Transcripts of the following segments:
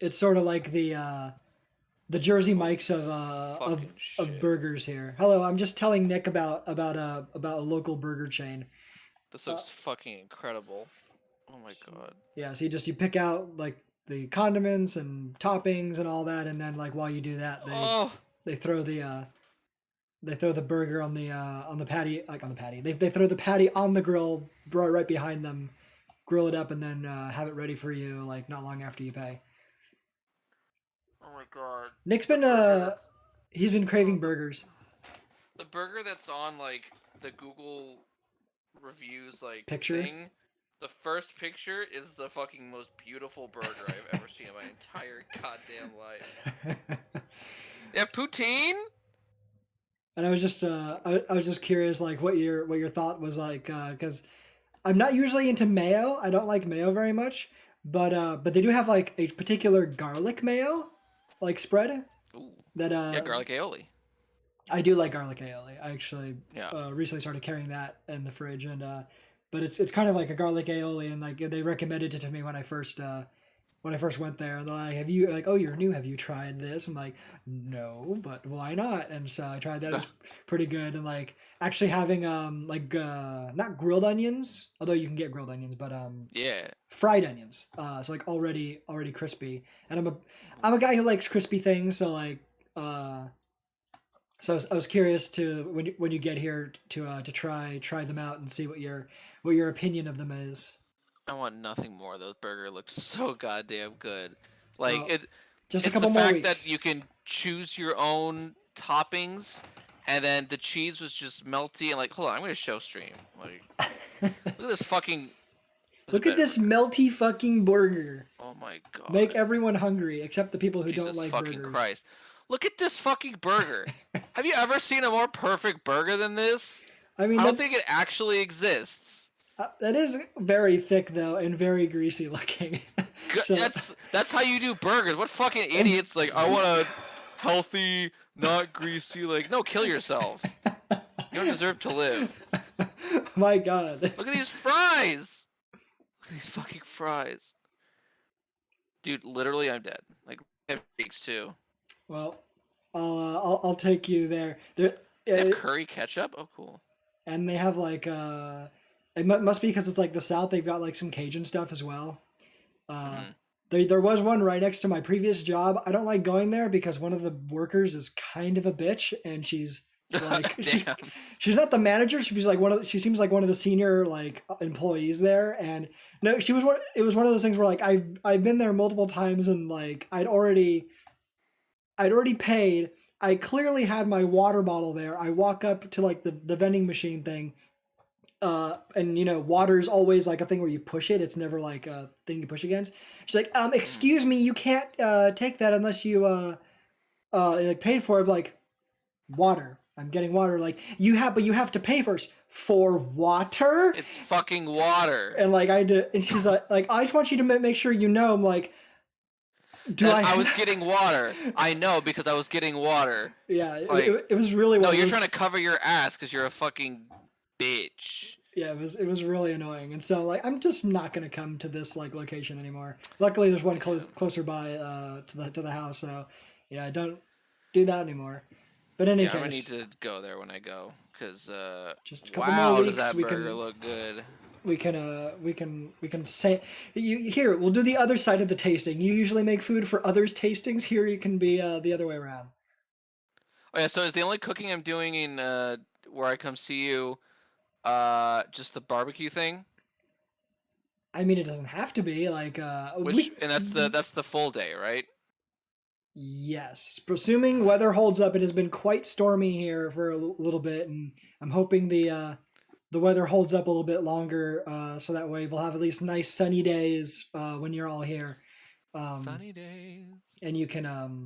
it's sort of like the Jersey Mikes Fucking of shit. burgers here. Hello, I'm just telling Nick about a local burger chain. This Uh, looks fucking incredible. Oh my god. yeah, so you pick out like the condiments and toppings and all that, and then like while you do that, Oh, they throw they throw the burger on the patty, like on the patty. They throw the patty on the grill right behind them, grill it up, and then have it ready for you like not long after you pay. oh my god. Nick's The been burger that's he's been oh, craving burgers. the burger that's on like the Google reviews like Picture. thing. The first picture is the fucking most beautiful burger I've ever seen in my entire goddamn life. They have poutine? And I was just I was just curious like what your thought was like because I'm not usually into mayo. I don't like mayo very much, but they do have like a particular garlic mayo like spread Ooh. that Yeah, garlic aioli. I do like garlic aioli. I actually Yeah. recently started carrying that in the fridge and but it's kind of like a garlic aioli and like they recommended it to me when I first went there. And they're like, "Have you like? Oh, you're new. Have you tried this?" I'm like, "No, but why not?" And so I tried that. It was pretty good. And like actually having like not grilled onions, although you can get grilled onions, but Yeah. fried onions. So like already crispy. And I'm a guy who likes crispy things. So like so I was curious to when you get here to try them out and see what your opinion of them is. I want nothing more. Those burger looked so goddamn good. Like Well, just a it's the couple more fact that weeks. you can choose your own toppings, and then the cheese was just melty and like. Hold on, I'm gonna show stream. Like, look at this fucking. This is a Look at better this burger. melty fucking burger. Oh my Make god. everyone hungry except the people who don't Jesus like fucking burgers. Christ. Look at this fucking burger. Have you ever seen a more perfect burger than this? I mean I don't think it actually exists. that is very thick though and very greasy looking. So That's how you do burgers. What fucking and idiots like I want a healthy, not greasy. Like, no, kill yourself. You don't deserve to live. my god. Look at these fries. Look at these fucking fries, dude. Literally, I'm dead. Like, they have steaks too. Well, I'll take you there. There They have uh, curry ketchup. Oh, cool. and they have like it must be because it's like the South. They've got like some Cajun stuff as well. Uh, Mm-hmm. there was one right next to my previous job. I don't like going there because one of the workers is kind of a bitch, and she's like Damn. she's not the manager. She's like she seems like one of the senior like employees there. And no, she was one. It was one of those things where like I've been there multiple times and like I'd already paid. I clearly had my water bottle there. I walk up to like the vending machine thing. And you know, water is always like a thing where you push it. It's never like a thing you push against. She's like, Mm. excuse me, you can't take that unless you like paid for it. I'm like, water. I'm getting water. Like but you have to pay first for water. It's fucking water. And like and she's like I just want you to make sure you know. I'm like, do That I? I was getting water. I know because I was getting water. Yeah, Like, it was really no, one of you're those. trying to cover your ass because you're a fucking bitch. Yeah, it was really annoying, and so like I'm just not gonna come to this like location anymore. Luckily, there's one closer by to the house, so yeah, I don't do that anymore. But in any Yeah, I'm gonna need case, to go there when I go, cause just a couple more wow, does weeks, that burger look good? we can say here we'll do the other side of the tasting. You usually make food for others' tastings. Here you can be the other way around. Oh yeah, so is the only cooking I'm doing in where I come see you, just the barbecue thing? I mean, it doesn't have to be like Which and that's the full day, right? yes, presuming weather holds up. It has been quite stormy here for a little bit, and I'm hoping the weather holds up a little bit longer, so that way we'll have at least nice sunny days when you're all here, um, Sunny days. and you can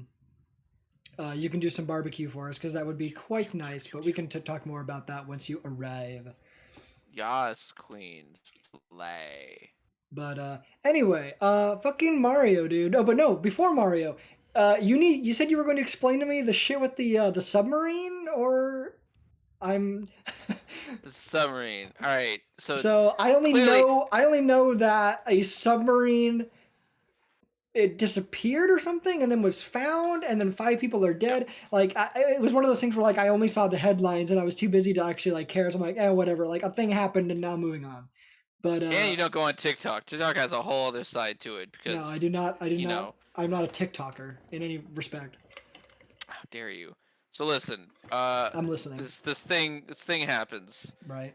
do some barbecue for us because that would be quite nice. But we can talk more about that once you arrive. Yas, queen, slay. But anyway, fucking Mario, dude. Oh, but no, before Mario, you said you were going to explain to me the shit with the submarine, or I'm. Submarine. All right, so So clearly, I only know that a submarine it disappeared or something and then was found and then 5 people are Yep. dead. Like it was one of those things where like I only saw the headlines and I was too busy to actually like care. So I'm like, whatever. Like a thing happened and now moving on. But And you don't go on TikTok. TikTok has a whole other side to it no, I because, do not. I do you not. know, I'm not a TikToker in any respect. how dare you? So listen, I'm listening. this thing happens. Right.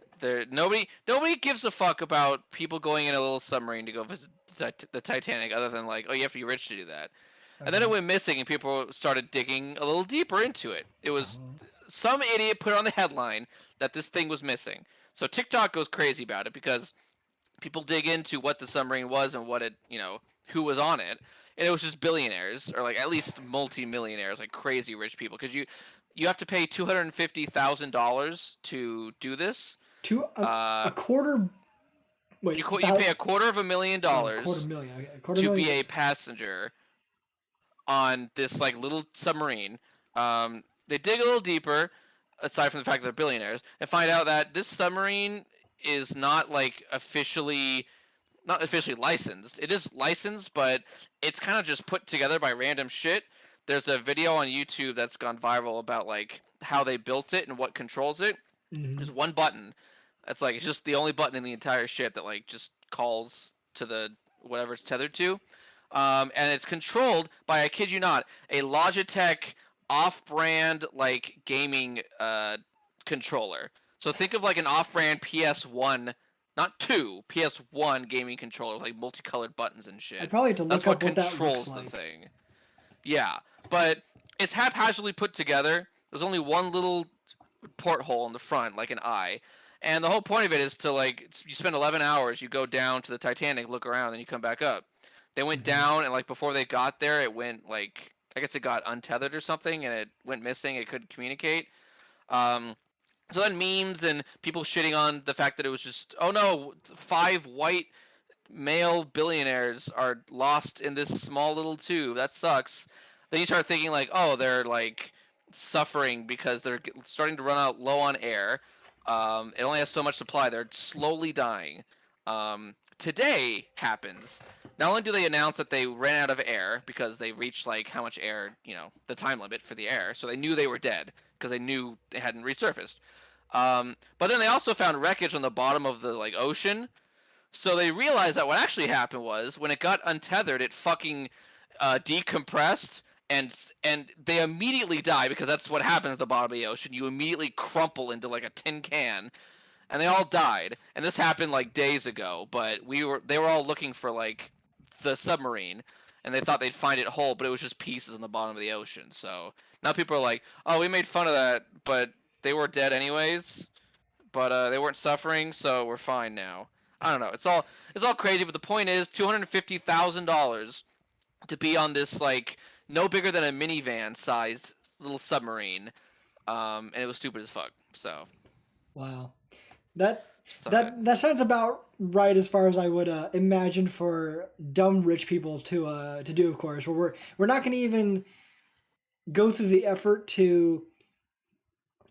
Nobody gives a fuck about people going in a little submarine to go visit the Titanic, other than like, oh, you have to be rich to do that. And then it Okay. went missing, and people started digging a little deeper into it. It was some idiot put on the headline that this thing was missing. So TikTok goes crazy about it because people dig into what the submarine was and what it, who was on it, and it was just billionaires or like at least multi-millionaires, like crazy rich people, because you have to pay $250,000 to do this. Two Uh, a quarter. Wait, you pay a quarter of a million oh, quarter dollars million. Okay, a quarter to million. be a passenger on this like little submarine. They dig a little deeper, aside from the fact that they're billionaires, and find out that this submarine is not officially licensed. It is licensed, but it's kind of just put together by random shit. There's a video on YouTube that's gone viral about like how they built it and what controls it. Mm-hmm. There's one button. That's like it's just the only button in the entire ship that like just calls to the whatever it's tethered to. And it's controlled by, I kid you not, a Logitech off-brand like gaming controller. So think of like an off-brand PS1, not two, PS1 gaming controller with like multicolored buttons and I'd shit. probably have to That's look what up what that looks controls the like. thing. Yeah, but it's haphazardly put together. There's only one little porthole in the front, like an eye. And the whole point of it is to like you spend 11 hours, you go down to the Titanic, look around, then you come back up. They went Mm-hmm. down, and like before they got there, it went like I guess it got untethered or something, and it went missing. It couldn't communicate. Um, so then memes and people shitting on the fact that it was just, oh no, 5 white male billionaires are lost in this small little tube. That sucks. Then you start thinking like, oh, they're like suffering because they're starting to run out low on air. It only has so much supply. They're slowly dying. Today happens. Not only do they announce that they ran out of air because they reached like how much air, the time limit for the air, so they knew they were dead because they knew they hadn't resurfaced. But then they also found wreckage on the bottom of the like ocean, so they realized that what actually happened was when it got untethered, it fucking decompressed, and they immediately die because that's what happens at the bottom of the ocean. You immediately crumple into like a tin can, and they all died. And this happened like days ago, but they were all looking for like the submarine, and they thought they'd find it whole, but it was just pieces in the bottom of the ocean. So now people are like, oh, we made fun of that, but they were dead anyways, but they weren't suffering, so we're fine now. I don't know. It's all crazy, but the point is $250,000 to be on this like no bigger than a minivan sized little submarine, and it was stupid as fuck. So Wow. That just thought I'd. that sounds about right as far as I would imagine for dumb rich people to do. Of course, where we're not going to even go through the effort to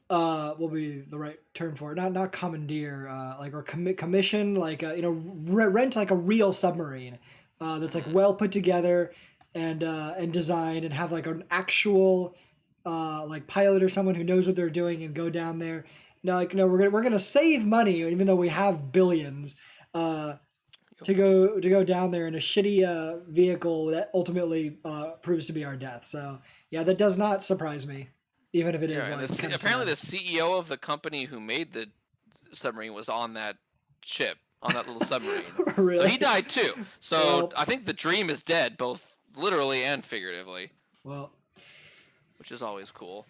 what would be the right term for it? Not commandeer, like or commission, like rent like a real submarine that's like Mhm. well put together and designed and have like an actual like pilot or someone who knows what they're doing and go down there. No, like no, we're gonna save money even though we have billions. To go down there in a shitty vehicle that ultimately proves to be our death. So yeah, that does not surprise me, even if it Yeah, is and like kind of apparently sad. the CEO of the company who made the submarine was on that ship, on that little submarine. So he Really? died too. So Well, I think the dream is dead, both literally and figuratively, well, which is always cool.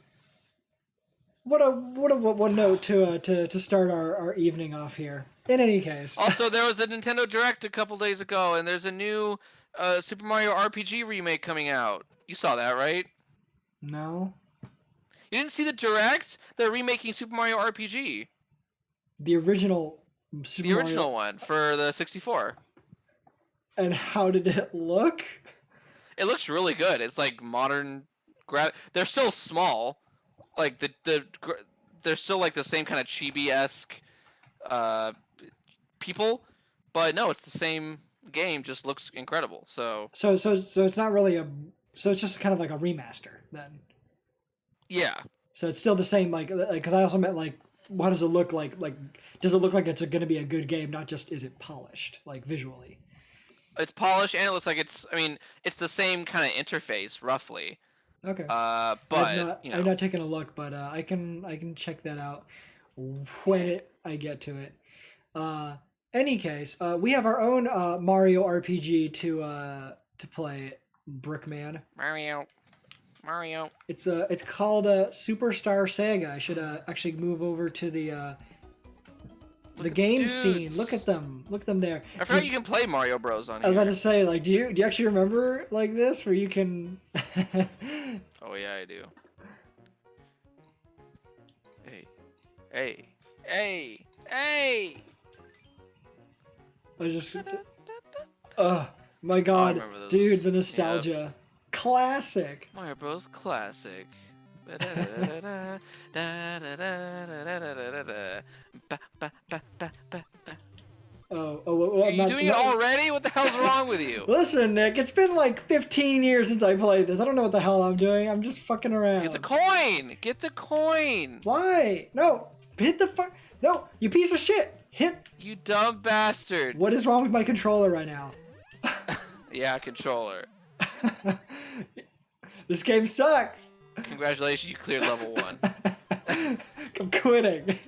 what one note to start our evening off here. In any case, Also, there was a Nintendo Direct a couple days ago, and there's a new Super Mario RPG remake coming out. You saw that, right? no, You didn't see the Direct? They're remaking Super Mario RPG, the original Super the Mario, original one for the 64. and how did it look? It looks really good. It's like modern. They're still small. Like they're still like the same kind of chibi esque uh, people, but no, it's the same. game just looks incredible. So So it's not really a. So it's just kind of like a remaster then. yeah, So it's still the same, like, because I also meant like, what does it look like? Like, does it look like it's going to be a good game? Not just is it polished, like visually. it's polished and it looks like it's. I mean, it's the same kind of interface roughly. Okay. But I've not taken a look, but I can check that out when I get to it. Uh, any case, we have our own Mario RPG to play, Brickman. Mario. It's called Superstar Saga. I should actually move over to the game scene. Look at them. Look at them there. I forgot you can play Mario Bros on I was here. about to say, like, do you actually remember like this where you can? Oh yeah, I do. Hey! I just. My God, remember those. dude, the nostalgia, classic. Mario Bros. Classic. I'm Are you doing it already? What the hell's wrong with you? Listen, Nick, it's been like 15 years since I played this. I don't know what the hell I'm doing. I'm just fucking around. Get the coin! Get the coin! Why? No, hit the fuck. No, you piece of shit. Hit. You dumb bastard. What is wrong with my controller right now? Yeah, controller. This game sucks. Congratulations, you cleared level 1. I'm quitting.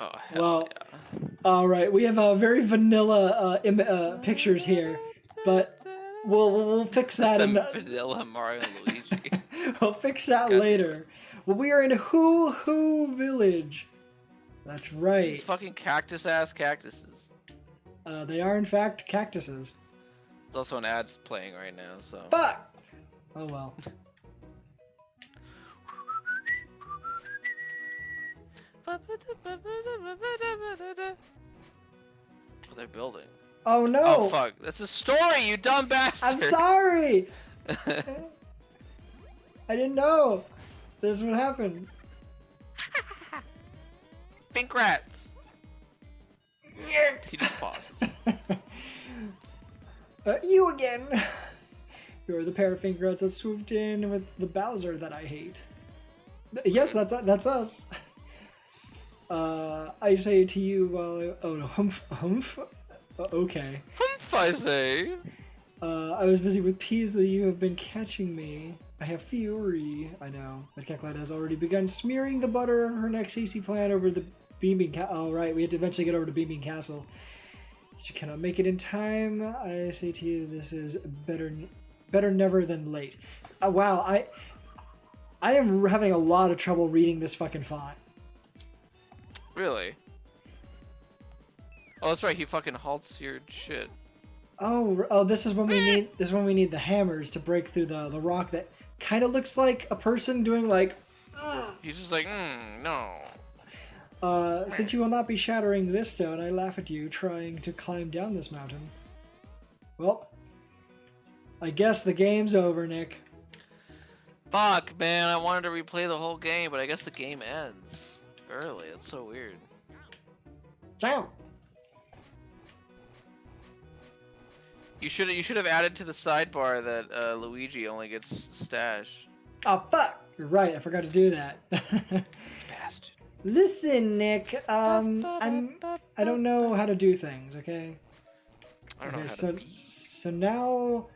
Oh, hell Well, yeah. all right, we have very vanilla pictures here, but we'll fix that in Vanilla Mario and Luigi. we'll fix that later. Well, we are in Hoo Hoo Village. That's right. These fucking cactuses. They are in fact cactuses. There's also an ad playing right now, so. Fuck. Oh well. Oh, they're building. Oh no. Oh fuck! That's a story, you dumb bastard. I'm sorry. I didn't know this would happen. Pink rats. He just pauses. You again. You're the pair of fingernuts that swooped in with the Bowser that I hate. Yes, that's us. I say to you, oh no, humph. Okay. Humph, I say. I was busy with peas that you have been catching me. I have fury. I know. But Kekla has already begun smearing the butter of her next hasty plan over the Beaming Castle. Oh, right, we have to eventually get over to Beaming Castle. She cannot make it in time. I say to you, this is better never than late. Wow, I am having a lot of trouble reading this fucking font. Really? Oh, that's right. He fucking halts your shit. Oh, this is when we need. This is when we need the hammers to break through the rock that kind of looks like a person doing like. He's just like, no. Since you will not be shattering this stone, I laugh at you trying to climb down this mountain. Well, I guess the game's over, Nick. Fuck, man. I wanted to replay the whole game, but I guess the game ends early. That's so weird. Ciao. You should have added to the sidebar that Luigi only gets stash. Oh fuck! You're right. I forgot to do that. Bastard. Listen, Nick. I don't know how to do things. Okay. I don't know how so, to be. So now,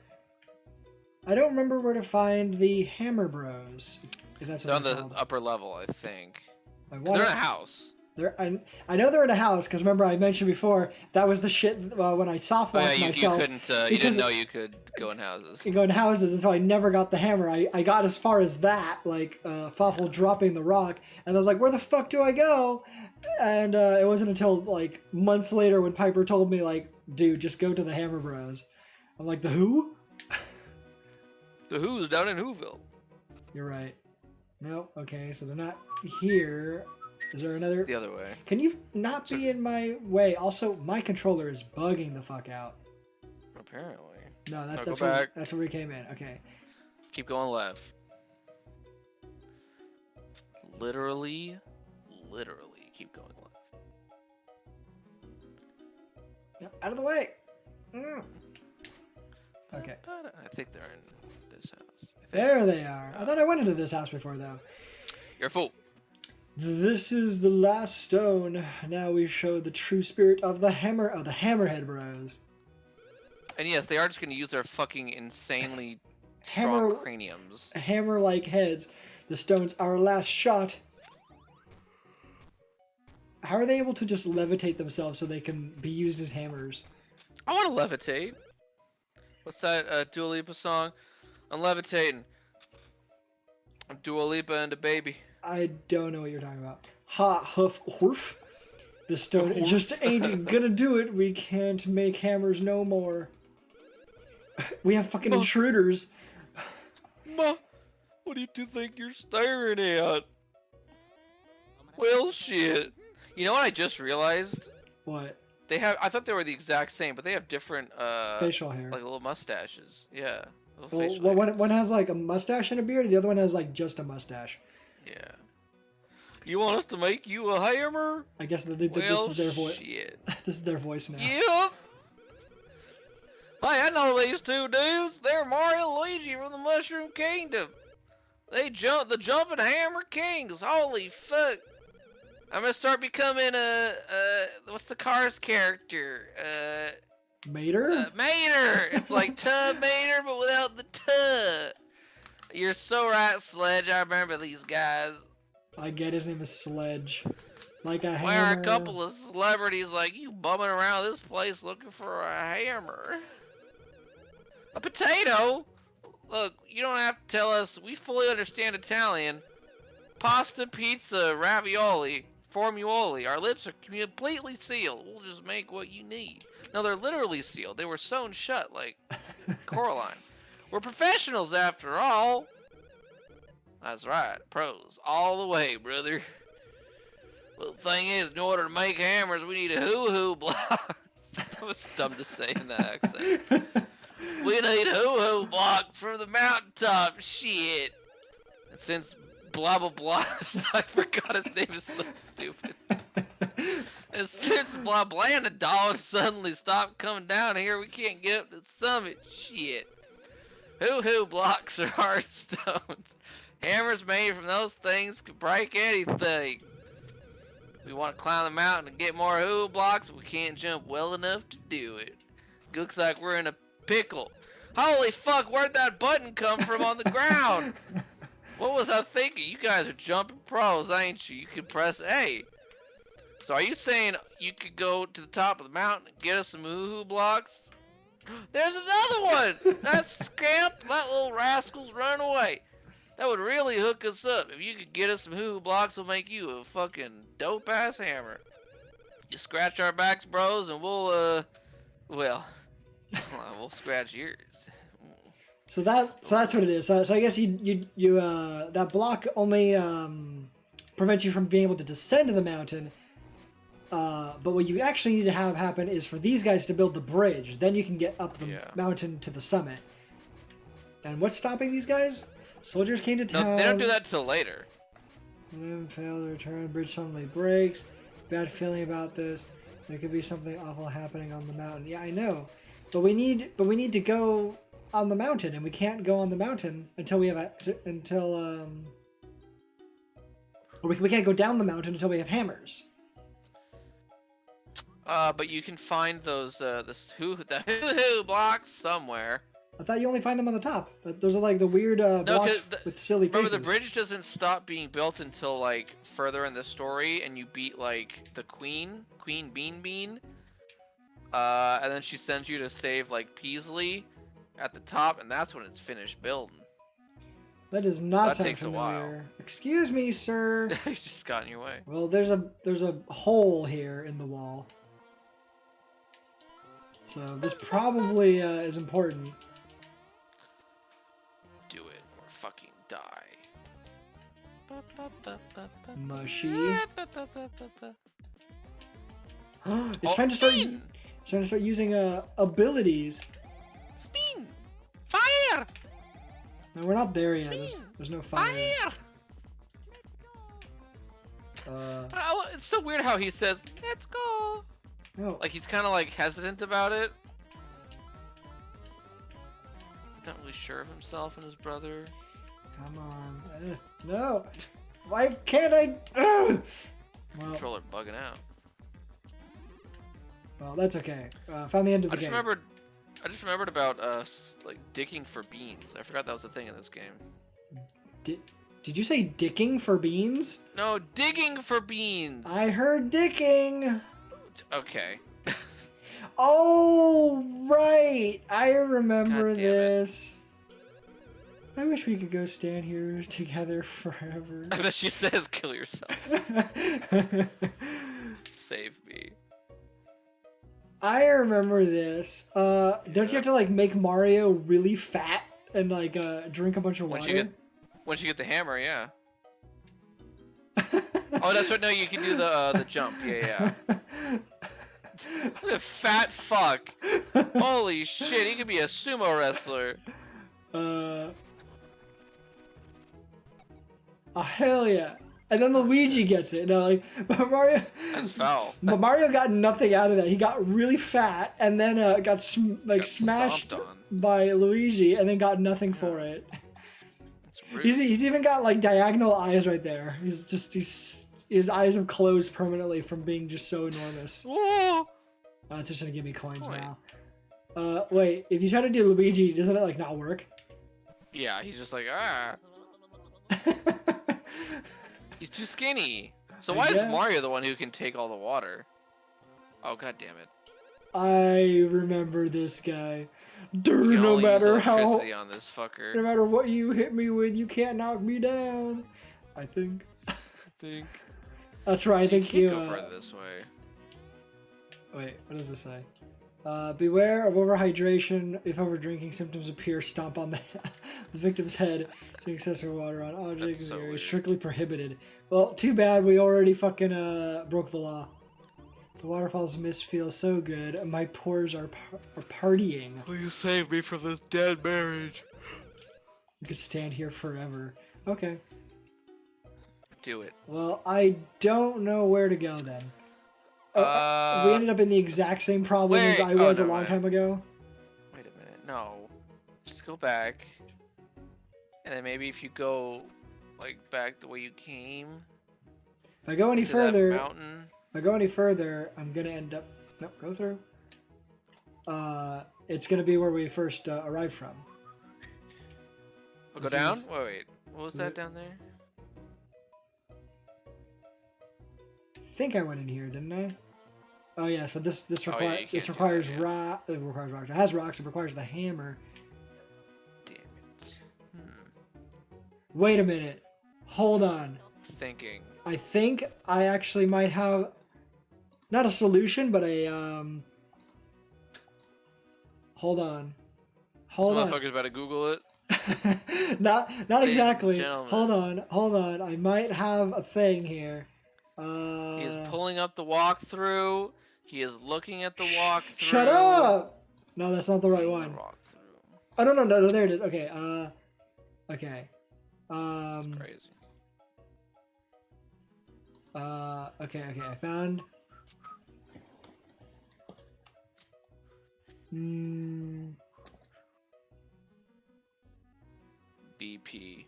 I don't remember where to find the Hammer Bros. If that's They're what on they're the called. upper level, I think. I They're in a house. I know they're in a house because remember I mentioned before that was the shit when I soft Oh, yeah, locked myself. you couldn't. You didn't know you could go in houses. You go in houses, and so I never got the hammer. I got as far as that, like Fawful dropping the rock, and I was like, "Where the fuck do I go?" And it wasn't until like months later when Piper told me, like, "Dude, just go to the Hammer Bros." I'm like, "The who?" The Who's down in Whoville. You're right. No, okay, so they're not here. Is there another? The other way. Can you not be in my way? Also, my controller is bugging the fuck out. Apparently. No, No, that's go where back. that's where we came in. Okay. Keep going left. Literally keep going left. Out of the way. Okay. I think they're in this house. There they are. I thought I went into this house before, though. You're a fool. This is the last stone. Now we show the true spirit of the Hammerhead Bros. And yes, they are just going to use their fucking insanely strong craniums. Hammer-like heads. The stone's our last shot. How are they able to just levitate themselves so they can be used as hammers? I want to levitate. What's that Dua Lipa song? I'm levitating. I'm Dua Lipa and a baby. I don't know what you're talking about. Ha, hoof, hoof. The stone just ain't gonna do it. We can't make hammers no more. We have fucking intruders. Ma, what do you think you're staring at? Well, shit. You know what I just realized? What? They have. I thought they were the exact same, but they have different facial hair, like little mustaches. Yeah. Well, one has like a mustache and a beard, and the other one has like just a mustache. Yeah. You want us to make you a hammer? I guess this is their voice. This is their voice now. Yep. Hey, I know these two dudes. They're Mario and Luigi from the Mushroom Kingdom. They the jumping hammer kings. Holy fuck. I'm gonna start becoming what's the Cars character? Mater? Mater! It's like Tub Mater, but without the tub. You're so right, Sledge. I remember these guys. I get his name is Sledge. Like a hammer. Why are a couple of celebrities like you bumming around this place looking for a hammer? A potato? Look, you don't have to tell us. We fully understand Italian. Pasta, pizza, ravioli, formuoli. Our lips are completely sealed. We'll just make what you need. No, they're literally sealed. They were sewn shut like Coraline. We're professionals after all. That's right. Pros. All the way, brother. Well, the thing is, in order to make hammers, we need a hoo-hoo block. That was dumb to say in that accent. We need hoo-hoo blocks from the mountaintop. Shit. And since blah blah blah, I forgot his name is so stupid. And since blah blah and the dogs suddenly stopped coming down here, we can't get up to the summit. Shit. Hoo-hoo blocks are hard stones. Hammers made from those things could break anything. We want to climb the mountain and get more hoo blocks, but we can't jump well enough to do it. Looks like we're in a pickle. Holy fuck, where'd that button come from on the ground? What was I thinking? You guys are jumping pros, ain't you? You can press A. So are you saying you could go to the top of the mountain and get us some hoo blocks? There's another one! That scamp, that little rascal's running away. That would really hook us up. If you could get us some hoo blocks, we'll make you a fucking dope-ass hammer. You scratch our backs, bros, and we'll scratch yours. So that's what it is. So I guess you that block only prevents you from being able to descend to the mountain. But what you actually need to have happen is for these guys to build the bridge. Then you can get up the mountain to the summit. And what's stopping these guys? Soldiers came to town. No, they don't do that till later. Then failed to return. Bridge suddenly breaks. Bad feeling about this. There could be something awful happening on the mountain. Yeah, I know. But we need to go on the mountain, and we can't go on the mountain until we have we can't go down the mountain until we have hammers. But you can find those the hoo-hoo blocks somewhere. I thought you only find them on the top. Those are like the weird blocks with silly faces. Remember, the bridge doesn't stop being built until like further in the story, and you beat like the Queen Bean, and then she sends you to save like Peasley at the top, and that's when it's finished building. That does not sound takes familiar. a while. Excuse me, sir. You just got in your way. Well, there's a hole here in the wall, so this probably is important. Do it or fucking die. Mushy. It's trying to start using abilities. Spin! Fire! No, we're not there yet. There's no fire. It's so weird how he says, "Let's go." No. Like he's kind of like hesitant about it. Not really sure of himself and his brother. Come on. No. Why can't I? Well, Controller bugging out. well, that's okay. Found the end of the game. I just remembered about like digging for beans. I forgot that was a thing in this game. Did you say dicking for beans? No, digging for beans. I heard dicking. Okay. Oh, right. I remember God damn this. I wish we could go stand here together forever. I bet she says kill yourself. Save me. I remember this. Don't you have to like make Mario really fat and like drink a bunch of water? Once you get the hammer, yeah. Oh, that's right. No, you can do the jump. Yeah. Look at fat fuck. Holy shit, he could be a sumo wrestler. Oh, hell yeah. And then Luigi gets it. No, like Mario. That's foul. But Mario got nothing out of that. He got really fat and then got smashed by Luigi and then got nothing for it. That's rude. He's even got like diagonal eyes right there. His eyes have closed permanently from being just so enormous. Whoa. It's just gonna give me coins now. Wait, if you try to do Luigi, doesn't it like not work? Yeah, he's just like, ah. He's too skinny. So why is Mario the one who can take all the water? Oh, god damn it. I remember this guy. Dude, no matter how, on this fucker. no matter what you hit me with, you can't knock me down. I think. That's right. So I think you can't go further this way. Wait, what does this say? Beware of overhydration. If overdrinking symptoms appear, stomp on the victim's head. Drink excessive water on objects is strictly prohibited. Well, too bad we already fucking broke the law. The waterfall's mist feels so good. My pores are partying. Please save me from this dead marriage. We could stand here forever. Okay. Do it. Well, I don't know where to go then. We ended up in the exact same problem as I was a long time ago. Wait a minute. No. Just go back. And then maybe if you go like back the way you came. If I go any further, mountain. If I go any further, I'm gonna end up. Nope, go through. It's gonna be where we first arrived from. We'll go down. Wait. What was that down there? I think I went in here, didn't I? Oh yeah, so this requires rock. It requires rocks. It has rocks. It requires the hammer. Damn it. Wait a minute. Hold on. Thinking. I think I actually might have not a solution, but a Hold on. Motherfucker's about to Google it. not exactly. Hold on. I might have a thing here. He is pulling up the walkthrough. He is looking at the walkthrough. Shut up! No, that's not the right one. Oh no, there it is. Okay. Okay. That's crazy. Okay. I found. BP.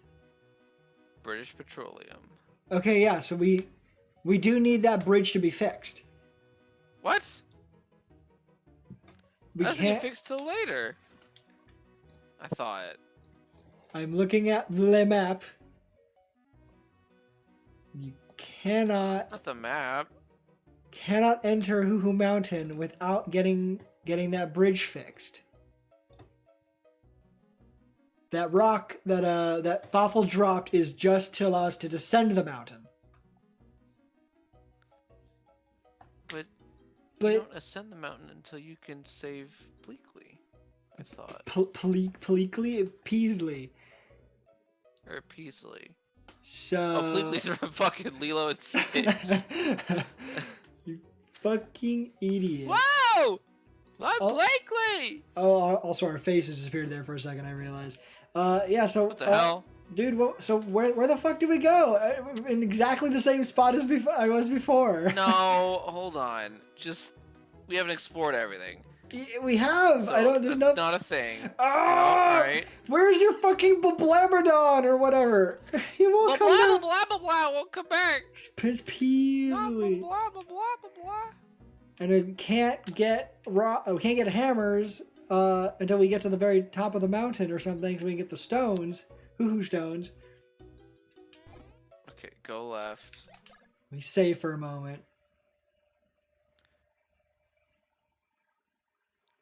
British Petroleum. Okay, yeah. So we do need that bridge to be fixed. What? We That doesn't can't. get fixed till later. I thought. I'm looking at the map. You cannot Not the map. enter Hoo Hoo Mountain without getting that bridge fixed. That rock that Thoffel dropped is just to allow us to descend the mountain. But you don't ascend the mountain until you can save Bleakley, I thought. Pleakley? Peasley. Or Peasley. So... Oh, Bleakley's from fucking Lilo and Stitch. You fucking idiot. Whoa! I'm Bleakley! Oh, also our faces disappeared there for a second, I realized. Yeah, so... What the hell? Dude, so where the fuck did we go? In exactly the same spot as I was before. No, hold on. Just we haven't explored everything. We have. So I don't. There's that's no. not a thing. Ah! All right. Where's your fucking Blabberdon or whatever? He won't Blah come blah back. blah blah blah. Won't come back. It's Blah Peaslee. blah blah blah blah blah. And we can't get hammers until we get to the very top of the mountain or something, so we can get the stones, hoo-hoo stones. Okay, go left. We save for a moment.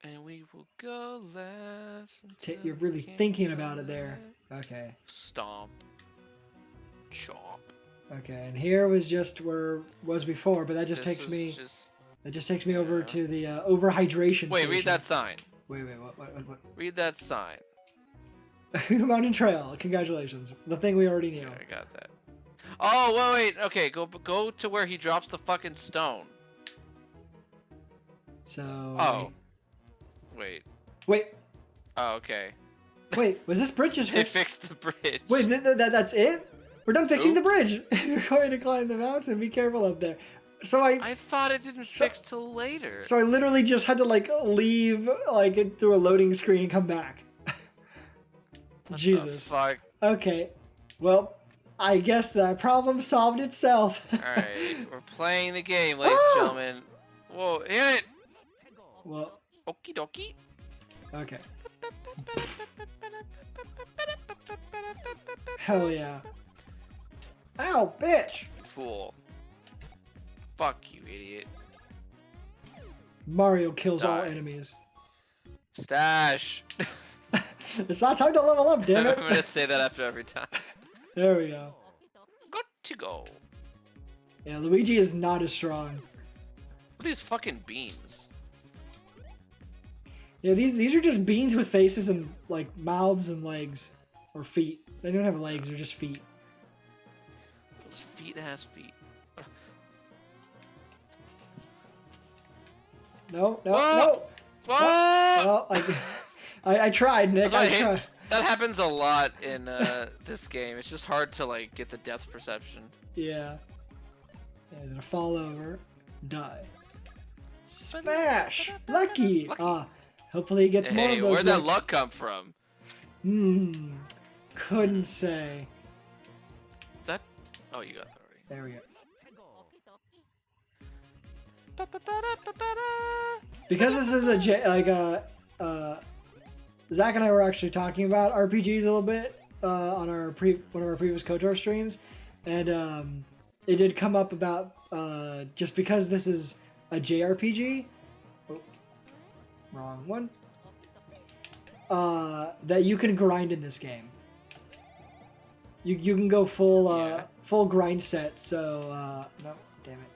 And we will go left. You're really thinking about it there. Okay. Stomp. Chomp. Okay, and here was just where it was before, but that just This takes was me. just- It just takes me over yeah. to the overhydration. Wait, station. read that sign. Wait, what? Read that sign. Mountain Trail. Congratulations. The thing we already knew. Yeah, I got that. Oh, wait. Okay, go to where he drops the fucking stone. So. Oh. Wait. Wait. Oh, okay. Wait. Was this bridge just They fixed? fixed the bridge. Wait. That's it? We're done fixing the Oops. bridge. You're going to climb the mountain. Be careful up there. So I thought it didn't fix till later. So I literally just had to like leave like through a loading screen and come back. What Jesus. the fuck? Okay. Well, I guess that problem solved itself. Alright, we're playing the game, ladies and gentlemen. Whoa, hit it! Well, Okie dokie. okay. Hell yeah. Ow, bitch! Fool. Fuck you, idiot. Mario kills all Die. enemies. Stash. It's not time to level up, damn I'm it. gonna say that after every time. There we go. Good to go. Yeah, Luigi is not as strong. What are these fucking beans? Yeah, these are just beans with faces and like mouths and legs. Or feet. They don't have legs, they're just feet. Those feet-ass feet. No, no, Whoa! no! Whoa! Well, I tried, Nick. That's why I I hate- tried. That happens a lot in this game. It's just hard to like get the depth perception. Yeah. Yeah, he's gonna fall over, die. Smash! Lucky! Ah, hopefully he gets more Hey, of those. where'd that luck come from? Couldn't say. Is that? Oh, you got that already. There we go. Because this is Zach and I were actually talking about RPGs a little bit on our one of our previous KOTOR streams, and it did come up about just because this is a JRPG. Oh, wrong one. That you can grind in this game. You can go full Yeah. full grind set. So no, damn it.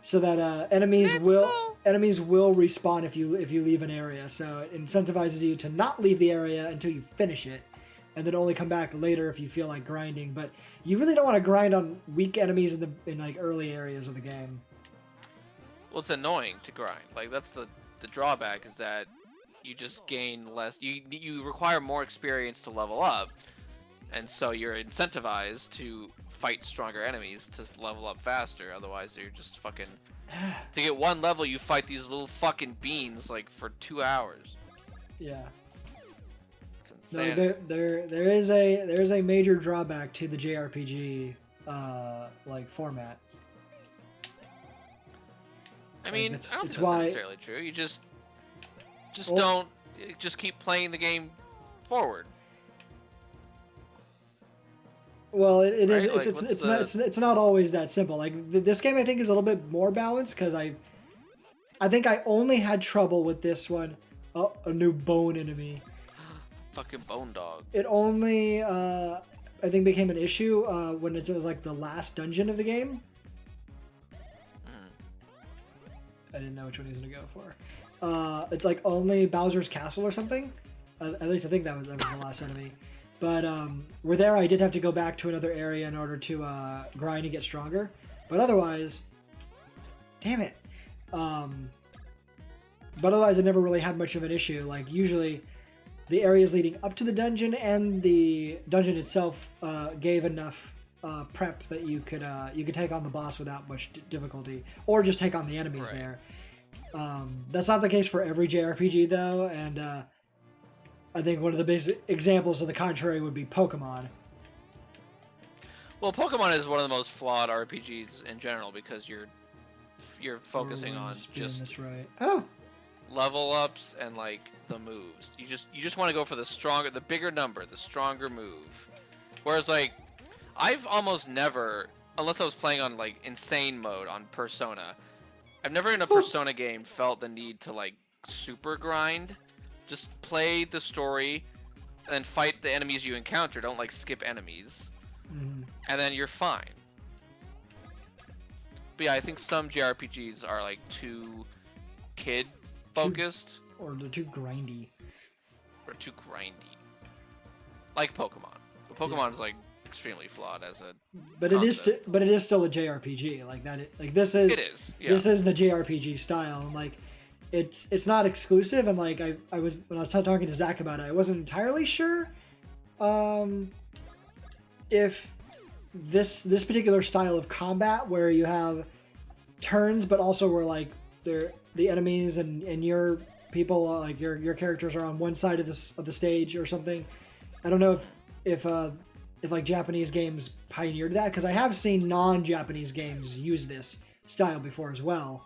So that enemies will respawn if you leave an area. So it incentivizes you to not leave the area until you finish it, and then only come back later if you feel like grinding. But you really don't want to grind on weak enemies in like early areas of the game. Well, it's annoying to grind. Like that's the drawback is that you just gain less. You require more experience to level up, and so you're incentivized to fight stronger enemies to level up faster. Otherwise, you're just fucking. To get one level, you fight these little fucking beans like for 2 hours. Yeah. It's No, insane. there is a major drawback to the JRPG like format. I mean, it's- I don't it's think that's why- necessarily true. You just Well- just keep playing the game forward. Well, it is. Right? Like, It's not always that simple. Like this game, I think is a little bit more balanced because I think I only had trouble with this one. Oh, a new bone enemy. Fucking bone dog. It only I think became an issue when it was like the last dungeon of the game. I didn't know which one he was gonna go for. It's like only Bowser's Castle or something. At least I think that was the last enemy. But we're there. I did have to go back to another area in order to grind and get stronger. But otherwise, damn it. But otherwise, I never really had much of an issue. Like usually, the areas leading up to the dungeon and the dungeon itself gave enough prep that you could take on the boss without much difficulty, or just take on the enemies Right. there. That's not the case for every JRPG though, and I think one of the basic examples of the contrary would be Pokemon. Well, Pokemon is one of the most flawed RPGs in general because you're focusing on Spin just this right. Oh, level ups and like the moves. You just want to go for the bigger number, the stronger move. Whereas like I've almost never, unless I was playing on like insane mode on Persona, I've never in a Persona game felt the need to like super grind. Just play the story and then fight the enemies you encounter. Don't like skip enemies. And then you're fine. But yeah, I think some JRPGs are like too kid focused or they're too grindy. or too grindy. Like Pokemon. But Pokemon is like extremely flawed as a But concept. it is still a JRPG. Like that. Like this is. It is. Yeah. This is the JRPG style, and like it's not exclusive. And like I was when I was talking to Zach about it, I wasn't entirely sure if this particular style of combat where you have turns, but also where like the enemies and your people like your characters are on one side of the stage or something. I don't know if like Japanese games pioneered that, because I have seen non-Japanese games use this style before as well.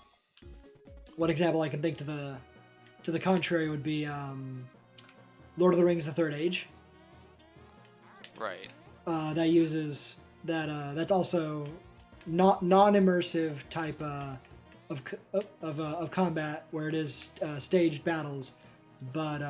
One example I can think to the contrary would be Lord of the Rings: The Third Age. Right. That uses that. That's also not non-immersive type of combat where it is staged battles, but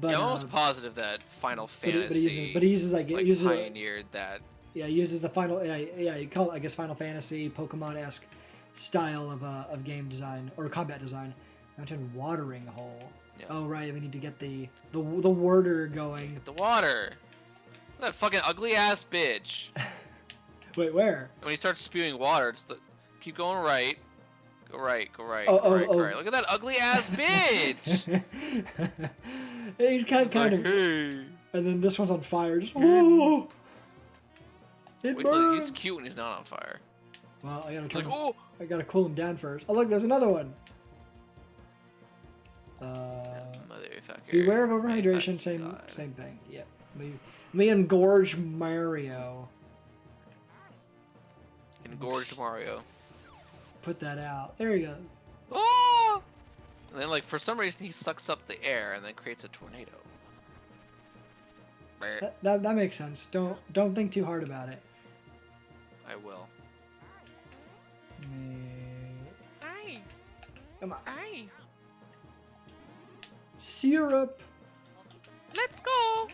Yeah, I'm almost positive that Final Fantasy but it uses like it uses pioneered that. yeah, it uses the final you call it, I guess, Final Fantasy Pokemon-esque style of game design or combat design. Mountain watering hole. Yeah. Oh right, we need to get the warder going. Get the water. That fucking ugly ass bitch. Wait, where? When he starts spewing water, keep going right. Go right, go right, Oh, go right, oh, go oh. right. Look at that ugly ass bitch. He's kind Like, of, hey. and then this one's on fire. Just, oh, it Wait till he's burns. cute when he's not on fire. Well, Like, oh, I gotta cool him down first. Oh look, there's another one. motherfucker. Beware of My overhydration. fucking God. Same thing. Yep. Me and Gorge Mario. Engorged Mario. Put that out. There he goes. Oh! And then, like, for some reason, he sucks up the air and then creates a tornado. That makes sense. Don't think too hard about it. I will. Aye. Come on. Aye. Syrup. Let's go.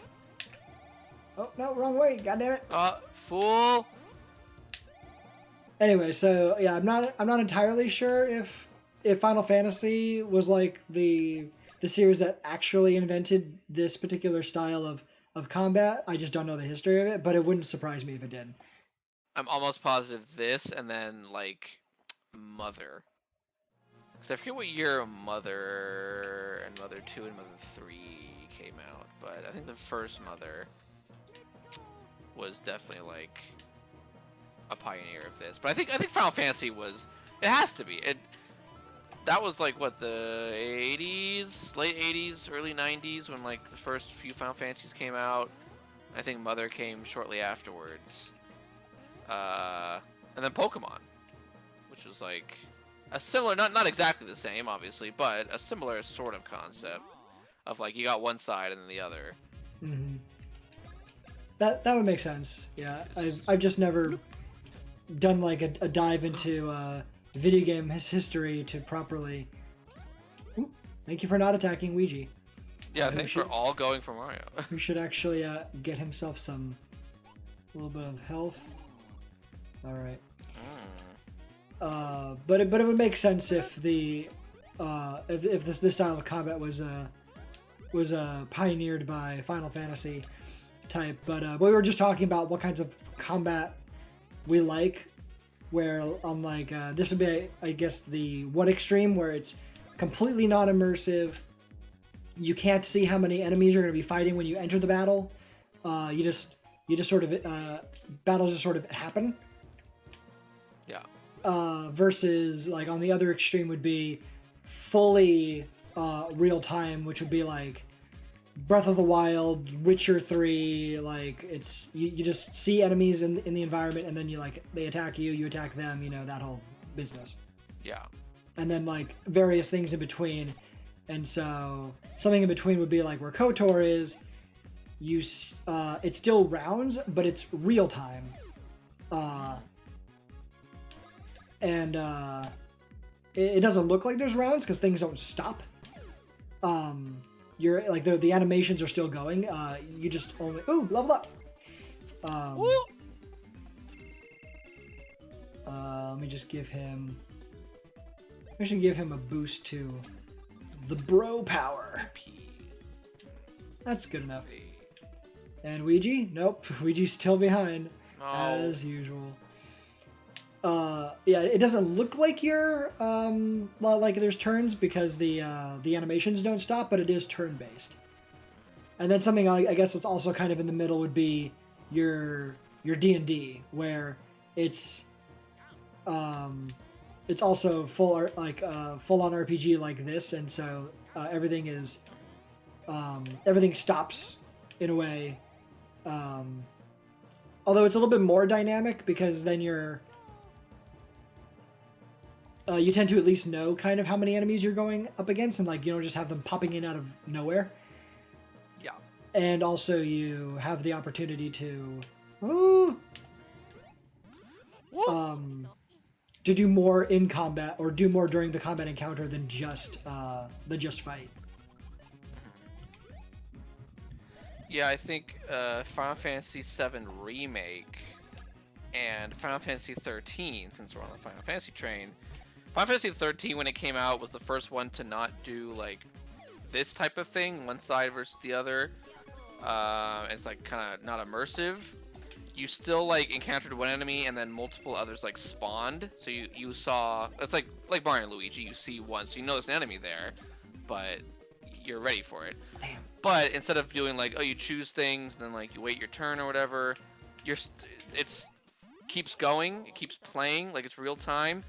Oh no, wrong way. God damn it. Fool. Anyway, so yeah, I'm not entirely sure if Final Fantasy was like the series that actually invented this particular style of combat. I just don't know the history of it, but it wouldn't surprise me if it did. I'm almost positive this, and then, like, Mother. Because I forget what year Mother and Mother 2 and Mother 3 came out, but I think the first Mother was definitely, like, a pioneer of this. But I think Final Fantasy was... It has to be. That was, like, what, the 80s? Late 80s, early 90s, when, like, the first few Final Fantasies came out. I think Mother came shortly afterwards. And then Pokemon, which was like a similar, not exactly the same, obviously, but a similar sort of concept of like you got one side and then the other. Mm-hmm. That would make sense. Yeah, I've just never done like a dive into video game history to properly. Ooh, thank you for not attacking Luigi. Yeah, thanks for all going for Mario. We should actually get himself a little bit of health. All right. But it would make sense if if this style of combat was pioneered by Final Fantasy type. But we were just talking about what kinds of combat we like. Where on like this would be, I guess, the one extreme where it's completely non-immersive. You can't see how many enemies you're going to be fighting when you enter the battle. you just sort of battles just sort of happen. Yeah. Versus like on the other extreme would be fully real time, which would be like Breath of the Wild, Witcher 3. Like it's you just see enemies in the environment, and then you like they attack you, you attack them. You know, that whole business. Yeah. And then like various things in between. And so something in between would be like where KOTOR is. It's still rounds, but it's real time. And it doesn't look like there's rounds because things don't stop. You're like the animations are still going. You just only level up. Let me just give him. I should give him a boost to the bro power. That's good enough. And Luigi? Nope. Luigi's still behind as usual. Yeah, it doesn't look like you're like there's turns because the animations don't stop, but it is turn based. And then something I guess it's also kind of in the middle would be your D&D, where it's also full on RPG like this, and so everything is everything stops in a way. Although it's a little bit more dynamic because then you tend to at least know kind of how many enemies you're going up against, and like you don't just have them popping in out of nowhere. Yeah. And also you have the opportunity to do more in combat or do more during the combat encounter than just fight. Yeah, I think Final Fantasy VII Remake and Final Fantasy 13, since we're on the Final Fantasy train, Final Fantasy 13 when it came out was the first one to not do like this type of thing, one side versus the other. It's like kind of not immersive. You still like encountered one enemy and then multiple others like spawned. So you saw, it's like Mario and Luigi. You see one, so you know there's an enemy there, but you're ready for it. Damn. But instead of doing like, oh, you choose things and then like you wait your turn or whatever, it's keeps going, it keeps playing like it's real time.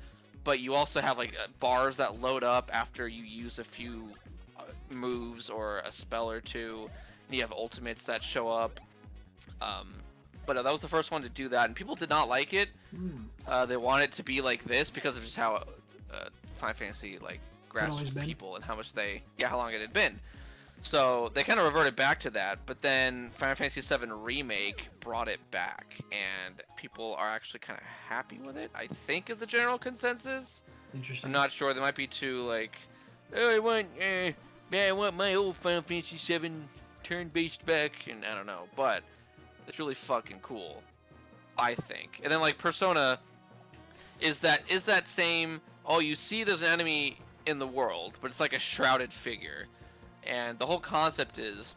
But you also have like bars that load up after you use a few moves or a spell or two, and you have ultimates that show up. But that was the first one to do that, and people did not like it. They wanted it to be like this because of just how Final Fantasy like grasped people and how much how long it had been. So they kind of reverted back to that, but then Final Fantasy VII Remake brought it back, and people are actually kind of happy with it, I think is the general consensus. Interesting. I'm not sure. They might be too like, oh, I want my old Final Fantasy VII turn-based back, and I don't know, but it's really fucking cool, I think. And then like Persona is that same, oh, you see there's an enemy in the world, but it's like a shrouded figure. And the whole concept is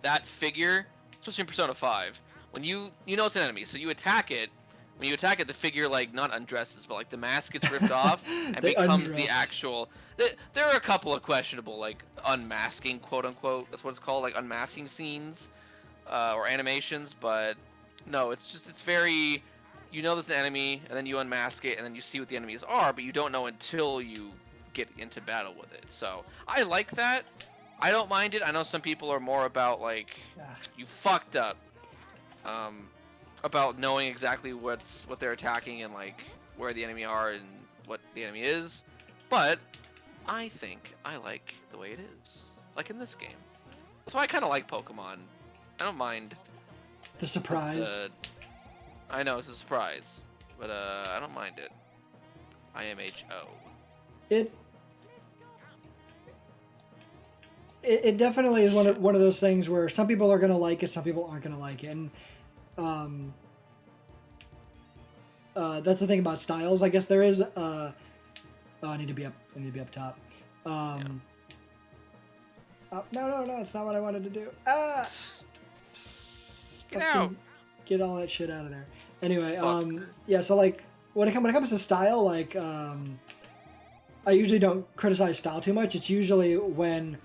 that figure, especially in Persona 5, when you know it's an enemy, so you attack it. When you attack it, the figure like not undresses, but like the mask gets ripped off and becomes the actual. There are a couple of questionable like unmasking, quote unquote. That's what it's called, like unmasking scenes or animations. But no, it's very. You know there's an enemy, and then you unmask it, and then you see what the enemies are, but you don't know until you get into battle with it. So I like that. I don't mind it. I know some people are more about like you fucked up about knowing exactly what they're attacking and like where the enemy are and what the enemy is, but I think I like the way it is, like in this game. That's why I kind of like Pokemon. I don't mind the surprise. I know it's a surprise, but I don't mind it. IMHO. It definitely is one of those things where some people are gonna like it, some people aren't gonna like it, and that's the thing about styles. I guess there is. I need to be up. I need to be up top. No, it's not what I wanted to do. Get out. Get all that shit out of there. Anyway, yeah. So like when it comes to style, like I usually don't criticize style too much. It's usually when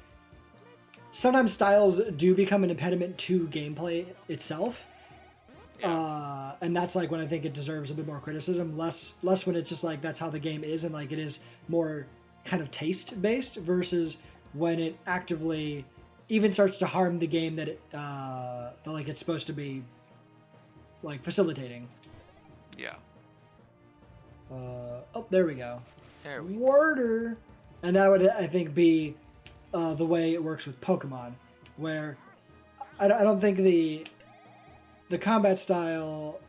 sometimes styles do become an impediment to gameplay itself. Yeah. And that's like when I think it deserves a bit more criticism. Less when it's just like that's how the game is and like it is more kind of taste based versus when it actively even starts to harm the game that it that like it's supposed to be like facilitating. Yeah. Oh, there we go. There we go. Warder, and that would I think be the way it works with Pokemon, where I don't think the combat style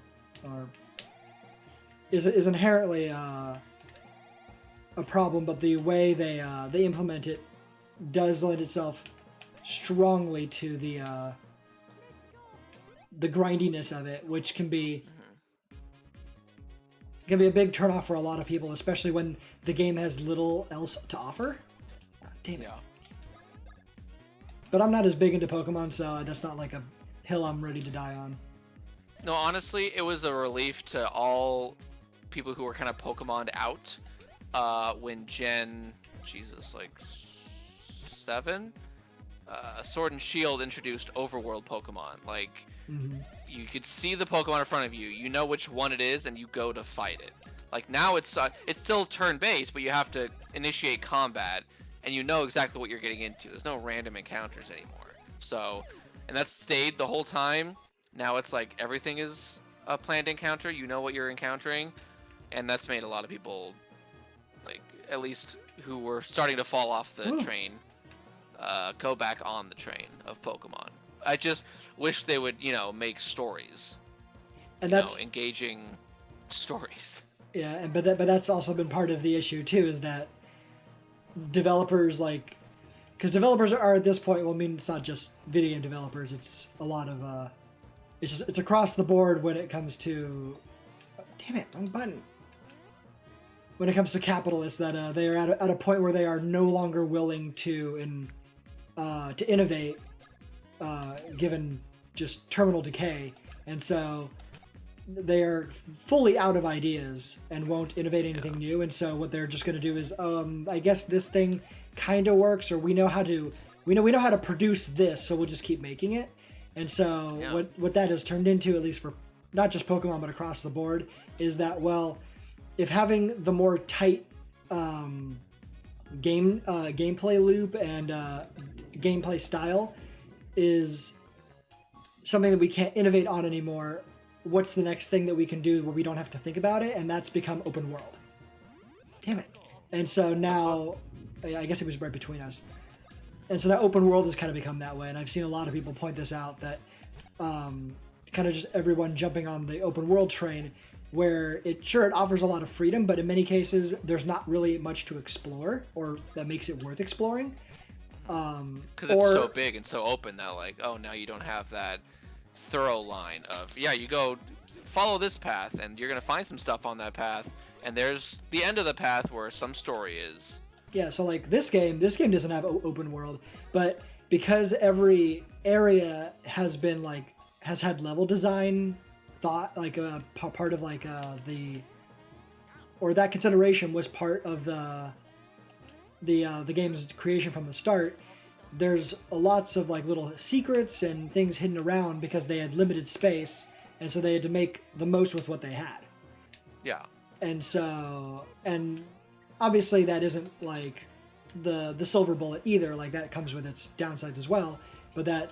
or is inherently a problem, but the way they implement it does lend itself strongly to the grindiness of it, which can be a big turnoff for a lot of people, especially when the game has little else to offer. Damn it. Yeah. But I'm not as big into Pokemon, so that's not like a hill I'm ready to die on. No, honestly, it was a relief to all people who were kind of Pokemon out when Jesus, like 7, Sword and Shield introduced overworld Pokemon. Like, you could see the Pokemon in front of you, you know which one it is, and you go to fight it. Like now it's still turn-based, but you have to initiate combat, and you know exactly what you're getting into. There's no random encounters anymore. So, and that's stayed the whole time. Now it's like everything is a planned encounter. You know what you're encountering, and that's made a lot of people, like at least who were starting to fall off the train, go back on the train of Pokemon. I just wish they would, make stories, and that's engaging stories. Yeah, but that's also been part of the issue too, is that developers because developers are at this point. Well, I mean, it's not just video game developers. It's a lot of it's across the board when it comes to, damn it, wrong button. When it comes to capitalists, that they are at a point where they are no longer willing to innovate, given just terminal decay, and so they are fully out of ideas and won't innovate anything new. And so what they're just going to do is, I guess this thing kind of works, or we know how to produce this, so we'll just keep making it. And so what that has turned into, at least for not just Pokemon but across the board, is that, well, if having the more tight gameplay loop and gameplay style is something that we can't innovate on anymore, what's the next thing that we can do where we don't have to think about it? And that's become open world. Damn it. And so now, I guess it was right between us. And so now open world has kind of become that way. And I've seen a lot of people point this out, that kind of just everyone jumping on the open world train, where it offers a lot of freedom, but in many cases there's not really much to explore or that makes it worth exploring. Because it's so big and so open that, like, oh, now you don't have that thorough line of, you go follow this path and you're gonna find some stuff on that path, and there's the end of the path where some story is. Yeah, so like this game doesn't have open world, but because every area has had level design thought, like a part of like that consideration was part of the game's creation from the start. There's lots of like little secrets and things hidden around because they had limited space, and so they had to make the most with what they had. Yeah. And so, and obviously that isn't like the silver bullet either. Like that comes with its downsides as well. But that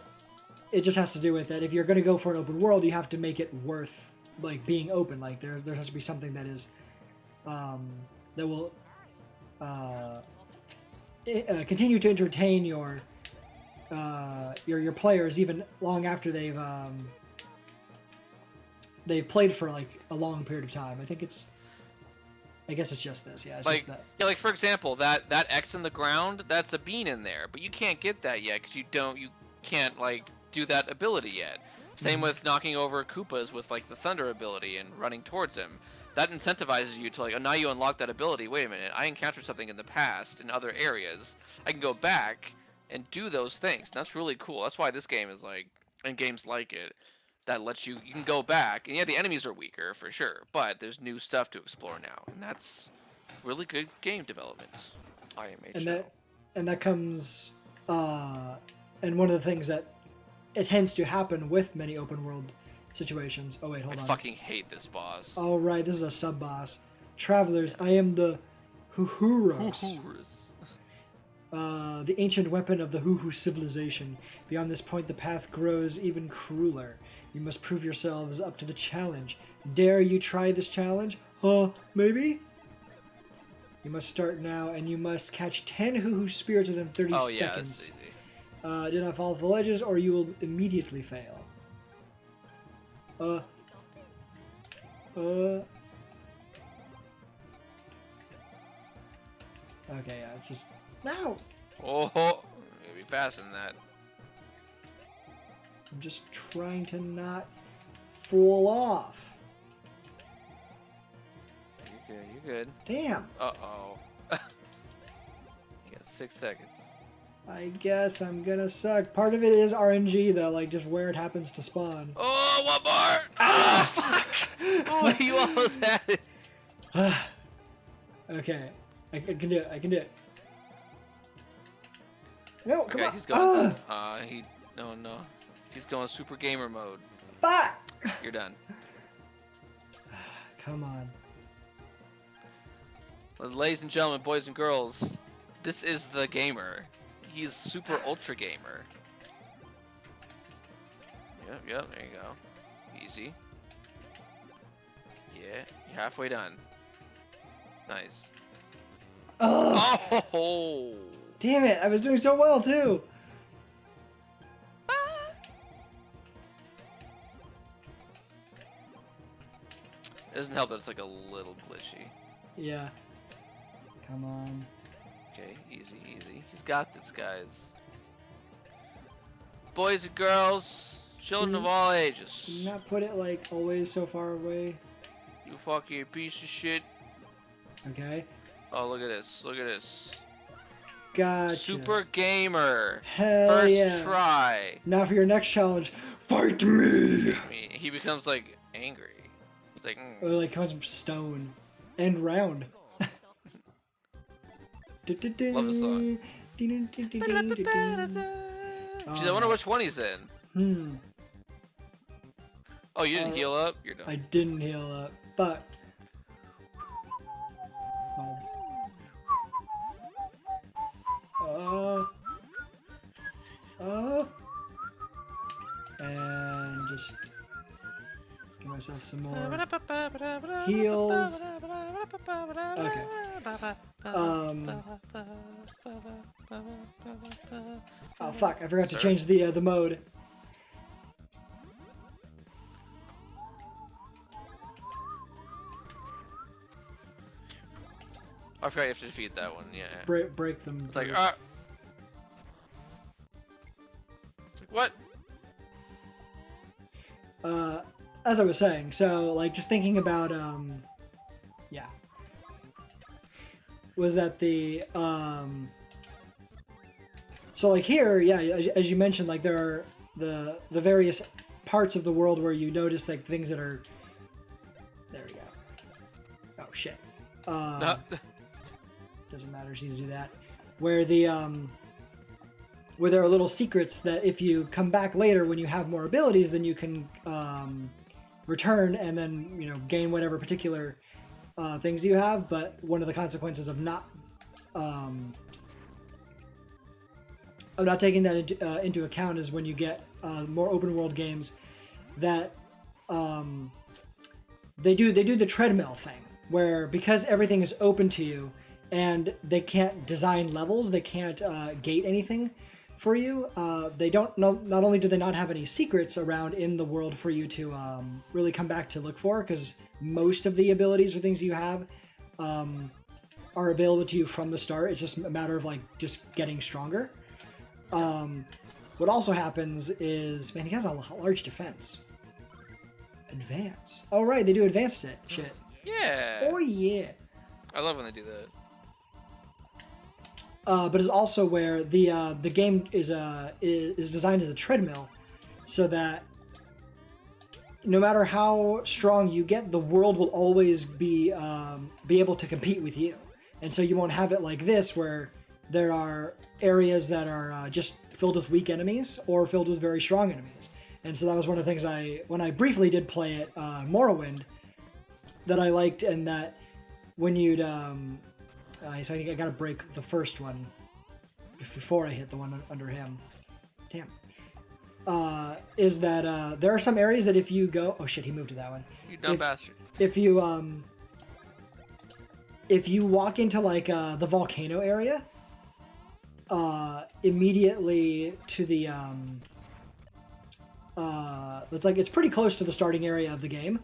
it just has to do with that if you're going to go for an open world, you have to make it worth like being open. Like there has to be something that is that will continue to entertain your players even long after they've played for like a long period of time. I guess it's just this. Yeah, it's like, just that. Yeah, like for example, that X in the ground, that's a bean in there, but you can't get that yet because you can't like do that ability yet. Same with knocking over Koopas with like the Thunder ability and running towards him. That incentivizes you to like, oh, now you unlock that ability. Wait a minute, I encountered something in the past in other areas. I can go back and do those things. And that's really cool. That's why this game is like, and games like it, that lets you can go back. And yeah, the enemies are weaker for sure, but there's new stuff to explore now, and that's really good game development. And that comes and one of the things that it tends to happen with many open world situations. Oh wait, hold I on. fucking hate this boss. Oh right, this is a sub boss. Travelers, I am the Huhuros. The ancient weapon of the Huhu civilization. Beyond this point, the path grows even crueler. You must prove yourselves up to the challenge. Dare you try this challenge? Maybe? You must start now, and you must catch 10 Huhu spirits within 30 Oh, yeah, seconds. that's easy. Do not fall off the ledges, or you will immediately fail. Okay, yeah, it's just... No! Oh, you'll be faster than that. I'm just trying to not fall off. You're good, you're good. Damn! Uh-oh. You got 6 seconds. I guess I'm gonna suck. Part of it is RNG, though, like just where it happens to spawn. Oh, one more! Oh, fuck! Oh, you almost had it. Okay, I can do it, I can do it. No, come Okay, on! he's going... No. He's going super gamer mode. Fuck! You're done. Come on. Well, ladies and gentlemen, boys and girls, this is the gamer. He's super ultra gamer. Yep, there you go. Easy. Yeah, you're halfway done. Nice. Oh! Damn it, I was doing so well, too! It doesn't help that it's like a little glitchy. Yeah. Come on. Okay, easy. He's got this, guys. Boys and girls, children of all ages. Can you not put it, like, always so far away? You fucking piece of shit. Okay. Oh, look at this. Gotcha. Super gamer. Hell First yeah. try. Now for your next challenge, fight me! He becomes like angry. He's like, Or like comes from stone. End round. Love the song. Geez, I wonder which one he's in. Oh, you didn't heal up? You're done. I didn't heal up, but... and just give myself some more heals. Okay. Oh fuck! I forgot to change the mode. I forgot you have to defeat that one. Yeah. Break them. It's like It's like what? As I was saying, so like just thinking about yeah, was that the so like here, yeah, as you mentioned, like there are the various parts of the world where you notice like things that are there we go. Oh shit. Doesn't matter, just need to do that. Where the where there are little secrets that if you come back later when you have more abilities, then you can return and then, you know, gain whatever particular things you have. But one of the consequences of not taking that into account is when you get more open world games that they do the treadmill thing, where because everything is open to you and they can't design levels, they can't gate anything for you. They don't. Not only do they not have any secrets around in the world for you to really come back to look for, because most of the abilities or things you have are available to you from the start. It's just a matter of like just getting stronger. What also happens is, man, he has a large defense. Advance. Oh right, they do advanced it. Shit. Yeah. Oh yeah. I love when they do that. But it's also where the game is designed as a treadmill, so that no matter how strong you get, the world will always be able to compete with you, and so you won't have it like this where there are areas that are just filled with weak enemies or filled with very strong enemies. And so that was one of the things when I briefly did play it, Morrowind, that I liked, and that when you'd, so I gotta break the first one before I hit the one under him. Damn. Is that there are some areas that if you go, oh shit, he moved to that one. You dumb bastard. If you walk into like the volcano area, immediately to the it's pretty close to the starting area of the game.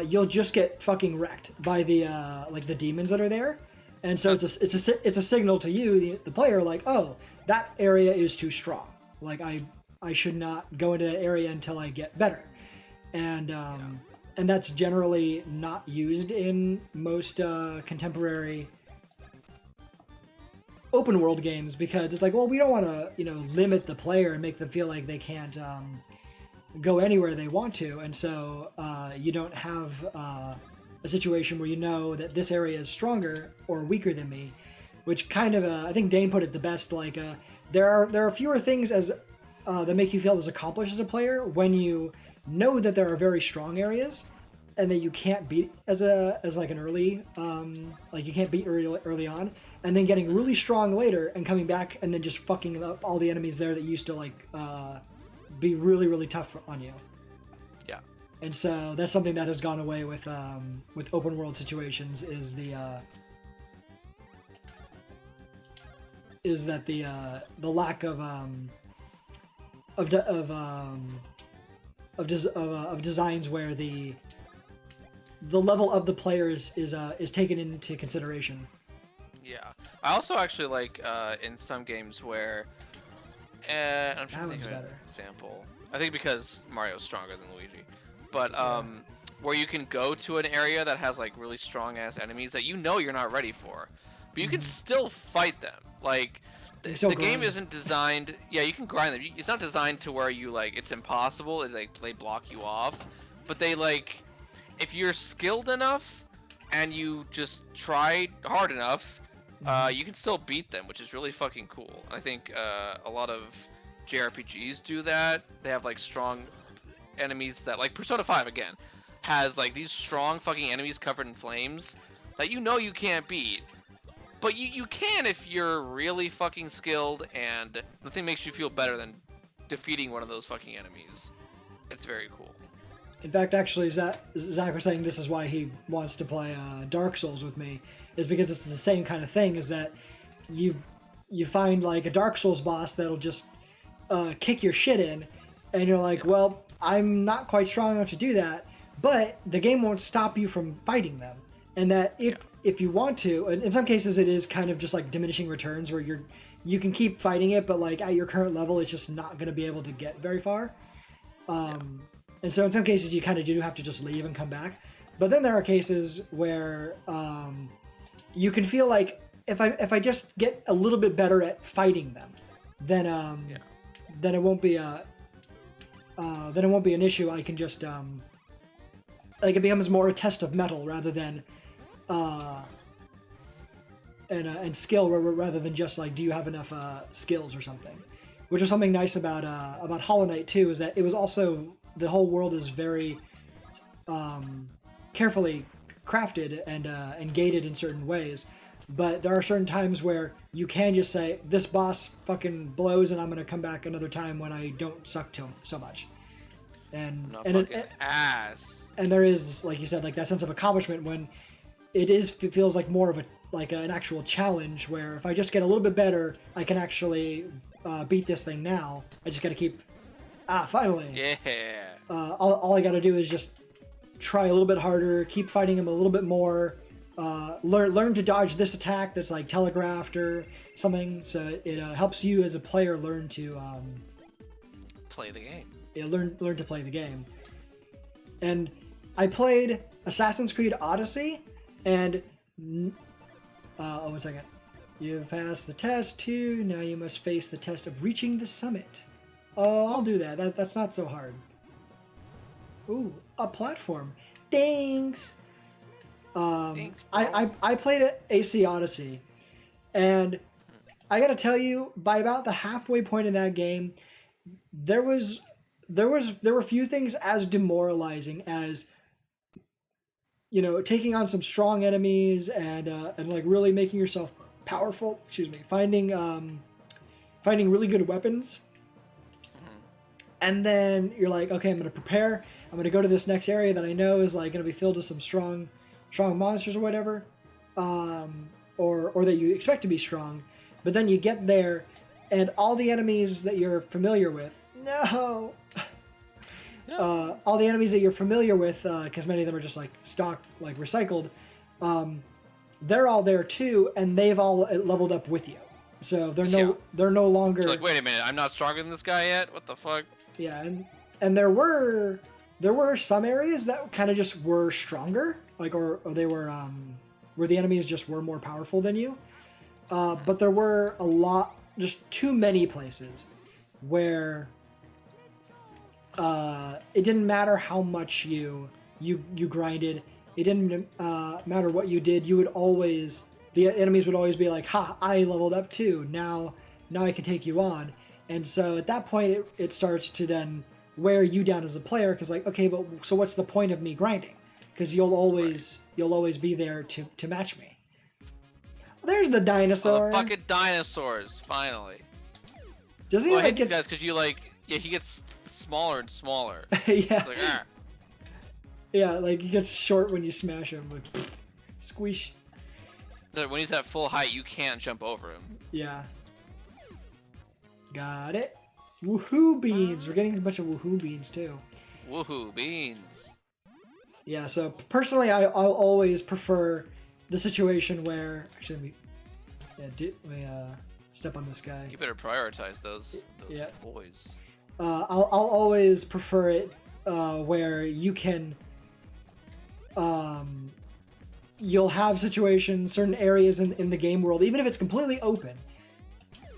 You'll just get fucking wrecked by the like the demons that are there, and so it's a signal to you, the player, like, oh, that area is too strong. Like I should not go into that area until I get better, and that's generally not used in most contemporary open world games, because it's like, well, we don't want to limit the player and make them feel like they can't go anywhere they want to, and so you don't have a situation where you know that this area is stronger or weaker than me, which kind of I think Dane put it the best. Like there are fewer things as that make you feel as accomplished as a player when you know that there are very strong areas and that you can't beat as like an early like you can't beat early on, and then getting really strong later and coming back and then just fucking up all the enemies there that used to like be really, really tough on you. Yeah. And so that's something that has gone away with open world situations, is that the lack of designs where the level of the players is taken into consideration. Yeah, I also actually like in some games where I'm trying to think of an example. I think because Mario's stronger than Luigi, but where you can go to an area that has like really strong ass enemies that you're not ready for, but you can still fight them. Like the game isn't designed. Yeah, you can grind them. It's not designed to where you like it's impossible. They block you off, but they like if you're skilled enough and you just try hard enough, you can still beat them, which is really fucking cool. I think a lot of JRPGs do that. They have like strong enemies that, like Persona 5 again, has like these strong fucking enemies covered in flames that you can't beat. But you can if you're really fucking skilled, and nothing makes you feel better than defeating one of those fucking enemies. It's very cool. In fact, actually, Zach was saying this is why he wants to play Dark Souls with me, is because it's the same kind of thing, is that you find like a Dark Souls boss that'll just kick your shit in, and you're like, well, I'm not quite strong enough to do that, but the game won't stop you from fighting them. And that if you want to, and in some cases it is kind of just like diminishing returns, where you can keep fighting it, but like at your current level it's just not going to be able to get very far. And so in some cases you kind of do have to just leave and come back. But then there are cases where you can feel like if I just get a little bit better at fighting them, then it won't be an issue. I can just like it becomes more a test of mettle rather than and skill, rather than just like, do you have enough skills or something. Which is something nice about Hollow Knight 2, is that it was also, the whole world is very carefully crafted and gated in certain ways, but there are certain times where you can just say, this boss fucking blows and I'm gonna come back another time when I don't suck to him so much. And ass. And there is, like you said, like that sense of accomplishment when it feels like more of an actual challenge, where if I just get a little bit better, I can actually beat this thing now. I just gotta keep finally. Yeah. All I gotta do is just try a little bit harder, keep fighting him a little bit more, learn to dodge this attack that's like telegraphed or something, so it helps you as a player learn to play the game. Yeah, learn to play the game. And I played Assassin's Creed Odyssey, and 1 second. You've passed the test 2, now you must face the test of reaching the summit. Oh, I'll do that. That's not so hard. Ooh, a platform. Thanks. Thanks, bro. I played AC Odyssey, and I gotta tell you, by about the halfway point in that game, there were few things as demoralizing as, you know, taking on some strong enemies and like really making yourself powerful. Excuse me, finding really good weapons, and then you're like, okay, I'm gonna prepare. I'm gonna go to this next area that I know is like gonna be filled with some strong monsters or whatever, or that you expect to be strong. But then you get there, and all the enemies that you're familiar with, no, all the enemies that you're familiar with, because many of them are just like stock, like recycled, they're all there too, and they've all leveled up with you. So they're no longer. So like, wait a minute, I'm not stronger than this guy yet. What the fuck? Yeah, and there were some areas that kind of just were stronger, like or they were where the enemies just were more powerful than you. But there were a lot, just too many places where it didn't matter how much you grinded. It didn't matter what you did. You would always, the enemies would always be like, "Ha! I leveled up too. Now I can take you on." And so at that point, it starts to then wear you down as a player, because like, okay, but so what's the point of me grinding? Because you'll always be there to match me. There's the dinosaur. Oh, the fucking dinosaurs! Finally. Does he I hate get? these guys because you like, yeah, he gets smaller and smaller. Yeah. It's like, Yeah, like he gets short when you smash him. Like, squish. When he's at full height, you can't jump over him. Yeah. Got it. Woohoo beans. We're getting a bunch of woohoo beans too. Woohoo beans. Yeah. So personally, I'll always prefer the situation where actually let me step on this guy. You better prioritize those boys. I'll always prefer it where you can. You'll have situations, certain areas in the game world, even if it's completely open,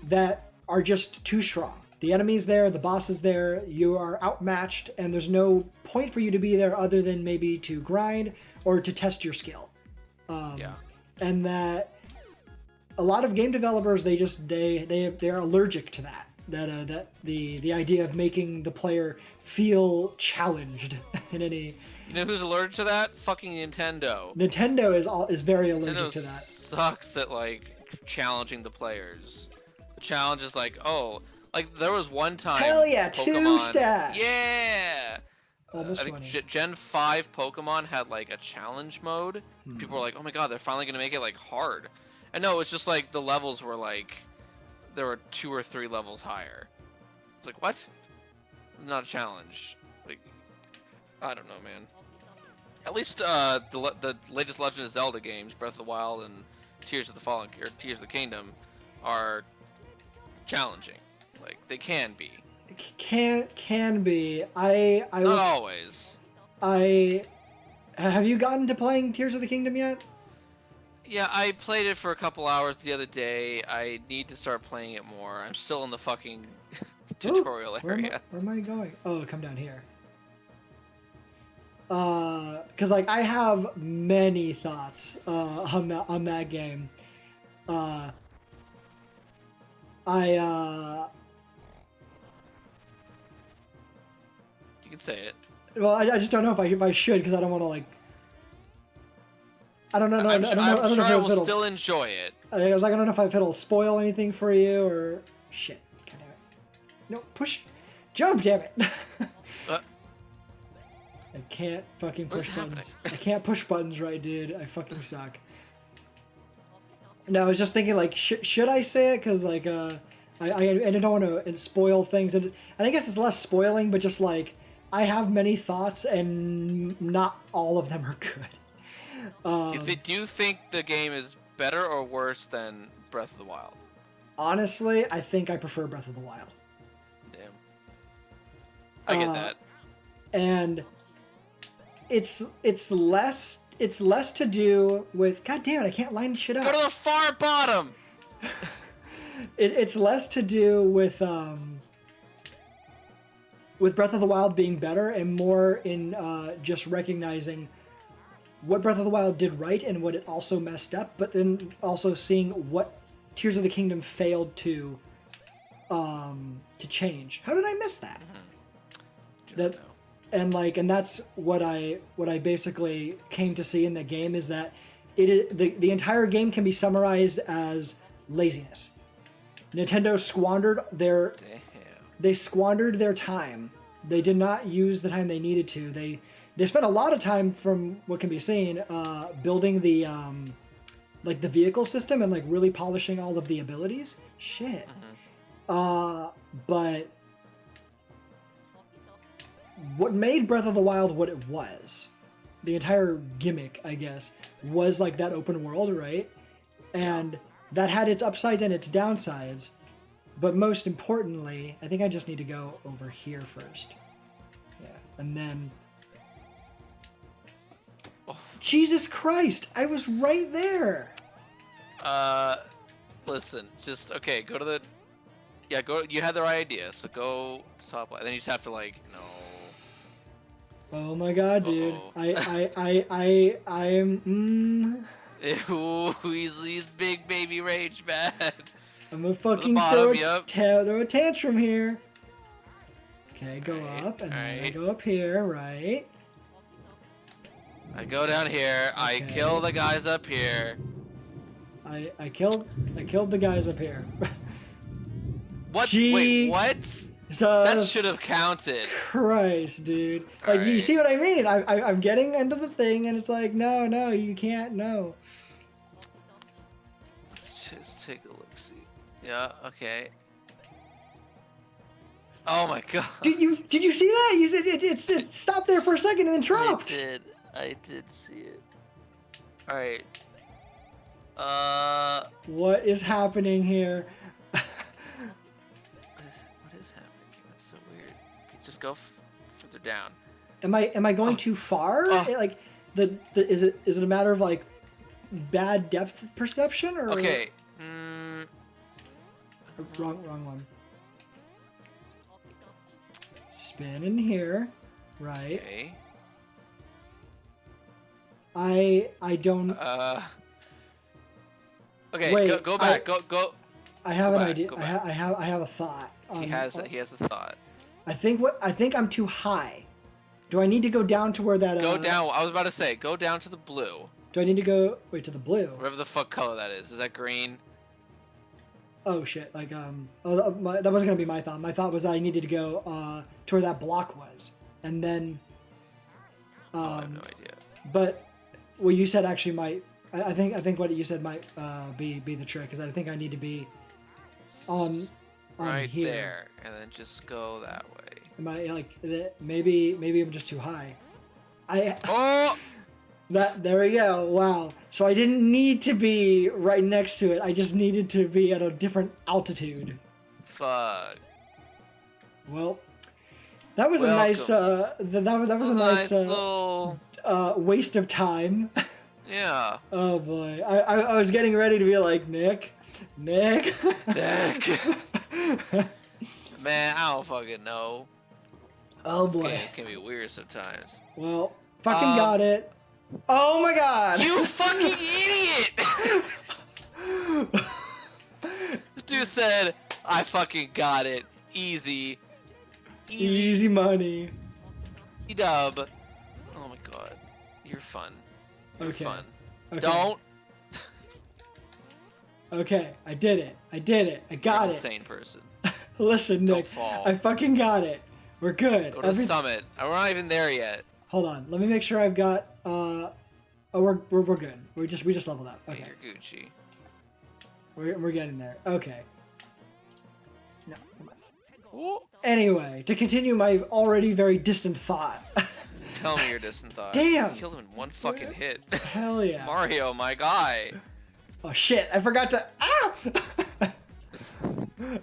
that are just too strong. The enemy's there, the boss is there, you are outmatched, and there's no point for you to be there other than maybe to grind or to test your skill. And that a lot of game developers, they're allergic to that. That the idea of making the player feel challenged in any. You know who's allergic to that? Fucking Nintendo. Nintendo is very allergic to that. Sucks at like challenging the players. The challenge is like, oh, like there was one time. Hell yeah, Pokemon, 2-stat. Yeah. Almost I think 20. Gen 5 Pokemon had like a challenge mode. People were like, oh my god, they're finally gonna make it like hard. And no, it's just like the levels were like, there were 2 or 3 levels higher. It's like, what? Not a challenge. Like, I don't know, man. At least the latest Legend of Zelda games, Breath of the Wild and Tears of the Kingdom, are challenging. Like they can be. Can be. Not always. Have you gotten to playing Tears of the Kingdom yet? Yeah, I played it for a couple hours the other day. I need to start playing it more. I'm still in the fucking tutorial area. Where am I going? Oh, come down here. Because like I have many thoughts on that game. You can say it. Well, I just don't know if I should, because I don't want to like. I don't know. I'm sure I will it'll still enjoy it. I was like, I don't know if it'll spoil anything for you or shit. God damn it. No, push, jump, damn it. I can't fucking push buttons. I can't push buttons right, dude. I fucking suck. No, I was just thinking, like, should I say it? Because, like, I don't want to spoil things. And I guess it's less spoiling, but just, like, I have many thoughts, and not all of them are good. Do you think the game is better or worse than Breath of the Wild? Honestly, I think I prefer Breath of the Wild. Damn. I get that. And it's less to do with, god damn it, I can't line shit up. Go to the far bottom. It's less to do with Breath of the Wild being better, and more in just recognizing what Breath of the Wild did right and what it also messed up, but then also seeing what Tears of the Kingdom failed to change. How did I miss that? That, and that's what I basically came to see in the game, is that it is the entire game can be summarized as laziness. Nintendo squandered their time. They did not use the time they needed to. They spent a lot of time, from what can be seen, building the like the vehicle system and like really polishing all of the abilities. Shit. But what made Breath of the Wild what it was, the entire gimmick, I guess, was like that open world, right? And that had its upsides and its downsides. But most importantly, I think I just need to go over here first. Yeah. And then... Oh. Jesus Christ! I was right there! Listen, just, okay, go to the... Yeah, go. You had the right idea, so go to top left. And then you just have to, like, no... Oh my god, dude. I am... Ooh, he's big baby rage, man. I'm gonna fucking throw a tantrum here. Okay, go up, and then I go up here, right? I go down here. Okay. I kill the guys up here. I killed the guys up here. What? Wait, what? That should have counted. Christ, dude. Like, you see what I mean? I'm getting into the thing, and it's like, no, you can't, no. Let's just take a look, see. Yeah, okay. Oh my god. Did you see that? You said it stopped there for a second and then dropped. I did see it. Alright. What is happening here? What is happening? That's so weird. Okay, just go further down. Am I going too far? Like is it a matter of like bad depth perception, or okay? Wrong one. Spin in here, right? Okay. I don't. Okay, wait, go back. Go. I have an idea. I have a thought. He has a thought. I think I'm too high. Do I need to go down to where that? Go down. I was about to say, go down to the blue. Do I need to go to the blue? Whatever the fuck color that is. Is that green? Oh shit! Like that wasn't gonna be my thought. My thought was I needed to go to where that block was, and then. I have no idea. But what you said actually might. I think what you said might be the trick, is that I think I need to be on right here. There, and then just go that way. Am I like maybe I'm just too high? Oh. There we go. Wow. So I didn't need to be right next to it. I just needed to be at a different altitude. Fuck. Well, that was a nice. That was a nice little waste of time. Yeah. Oh boy. I was getting ready to be like Nick. Man, I don't fucking know. Oh this boy. Game can be weird sometimes. Well, fucking got it. Oh my god! You fucking idiot! This dude said, I fucking got it. Easy money. Dub. Oh my god. You're fun. You're fun. Okay. Don't. Okay, I did it. I got it. Insane person. Listen, Nick. Don't fall. I fucking got it. We're good. Go to the summit. We're not even there yet. Hold on. Let me make sure I've got. Oh, we're good. We just leveled up. Okay. Hey, you're Gucci. We're getting there. Okay. No. Ooh. Anyway, to continue my already very distant thought. Tell me your distant thought. Damn. You killed him in one fucking hit. Hell yeah. Mario, my guy. Oh shit! I forgot to.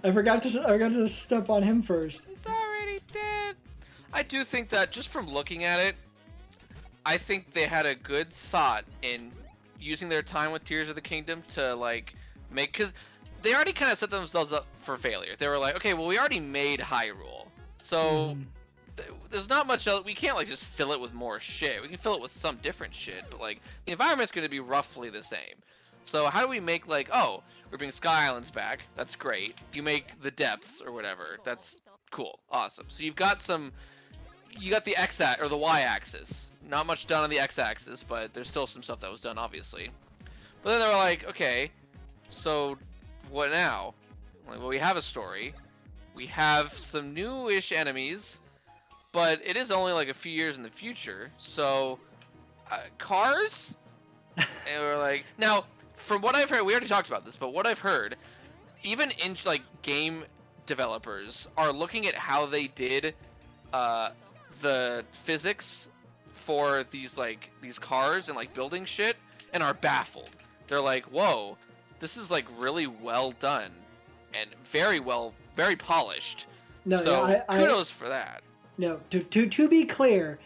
I forgot to step on him first. He's already dead. I do think that just from looking at it, I think they had a good thought in using their time with Tears of the Kingdom to like make, because they already kind of set themselves up for failure. They were like, okay, well we already made Hyrule, so there's not much else. We can't like just fill it with more shit. We can fill it with some different shit, but like the environment's going to be roughly the same. So how do we make like, oh, we're bringing Sky Islands back. That's great. You make the depths or whatever. That's cool, awesome. So you got the or the Y axis. Not much done on the X axis, but there's still some stuff that was done, obviously. But then they were like, okay, so what now? Like, well, we have a story. We have some new-ish enemies, but it is only like a few years in the future. So, cars? And we're like, now, from what I've heard, we already talked about this, but what I've heard, even in like game developers are looking at how they did the physics for these cars and like building shit, and are baffled. They're like, whoa, this is like really well done and very polished. No, so yeah, kudos for that. No, to be clear,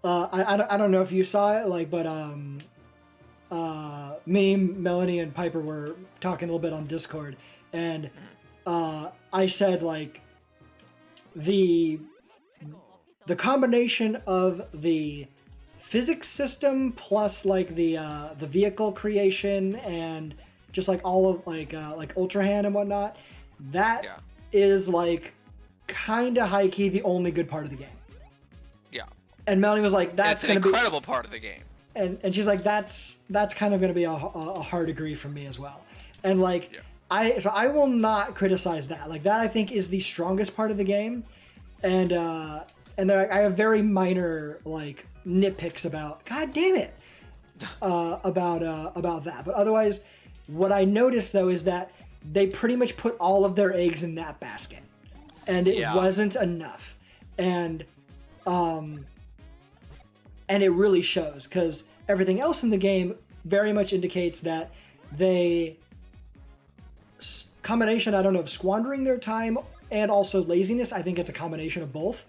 I don't know if you saw it, like, but me, Melanie, and Piper were talking a little bit on Discord, and I said like the combination of the physics system plus like the vehicle creation and just like all of like Ultra Hand and whatnot, that is like kind of high key the only good part of the game. Yeah. And Melanie was like, "That's an gonna incredible part of the game." And she's like, "That's kind of gonna be a hard agree for me as well." And like, I will not criticize that. Like that, I think is the strongest part of the game, and there I have very minor like nitpicks about. God damn it, about that. But otherwise, what I noticed though is that they pretty much put all of their eggs in that basket, and it wasn't enough, and it really shows because everything else in the game very much indicates that they combination, I don't know, of squandering their time and also laziness. I think it's a combination of both,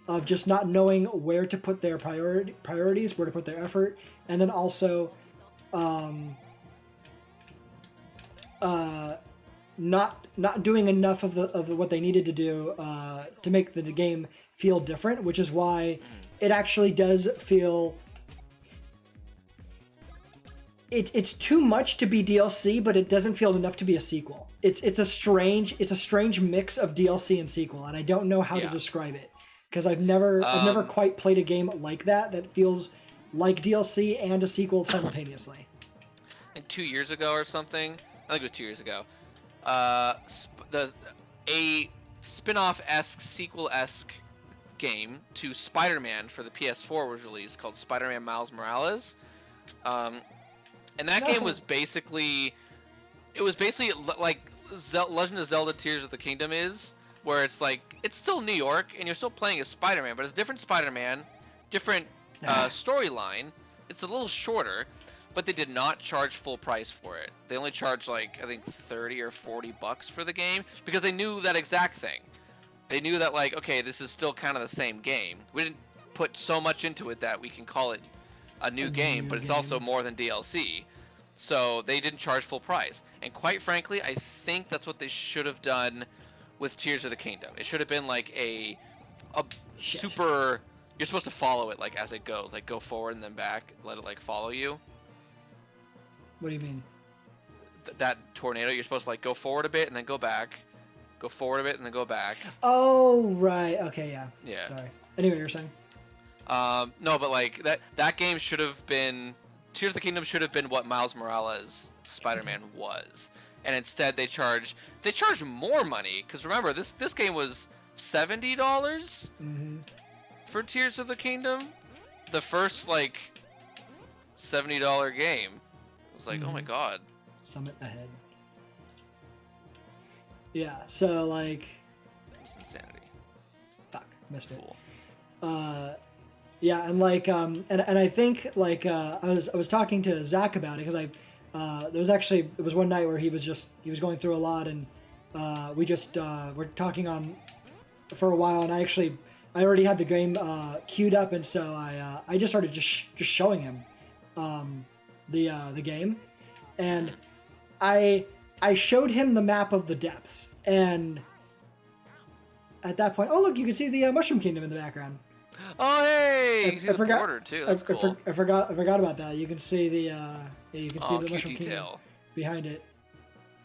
of just not knowing where to put their priorities, where to put their effort, and then also not doing enough of what they needed to do to make the game feel different, which is why it actually does feel it's too much to be DLC, but it doesn't feel enough to be a sequel. It's a strange mix of DLC and sequel, and I don't know how to describe it because I've never quite played a game like that feels like DLC and a sequel simultaneously. And 2 years ago or something, I think it was 2 years ago, a spin-off-esque, sequel-esque game to Spider-Man for the PS4 was released called Spider-Man Miles Morales. And that game was basically like Legend of Zelda Tears of the Kingdom is, where it's like, it's still New York and you're still playing as Spider-Man, but it's a different Spider-Man, different storyline. It's a little shorter, but they did not charge full price for it. They only charged like, I think 30 or 40 bucks for the game because they knew that exact thing. They knew that like, okay, this is still kind of the same game. We didn't put so much into it that we can call it a new game, but it's also more than DLC. So they didn't charge full price. And quite frankly, I think that's what they should have done with Tears of the Kingdom. It should have been like a super, you're supposed to follow it like as it goes, like go forward and then back, let it like follow you. What do you mean? That tornado, you're supposed to like go forward a bit and then go back, go forward a bit and then go back. Oh, right. Okay, yeah. Yeah. Sorry. Anyway, you're saying? No, but like that game should have been, Tears of the Kingdom should have been what Miles Morales Spider-Man was, and instead they charge more money because remember this game was $70 for Tears of the Kingdom, the first like $70 game. It was like, oh my god. Summit ahead. Yeah, so like, it's insanity. Fuck, missed it. Fool. Yeah, and like, and I think like I was talking to Zach about it because it was one night where he was going through a lot, and we just were talking on for a while, and I already had the game queued up, and so I just started just showing him the game, and I showed him the map of the depths, and at that point, oh look, you can see the Mushroom Kingdom in the background. Oh hey, I forgot. Border too. That's cool. I forgot about that. You can see the the Mushroom detail. Kingdom. behind it.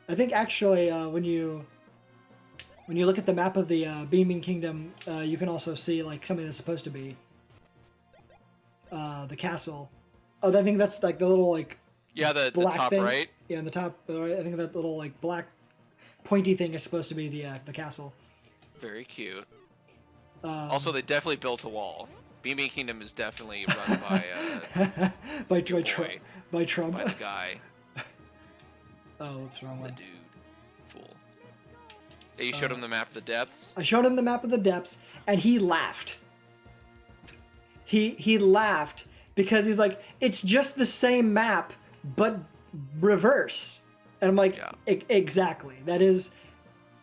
I think actually when you look at the map of the Beaming Kingdom, you can also see like something that's supposed to be the castle. Oh, I think that's like the little like the black top thing. right. Yeah, in the top. I think that little like black pointy thing is supposed to be the castle. Very cute. Also, they definitely built a wall. BB Kingdom is definitely run by by your Trump. boy, By Trump. by the guy, Oh, what's wrong the one? dude, fool. Yeah, you showed him the map of the depths. I showed him the map of the depths, and he laughed. He laughed because he's like, it's just the same map, but reverse. And I'm like, Yeah. Exactly. That is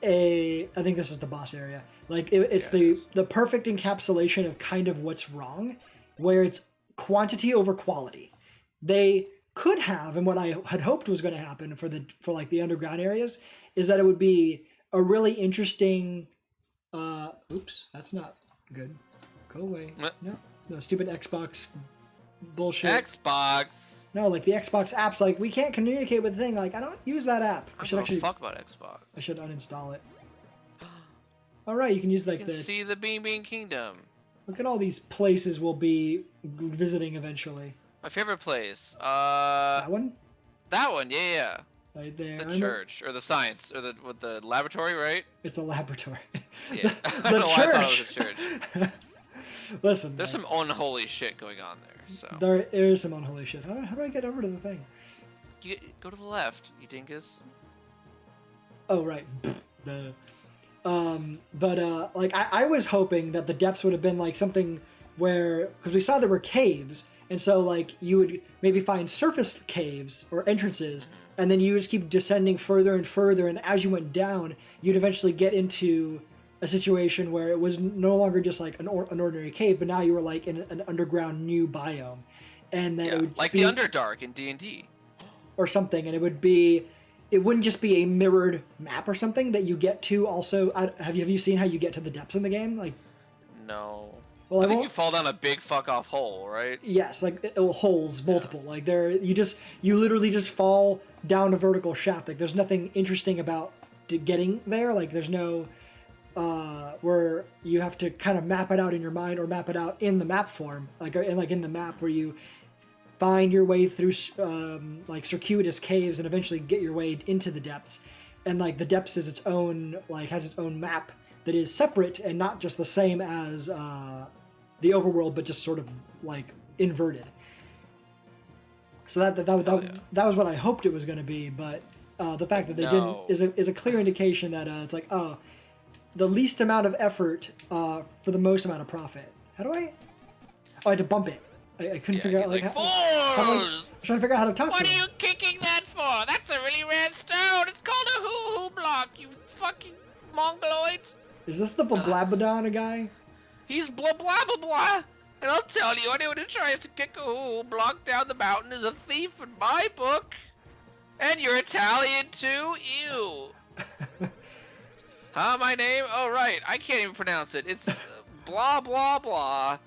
I think this is the boss area. Like it's Yeah, it is. the perfect encapsulation of kind of what's wrong, where it's quantity over quality. They could have, and what I had hoped was going to happen for like the underground areas, is that it would be a really interesting. Oops, that's not good. Go away. No, stupid Xbox bullshit. Xbox. No, like the Xbox apps, like we can't communicate with the thing. Like I don't use that app. I don't give a fuck about Xbox. I should uninstall it. All right, you can use like You can see the Bean Kingdom. Look at all these places we'll be visiting eventually. My favorite place. That one, That one. Yeah. right there. The church or the science or the laboratory, right? It's a laboratory. Yeah. I the don't know why I thought church. it was a church. Listen, There's some unholy shit going on there. So there is some unholy shit. How do I get over to the thing? you go to the left, you dingus. Oh right. The like I was hoping that the depths would have been like something where, because we saw there were caves, and so like you would maybe find surface caves or entrances, and then you just keep descending further and further, and as you went down, you'd eventually get into a situation where it was no longer just like an ordinary cave, but now you were like in an underground new biome, and that it would like be, the Underdark in D&D. or something, and it wouldn't just be a mirrored map or something that you get to. Also, have you seen how you get to the depths in the game? Like, No. well, I think you fall down a big fuck off hole, right? yes, like holes, multiple. Like you literally just fall down a vertical shaft. Like there's nothing interesting about getting there. Like there's no where you have to kind of map it out in your mind or map it out in the map form, like in the map where you find your way through like circuitous caves and eventually get your way into the depths. And like the depths is its own, like has its own map that is separate and not just the same as the overworld, but just sort of like inverted. So that was what I hoped it was going to be, but the fact that they didn't is a clear indication that it's like, oh, the least amount of effort for the most amount of profit. How do I? Oh, I had to bump it. I couldn't figure out like how I was trying to figure out how to talk What to are him. you kicking that for? That's a really rare stone. It's called a hoo-hoo block, you fucking mongoloids. Is this the Blablabadon guy? He's blah blah blah blah. And I'll tell you, anyone who tries to kick a hoo-hoo block down the mountain is a thief in my book. And you're Italian too? Ew. Huh, my name? Oh, right. I can't even pronounce it. It's blah blah blah.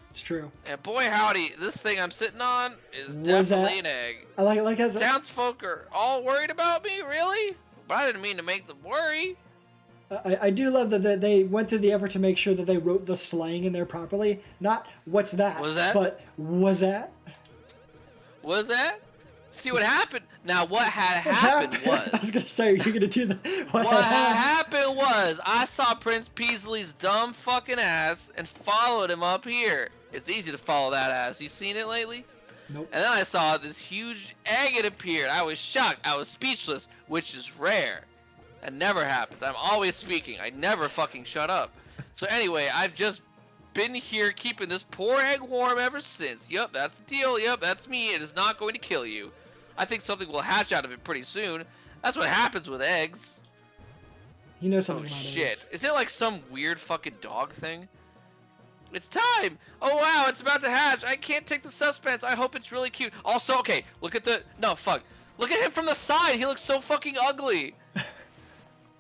It's true. And boy howdy, this thing I'm sitting on is Was definitely that- an egg. I like as Townsfolk are all worried about me, really? But I didn't mean to make them worry. I do love that they went through the effort to make sure that they wrote the slang in there properly. Not what's that, Was that? but was that? Was that? See what happened? Now what had happened I was was... gonna say, are you gonna do the What had happened was, I saw Prince Peasley's dumb fucking ass and followed him up here. It's easy to follow that ass. You seen it lately? Nope. And then I saw this huge egg had appeared. I was shocked. I was speechless, which is rare. That never happens. I'm always speaking. I never fucking shut up. So anyway, I've just been here keeping this poor egg warm ever since. Yup, that's the deal. Yup, that's me. It is not going to kill you. I think something will hatch out of it pretty soon. That's what happens with eggs. You know something Oh about shit. eggs. Is it like some weird fucking dog thing? It's time! Oh wow, it's about to hatch. I can't take the suspense. I hope it's really cute. Also, okay, look at the... No, fuck. Look at him from the side. He looks so fucking ugly.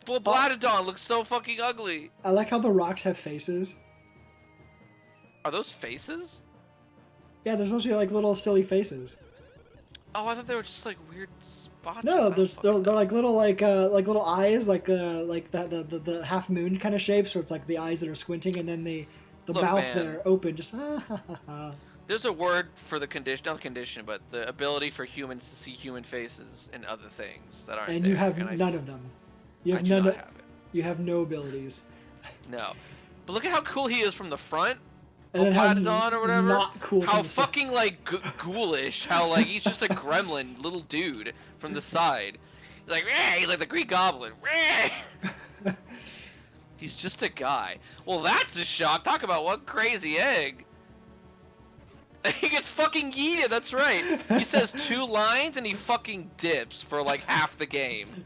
Bladodon looks so fucking ugly. I like how the rocks have faces. Are those faces? Yeah, they're supposed to be like little silly faces. Oh, I thought they were just like weird botches? No, I don't they're fucking know. like little eyes, like that the half moon kind of shape. So it's like the eyes that are squinting, and then the Look, mouth man. there open, just ha ha ha ha. There's a word for the condition, not the condition, but the ability for humans to see human faces and other things that aren't And you there. have And none of them. You I have do none. not have it. You have no abilities. No. But look at how cool he is from the front. And then how Platinum or whatever. not cool How from the side. fucking like ghoulish. How like he's just a gremlin little dude from the side. He's like, "Rah!" He's like the Greek Goblin. "Rah!" He's just a guy. Well, that's a shock. Talk about one crazy egg. He gets fucking yeeted. That's right. He says 2 lines and he fucking dips for like half the game.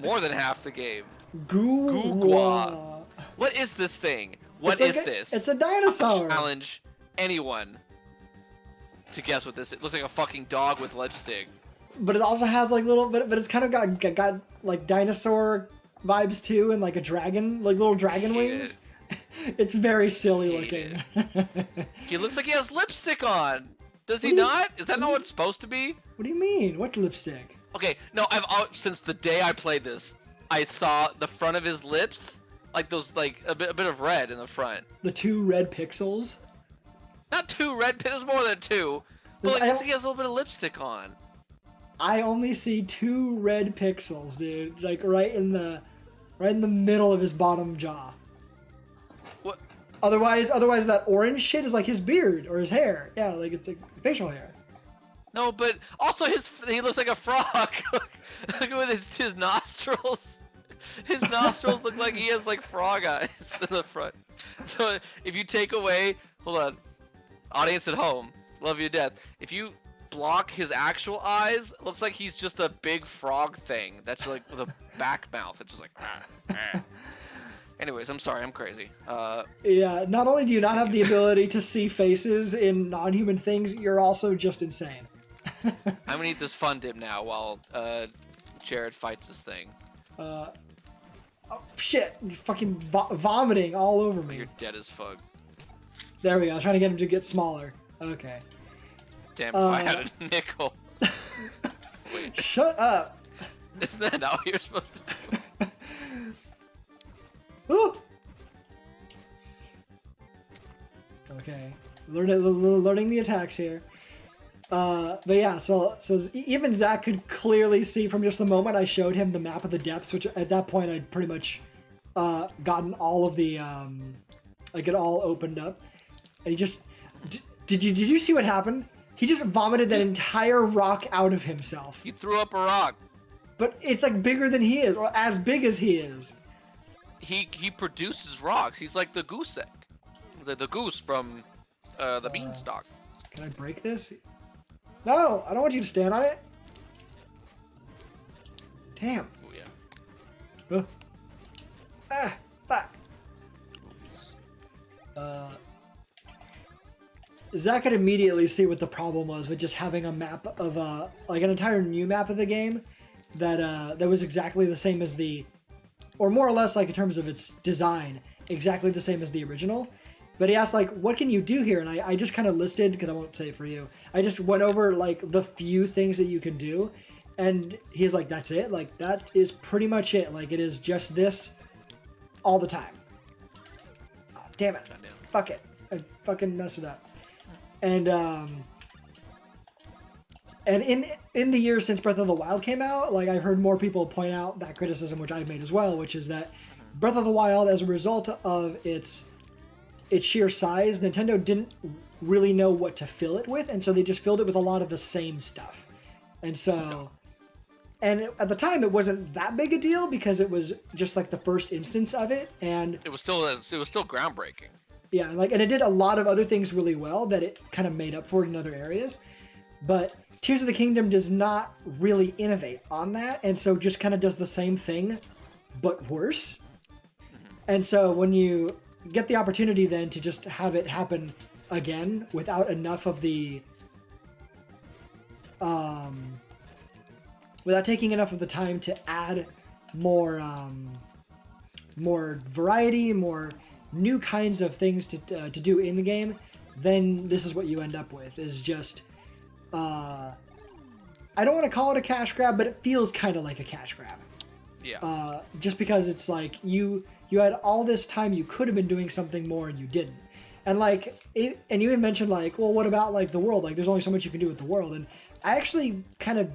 More than half the game. Goo-wah. What is this thing? What It's is like this? It's a dinosaur. Challenge anyone to guess what this is. It looks like a fucking dog with lipstick. But it also has like little, but it's kind of got like dinosaur vibes too, and like a dragon, like little dragon Hate wings. It's very silly Hate looking. He looks like he has lipstick on. Does he What do you- not? Is that not what it's supposed to be? What do you mean? What lipstick? Okay, no, since the day I played this, I saw the front of his lips, like those, like a bit of red in the front. The 2 red pixels. Not 2 red pins, more than 2. But like, it looks like he has a little bit of lipstick on. I only see 2 red pixels, dude. Like right in the middle of his bottom jaw. What? Otherwise that orange shit is like his beard or his hair. Yeah, like it's like facial hair. No, but also he looks like a frog. Look at his nostrils. His nostrils look like he has like frog eyes in the front. So if you take away, hold on, audience at home, love you to death. If you block his actual eyes, it looks like he's just a big frog thing that's like with a back mouth. It's just like. Anyways, I'm sorry, I'm crazy. Yeah, not only do you not have the ability to see faces in non-human things, you're also just insane. I'm gonna eat this fun dip now while Jared fights this thing. Oh, shit, he's fucking vomiting all over me. You're dead as fuck. There we go, I was trying to get him to get smaller. Okay. Damn, if I had a nickel. Wait, Shut up. isn't that not what you're supposed to do? Ooh. Okay, learning the attacks here. But yeah, so even Zach could clearly see from just the moment I showed him the map of the depths, which at that point I'd pretty much gotten all of the like it all opened up, and he just did you see what happened? He just vomited that entire rock out of himself. You threw up a rock. But it's like bigger than he is, or as big as he is. He produces rocks. He's like the goose egg. He's like the goose from the beanstalk. Can I break this? No, I don't want you to stand on it. Damn. Oh yeah. Fuck. Zach could immediately see what the problem was with just having a map of like an entire new map of the game that was exactly the same as or more or less like in terms of its design, exactly the same as the original. But he asked like, what can you do here? And I just kind of listed, because I won't say it for you. I just went over like the few things that you can do. And he's like, that's it? Like, that is pretty much it. Like, it is just this all the time. Oh, damn it. Goddamn. Fuck it. I fucking messed it up. And in the years since Breath of the Wild came out, like I've heard more people point out that criticism, which I've made as well, which is that Breath of the Wild, as a result of its sheer size, Nintendo didn't really know what to fill it with, and so they just filled it with a lot of the same stuff. And so, and at the time, it wasn't that big a deal because it was just like the first instance of it, and It was still groundbreaking. yeah, like, and it did a lot of other things really well that it kind of made up for it in other areas. But Tears of the Kingdom does not really innovate on that, and so just kind of does the same thing, but worse. And so when you get the opportunity then to just have it happen again without enough of the without taking enough of the time to add more variety, more new kinds of things to do in the game, then this is what you end up with, is just I don't want to call it a cash grab, but it feels kind of like a cash grab. Yeah. Just because it's like you had all this time, you could have been doing something more and you didn't. And like, and you even mentioned like, well, what about like the world? Like, there's only so much you can do with the world. And I actually kind of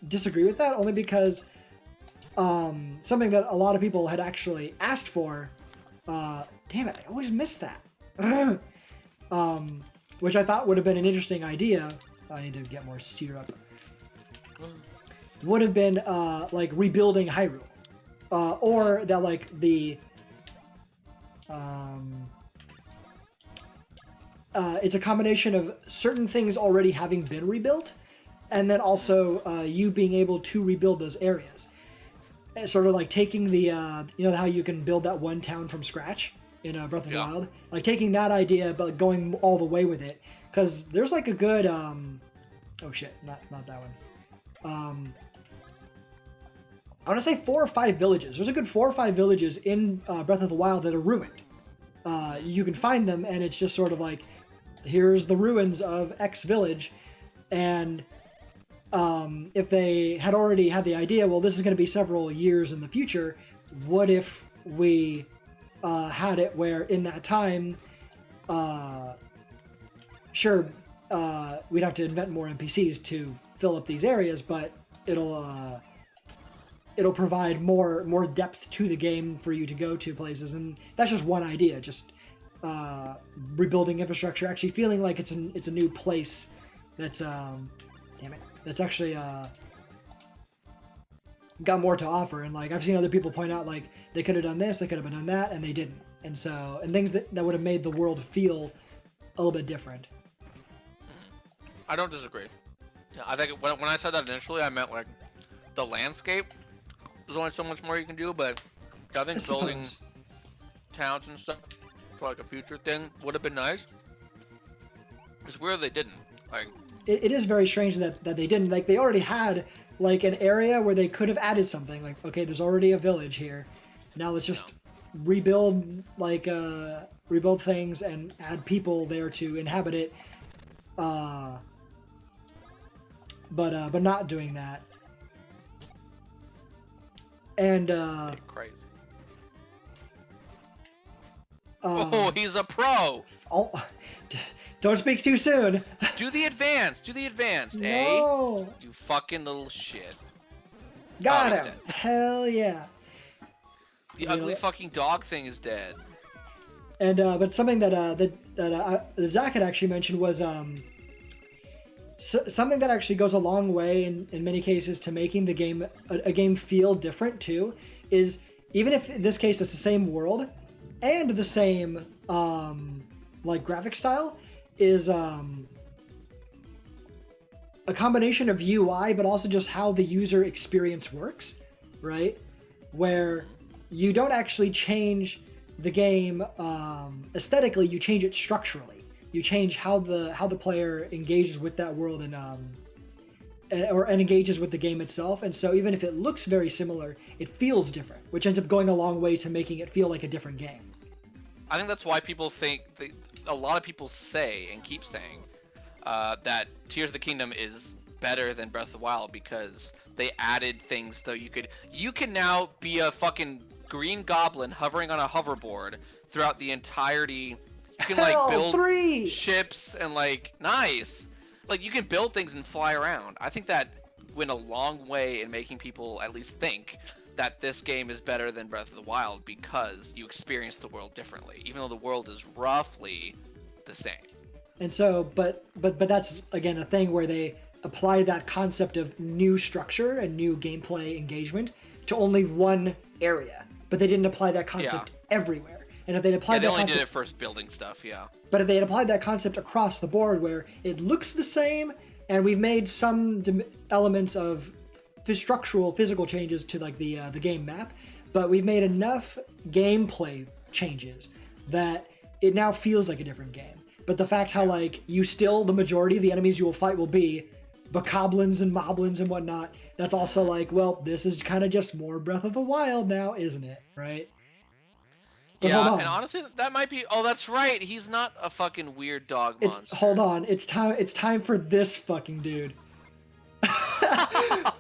disagree with that, only because something that a lot of people had actually asked for. Damn it, I always miss that. Which I thought would have been an interesting idea. I need to get more syrup. Would have been like rebuilding Hyrule, or that like the it's a combination of certain things already having been rebuilt, and then also you being able to rebuild those areas. It's sort of like taking the you know how you can build that one town from scratch in Breath of the Wild, like taking that idea but going all the way with it, because there's like a good oh shit, not that one. I want to say 4 or 5 villages. There's a good 4 or 5 villages in Breath of the Wild that are ruined. You can find them, and it's just sort of like, here's the ruins of X village, and if they had already had the idea, well, this is going to be several years in the future, what if we had it where in that time, sure, we'd have to invent more NPCs to fill up these areas, but it'll provide more depth to the game for you to go to places. And that's just one idea, just rebuilding infrastructure, actually feeling like it's a new place that's damn it, that's actually got more to offer. And like I've seen other people point out like they could have done this, they could have done that, and they didn't. And so, and things that would have made the world feel a little bit different. I don't disagree. I think when I said that initially, I meant like the landscape. There's only so much more you can do, but I think building towns and stuff for like a future thing would have been nice. It's weird they didn't. Like, it is very strange that they didn't. Like they already had like an area where they could have added something. Like, okay, there's already a village here. Now let's just rebuild rebuild things and add people there to inhabit it. But not doing that. And crazy. Oh, he's a pro. Don't speak too soon. Do the advanced. No. You fucking little shit. Got him. Hell yeah. The ugly fucking dog thing is dead. And but something that Zach had actually mentioned was something that actually goes a long way in many cases to making the game a game feel different too, is even if in this case it's the same world and the same like graphic style, is a combination of UI but also just how the user experience works, right? Where you don't actually change the game aesthetically, you change it structurally. You change how the player engages with that world and engages with the game itself. And so even if it looks very similar, it feels different, which ends up going a long way to making it feel like a different game. I think that's why people think a lot of people say and keep saying that Tears of the Kingdom is better than Breath of the Wild, because they added things so you can now be a fucking green goblin hovering on a hoverboard throughout the entirety. You can like build ships and like nice. Like you can build things and fly around. I think that went a long way in making people at least think that this game is better than Breath of the Wild, because you experience the world differently, even though the world is roughly the same. And so, but that's again a thing where they applied that concept of new structure and new gameplay engagement to only one area, but they didn't apply that concept everywhere. And if they'd applied they that only concept, did it first building stuff, yeah. But if they had applied that concept across the board, where it looks the same, and we've made some elements of structural, physical changes to like the game map, but we've made enough gameplay changes that it now feels like a different game. But the fact how like the majority of the enemies you will fight will be bokoblins and moblins and whatnot, that's also like, well, this is kind of just more Breath of the Wild now, isn't it? Right? But yeah, and honestly, that might be. Oh, that's right. He's not a fucking weird dog monster. Hold on. It's time for this fucking dude.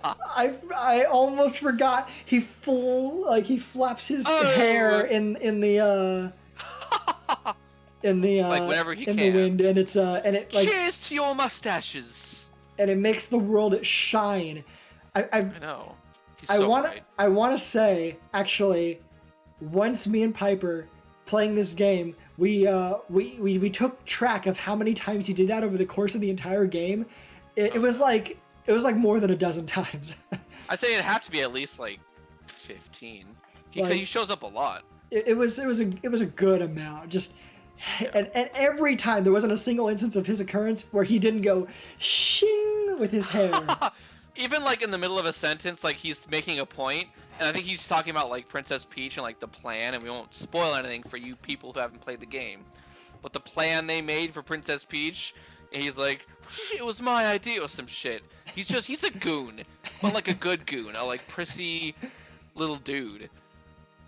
I almost forgot. He flaps his hair Like whenever he in can. the wind, and it's and it like Cheers to your mustaches. and it makes the world shine. I know. He's I so want right. I want to say actually, once me and Piper playing this game, we took track of how many times he did that over the course of the entire game. It was like more than a dozen times. I say it'd have to be at least like 15. Like- He shows up a lot. It was a good amount. Just and every time there wasn't a single instance of his occurrence where he didn't go shing with his hair. Even like in the middle of a sentence, like he's making a point, and I think he's talking about like Princess Peach and like the plan, and we won't spoil anything for you people who haven't played the game. But the plan they made for Princess Peach, and he's like, it was my idea or some shit. He's a goon, but like a good goon, a like prissy little dude.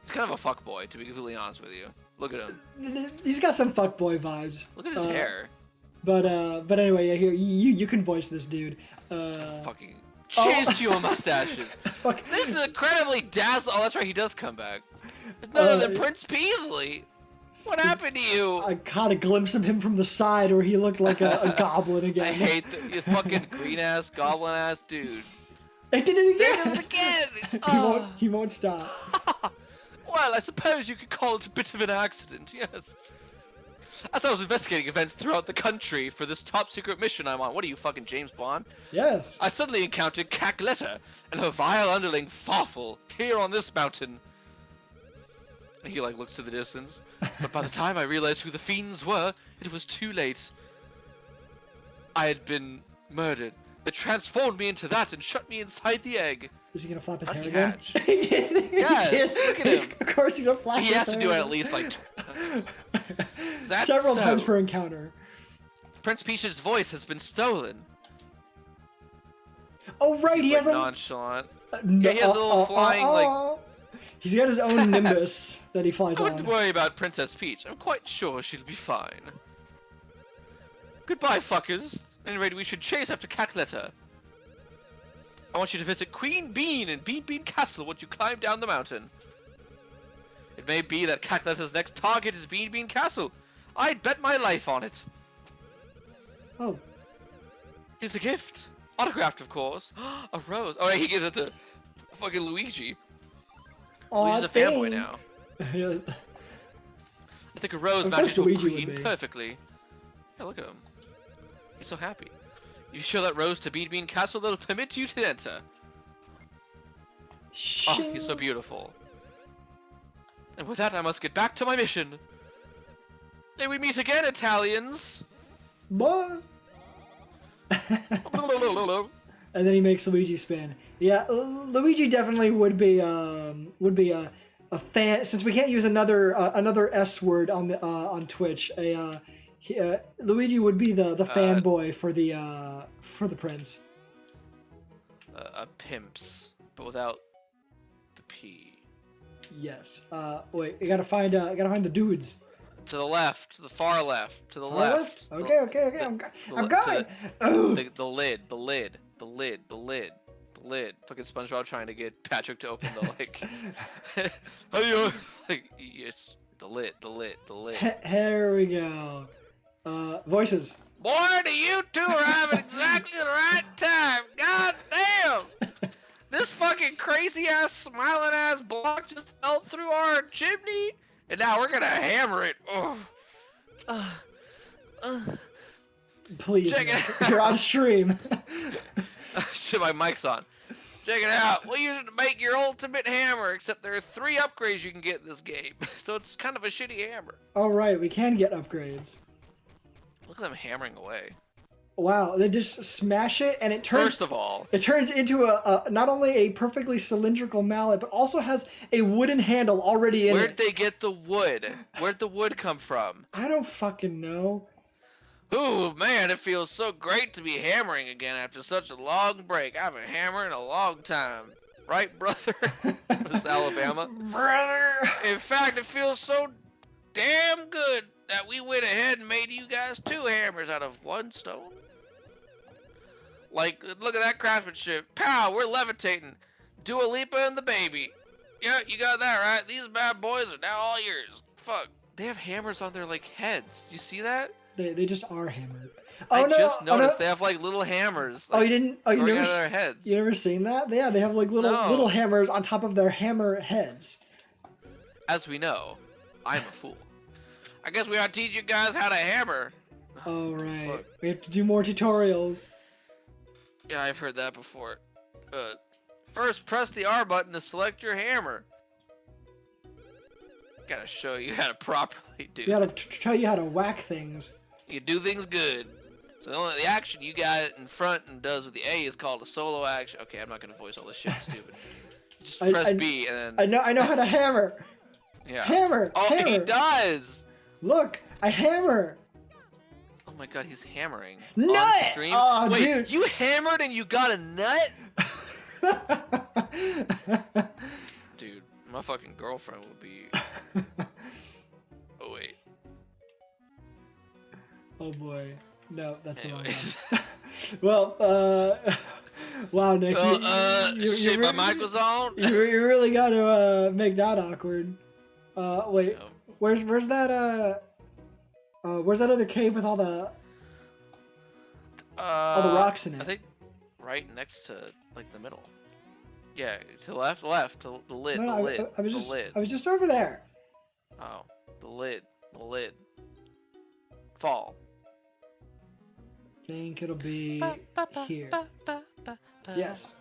He's kind of a fuckboy, to be completely honest with you. Look at him. He's got some fuckboy vibes. Look at his hair. But anyway, yeah, here you can voice this dude. Fucking cheers to your mustaches. Fuck. This is incredibly dazzling. Oh, that's right, he does come back. It's none other than Prince Peasley. What happened to you? I caught a glimpse of him from the side where he looked like a goblin I again. hate you fucking green ass goblin ass dude. I did it There again. it is again. He won't stop. Well, I suppose you could call it a bit of an accident, yes. As I was investigating events throughout the country for this top secret mission I'm on, what are you, fucking James Bond? Yes. I suddenly encountered Cackletta and her vile underling Farfel here on this mountain. And he like looks to the distance, but by the time I realized who the fiends were, it was too late. I had been murdered. They transformed me into that and shut me inside the egg. Is he gonna flap his How'd hair he again? hatch? He did. Yes, He did. look at him. Of course, he's gonna flap. He his has to hair do it again. at least like that's several so. times per encounter. Prince Peach's voice has been stolen. Oh right, he He's has like a nonchalant. no, Yeah, he has a little flying like. He's got his own nimbus that he flies I wouldn't on. worry about Princess Peach. I'm quite sure she'll be fine. Goodbye, fuckers. At any rate, we should chase after Cackletta. I want you to visit Queen Bean in Bean Bean Castle once you climb down the mountain. It may be that Cackletta's next target is Bean Bean Castle. I'd bet my life on it. Oh, Here's a gift. Autographed, of course. A rose. Oh, he gives it to fucking Luigi. Luigi's a fanboy now. Yeah. I think a rose Of matches course your Luigi would queen be. perfectly. Yeah, look at him. He's so happy. You show that rose to Bean Bean Castle, they'll permit you to enter. Oh, he's so beautiful. And with that, I must get back to my mission. May we meet again, Italians! What? And then he makes Luigi spin. Yeah, Luigi definitely would be a fan. Since we can't use another S word on the on Twitch, Luigi would be the fanboy for the prince. A pimps, but without the P. Yes. Wait, you gotta find the dudes. To the left, to the far left, to the Far left. Okay. I'm going. Ugh. The lid. Fucking SpongeBob trying to get Patrick to open the like. How do you like? Yes, the lid. Here we go. Voices. Boy, do you two arrive at exactly the right time. God damn! This fucking crazy ass, smiling ass block just fell through our chimney, and now we're gonna hammer it. Please, Check it Nick. out. You're on stream. Shit, my mic's on. Check it out. We'll use it to make your ultimate hammer, except there are 3 upgrades you can get in this game. So it's kind of a shitty hammer. All right, we can get upgrades. Look at them hammering away. Wow, they just smash it and it turns. First of all, It turns into a not only a perfectly cylindrical mallet, but also has a wooden handle already in where'd it. they get the wood? Where'd the wood come from? I don't fucking know. Ooh, man, it feels so great to be hammering again after such a long break. I haven't hammered in a long time. Right, brother? This is Alabama. Brother. In fact, it feels so damn good that we went ahead and made you guys 2 hammers out of 1 stone. Like, look at that craftsmanship. Pow, we're levitating. Dua Lipa and the baby. Yeah, you got that right. These bad boys are now all yours. Fuck. They have hammers on their, like, heads. You see that? They just are hammered. I Oh no! just Oh no! noticed they have, like, little hammers. Oh, Like, you didn't? Oh, growing out of their heads. you never seen that? Yeah, they have like little No. hammers on top of their hammer heads. As we know, I'm a fool. I guess we gotta teach you guys how to hammer. Oh right. Fuck. We have to do more tutorials. Yeah, I've heard that before. First, press the R button to select your hammer. Gotta show you how to properly do. We gotta tell you how to whack things. You do things good. So the action you got in front and does with the A is called a solo action. Okay, I'm not gonna voice all this shit. Stupid. Just press B and then. I know how to hammer. Yeah. Hammer. Oh, hammer. he does. Look, I hammer. Oh my god, he's hammering. Nut! On stream. Oh, wait, dude. you hammered and you got a nut? Dude, my fucking girlfriend would be. Oh wait. Oh boy. No, that's the wrong Anyways. one. Well, wow, Nick. Well, shit, my mic was on. You really got to make that awkward. Wait, Yep. where's that where's that other cave with all the rocks in it? I think right next to like the middle. Yeah, to the left, to the lid, No, the lid, I was the just lid. I was just over there. Oh, the lid. Fall. Think it'll be here. Yes.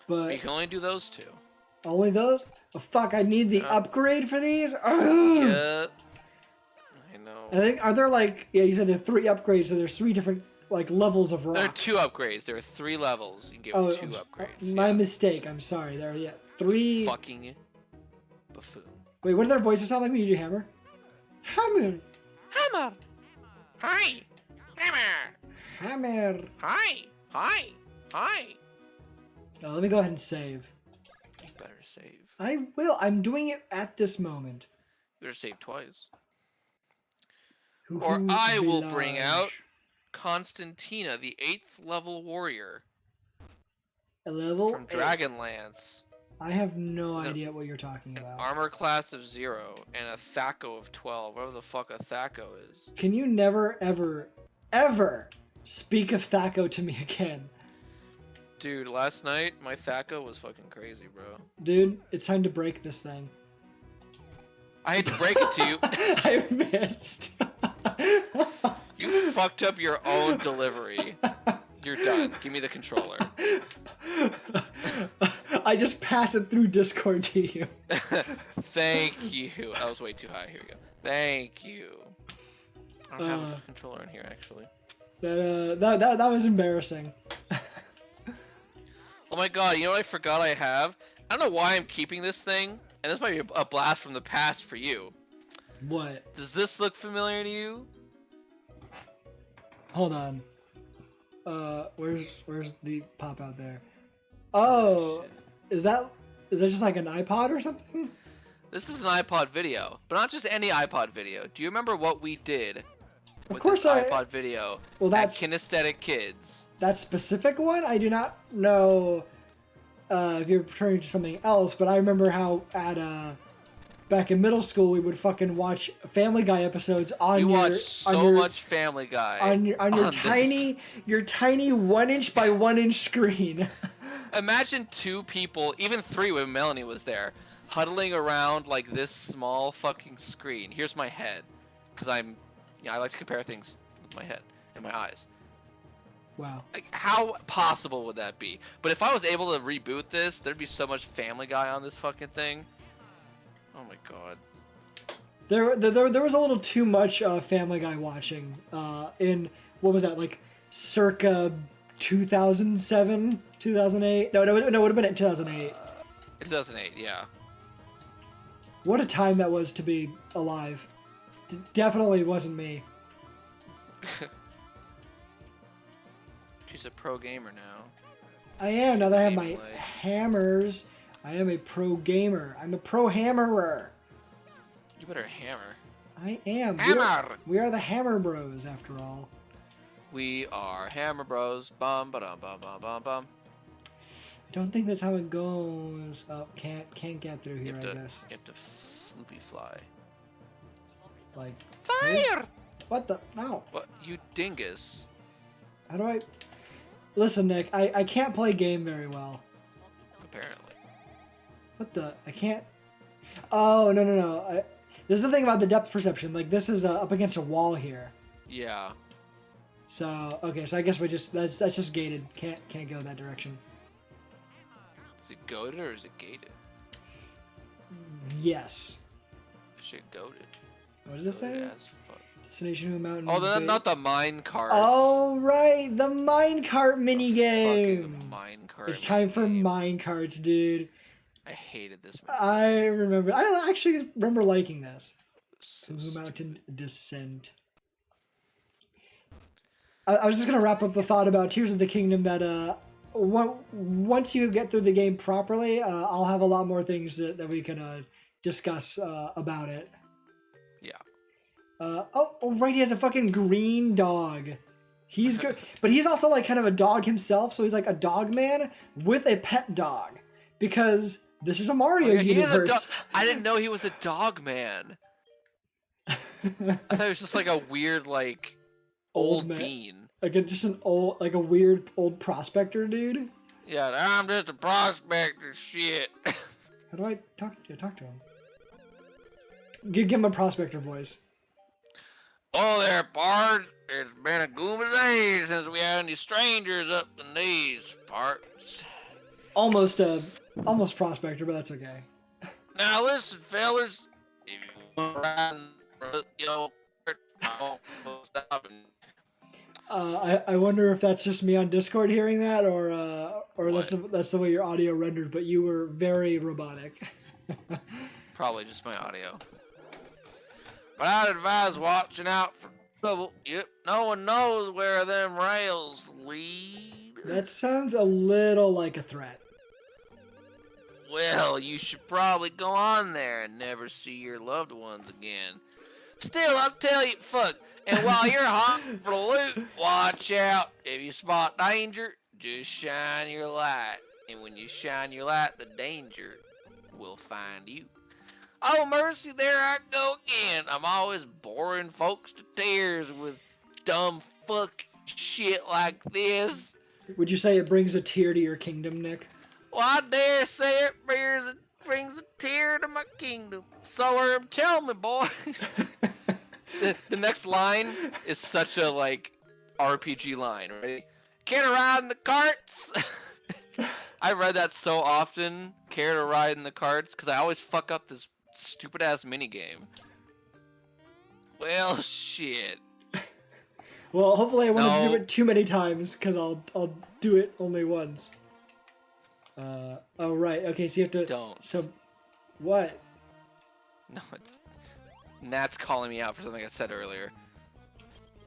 But But you can only do those two. only those? Oh, fuck, I need the upgrade for these? Ugh. Yep. I know. I think, are there like, yeah, you said there are 3 upgrades, so there's 3 different like levels of rock. There are 2 upgrades. There are 3 levels. You can get 2 upgrades. My yeah. mistake, I'm sorry. There are, 3. Fucking buffoon. Wait, what do their voices sound like when you do hammer? Hammer! Hammer. Hi. Hammer. Hammer! Hi. Let me go ahead and save. You better save. I will. I'm doing it at this moment. You better save twice. Or I will bring out Constantina, the 8th level warrior a level from 8. Dragonlance. I have no idea what you're talking An about. armor class of 0 and a Thaco of 12. Whatever the fuck a Thaco is. Can you never, ever, ever speak of Thaco to me again? Dude, last night my Thaco was fucking crazy, bro. Dude, it's time to break this thing. I hate to break it to you. I missed. You fucked up your own delivery. You're done. Give me the controller. I just pass it through Discord to you. Thank you. That was way too high. Here we go. Thank you. I don't have a controller in here, actually. That was embarrassing. Oh my god, you know what I forgot I have? I don't know why I'm keeping this thing, and this might be a blast from the past for you. What? Does this look familiar to you? Hold on. Where's the pop out there? Oh, is that just like an iPod or something? This is an iPod video, but not just any iPod video. Do you remember what we did Of with course this I. iPod video Well, at that's Kinesthetic Kids? that specific one. I do not know if you're referring to something else, but I remember how at back in middle school we would fucking watch Family Guy episodes on We your watched so much Family Guy on your this. tiny 1" by 1" screen. Imagine 2 people, even 3 when Melanie was there, huddling around like this small fucking screen. Here's my head, because I like to compare things with my head and my eyes. Wow. Like, how possible would that be? But if I was able to reboot this, there'd be so much Family Guy on this fucking thing. Oh my god. There was a little too much Family Guy watching in, what was that, like circa 2007, 2008? No, it would have been in 2008. 2008, yeah. What a time that was to be alive. Definitely wasn't me. She's a pro gamer now. I am, now that I have my Gameplay. hammers. I am a pro gamer. I'm a pro hammerer. You better hammer. I am. Hammer! We are the Hammer Bros, after all. We are Hammer Bros. Bum ba dum bum bum bum bum. I don't think that's how it goes. Oh, can't get through here, I guess. You have to floopy fly. Like Fire! What the? No. What, you dingus? How do I? Listen, Nick. I can't play game very well. Apparently. What the? I can't. Oh no. This is the thing about the depth perception. Like this is up against a wall here. Yeah. So okay, so I guess that's just gated. Can't go that direction. Is it goaded or is it gated? Yes. Shit, goaded. What does it say? As fuck. Destination mountain. Oh, not the mine carts. Oh right, the minecart minigame. Fucking mine cart. It's time for minecarts, dude. I hated this. I remember. I actually remember liking this. So Mountain Descent. I was just gonna wrap up the thought about Tears of the Kingdom that once you get through the game properly, I'll have a lot more things that we can discuss about it. Yeah. Oh, right, he has a fucking green dog. He's good, but he's also like kind of a dog himself, so he's like a dog man with a pet dog because this is a Mario universe. I didn't know he was a dog man. I thought he was just like a weird like old bean. Like just an old, like a weird old prospector dude. Yeah, I'm just a prospector. Shit. How do I talk to him? Give him a prospector voice. Oh there, Bard. It's been a goomba days since we had any strangers up in these parts. Almost prospector, but that's okay. Now listen, fellas. If you want to ride, you know, I won't stop. I wonder if that's just me on Discord hearing that, or that's the way your audio rendered. But you were very robotic. Probably just my audio. But I'd advise watching out for trouble. Yep, no one knows where them rails lead. That sounds a little like a threat. Well, you should probably go on there and never see your loved ones again. Still, I'll tell you, fuck. And while you're hunting for loot, watch out. If you spot danger, just shine your light. And when you shine your light, the danger will find you. Oh, mercy, there I go again. I'm always boring folks to tears with dumb fuck shit like this. Would you say it brings a tear to your kingdom, Nick? Well, I dare say it brings a tear to my kingdom. So, tell me, boys. The next line is such a, like, RPG line, right? Care to ride in the carts? I read that so often, care to ride in the carts, because I always fuck up this stupid-ass minigame. Well, shit. Well, hopefully I won't do it too many times, because I'll do it only once. Oh, right. Okay, so you have to... Don't. So, what? No, it's... Nat's calling me out for something I said earlier.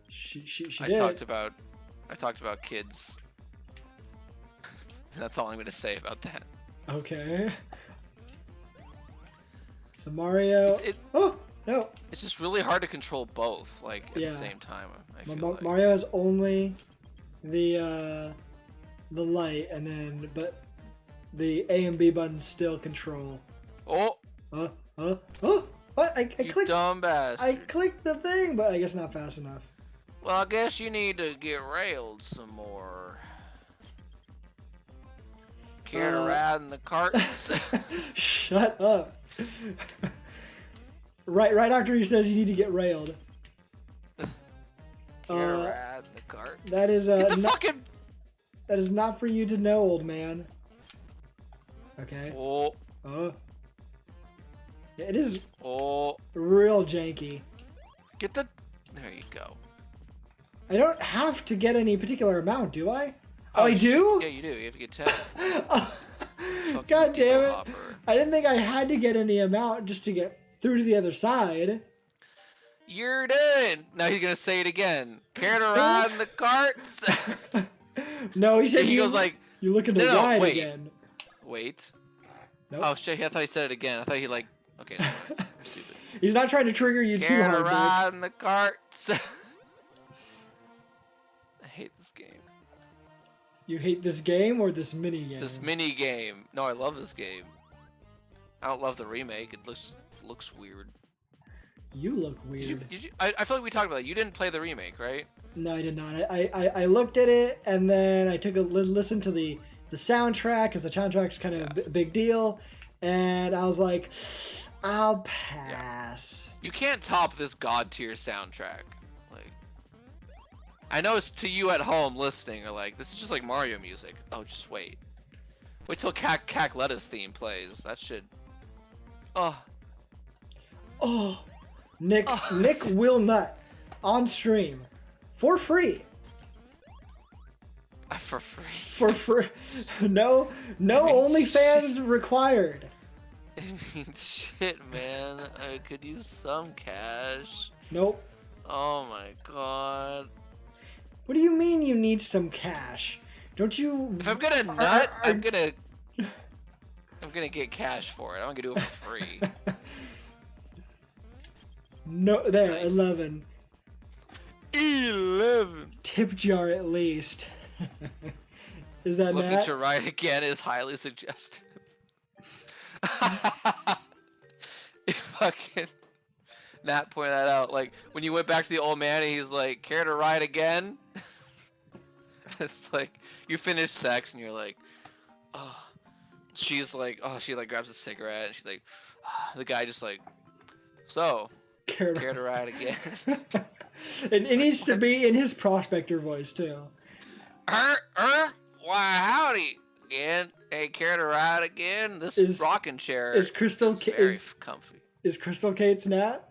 She I did. talked about kids. That's all I'm going to say about that. Okay. So Mario... Oh, no. It's just really hard to control both, like, at the same time, I feel like. Mario has only the light, and then... But the A and B buttons still control. Oh! What? I you clicked... dumb bastard. I clicked the thing, but I guess not fast enough. Well, I guess you need to get railed some more. Care to ride in the carts? Shut up. Right after he says you need to get railed. Care to ride in the cart? That is Get the not, fucking... That is not for you to know, old man. Okay. Oh. Yeah, it is Oh. real janky. Get the... There you go. I don't have to get any particular amount, do I? Oh, I do? Yeah, you do. You have to get 10. God damn it. Hopper. I didn't think I had to get any amount just to get through to the other side. You're done. Now he's going to say it again. Care to ride in the carts? No, he said he goes like... You're looking to ride again. Wait. Nope. Oh, shit. I thought he said it again. I thought he like... Okay, no, I'm stupid. He's not trying to trigger you too hard, Ride in the carts. hate this game. You hate this game or this mini game? This mini game. No, I love this game. I don't love the remake. It looks weird. You look weird. I feel like we talked about it. You didn't play the remake, right? No, I did not. I looked at it and then I took a listen to the soundtrack, because the soundtrack's kind of a big deal, and I was like, I'll pass. You can't top this god tier soundtrack. Like, I know it's to you at home listening, or like, this is just like Mario music. Oh, just wait. Wait till Cack Lettuce theme plays. That should. Oh. Nick will nut on stream for free. For free. For free. No OnlyFans required. I mean, shit, man. I could use some cash. Nope. Oh my god. What do you mean you need some cash? Don't you? If I'm gonna nut, I'm gonna get cash for it. I'm gonna do it for free. No, there, Nice. 11. 11. Tip jar at least. Is that Looking Nat? to ride again is highly suggestive. Fucking Nat pointed that out. Like, when you went back to the old man and he's like, care to ride again? It's like, you finish sex and you're like, oh. She's like, oh, she like grabs a cigarette and she's like, the guy just like, so, care to ride again? And it needs to be in his prospector voice too. Why, howdy again. Hey, care to ride again? This rocking chair is Crystal very comfy. Is Crystal Kate's Nat?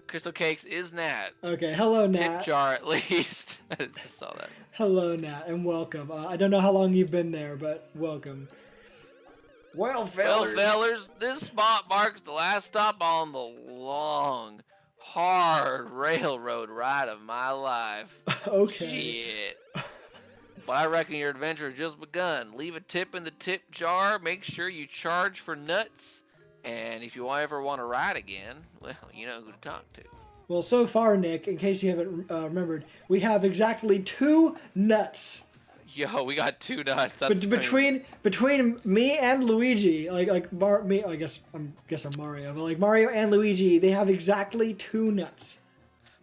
Crystal Cakes is Nat. Okay, hello Nat. Tip jar at least. I just saw that. Hello Nat, and welcome. I don't know how long you've been there, but welcome. Well, fellers, this spot marks the last stop on the long, hard railroad ride of my life. Okay. Shit. But I reckon your adventure has just begun. Leave a tip in the tip jar. Make sure you charge for nuts. And if you ever want to ride again, well, you know who to talk to. Well, so far, Nick, in case you haven't remembered, we have exactly 2 nuts. Yo, we got 2 nuts. That's between me and Luigi, me, I guess I'm Mario, but like Mario and Luigi, they have exactly 2 nuts.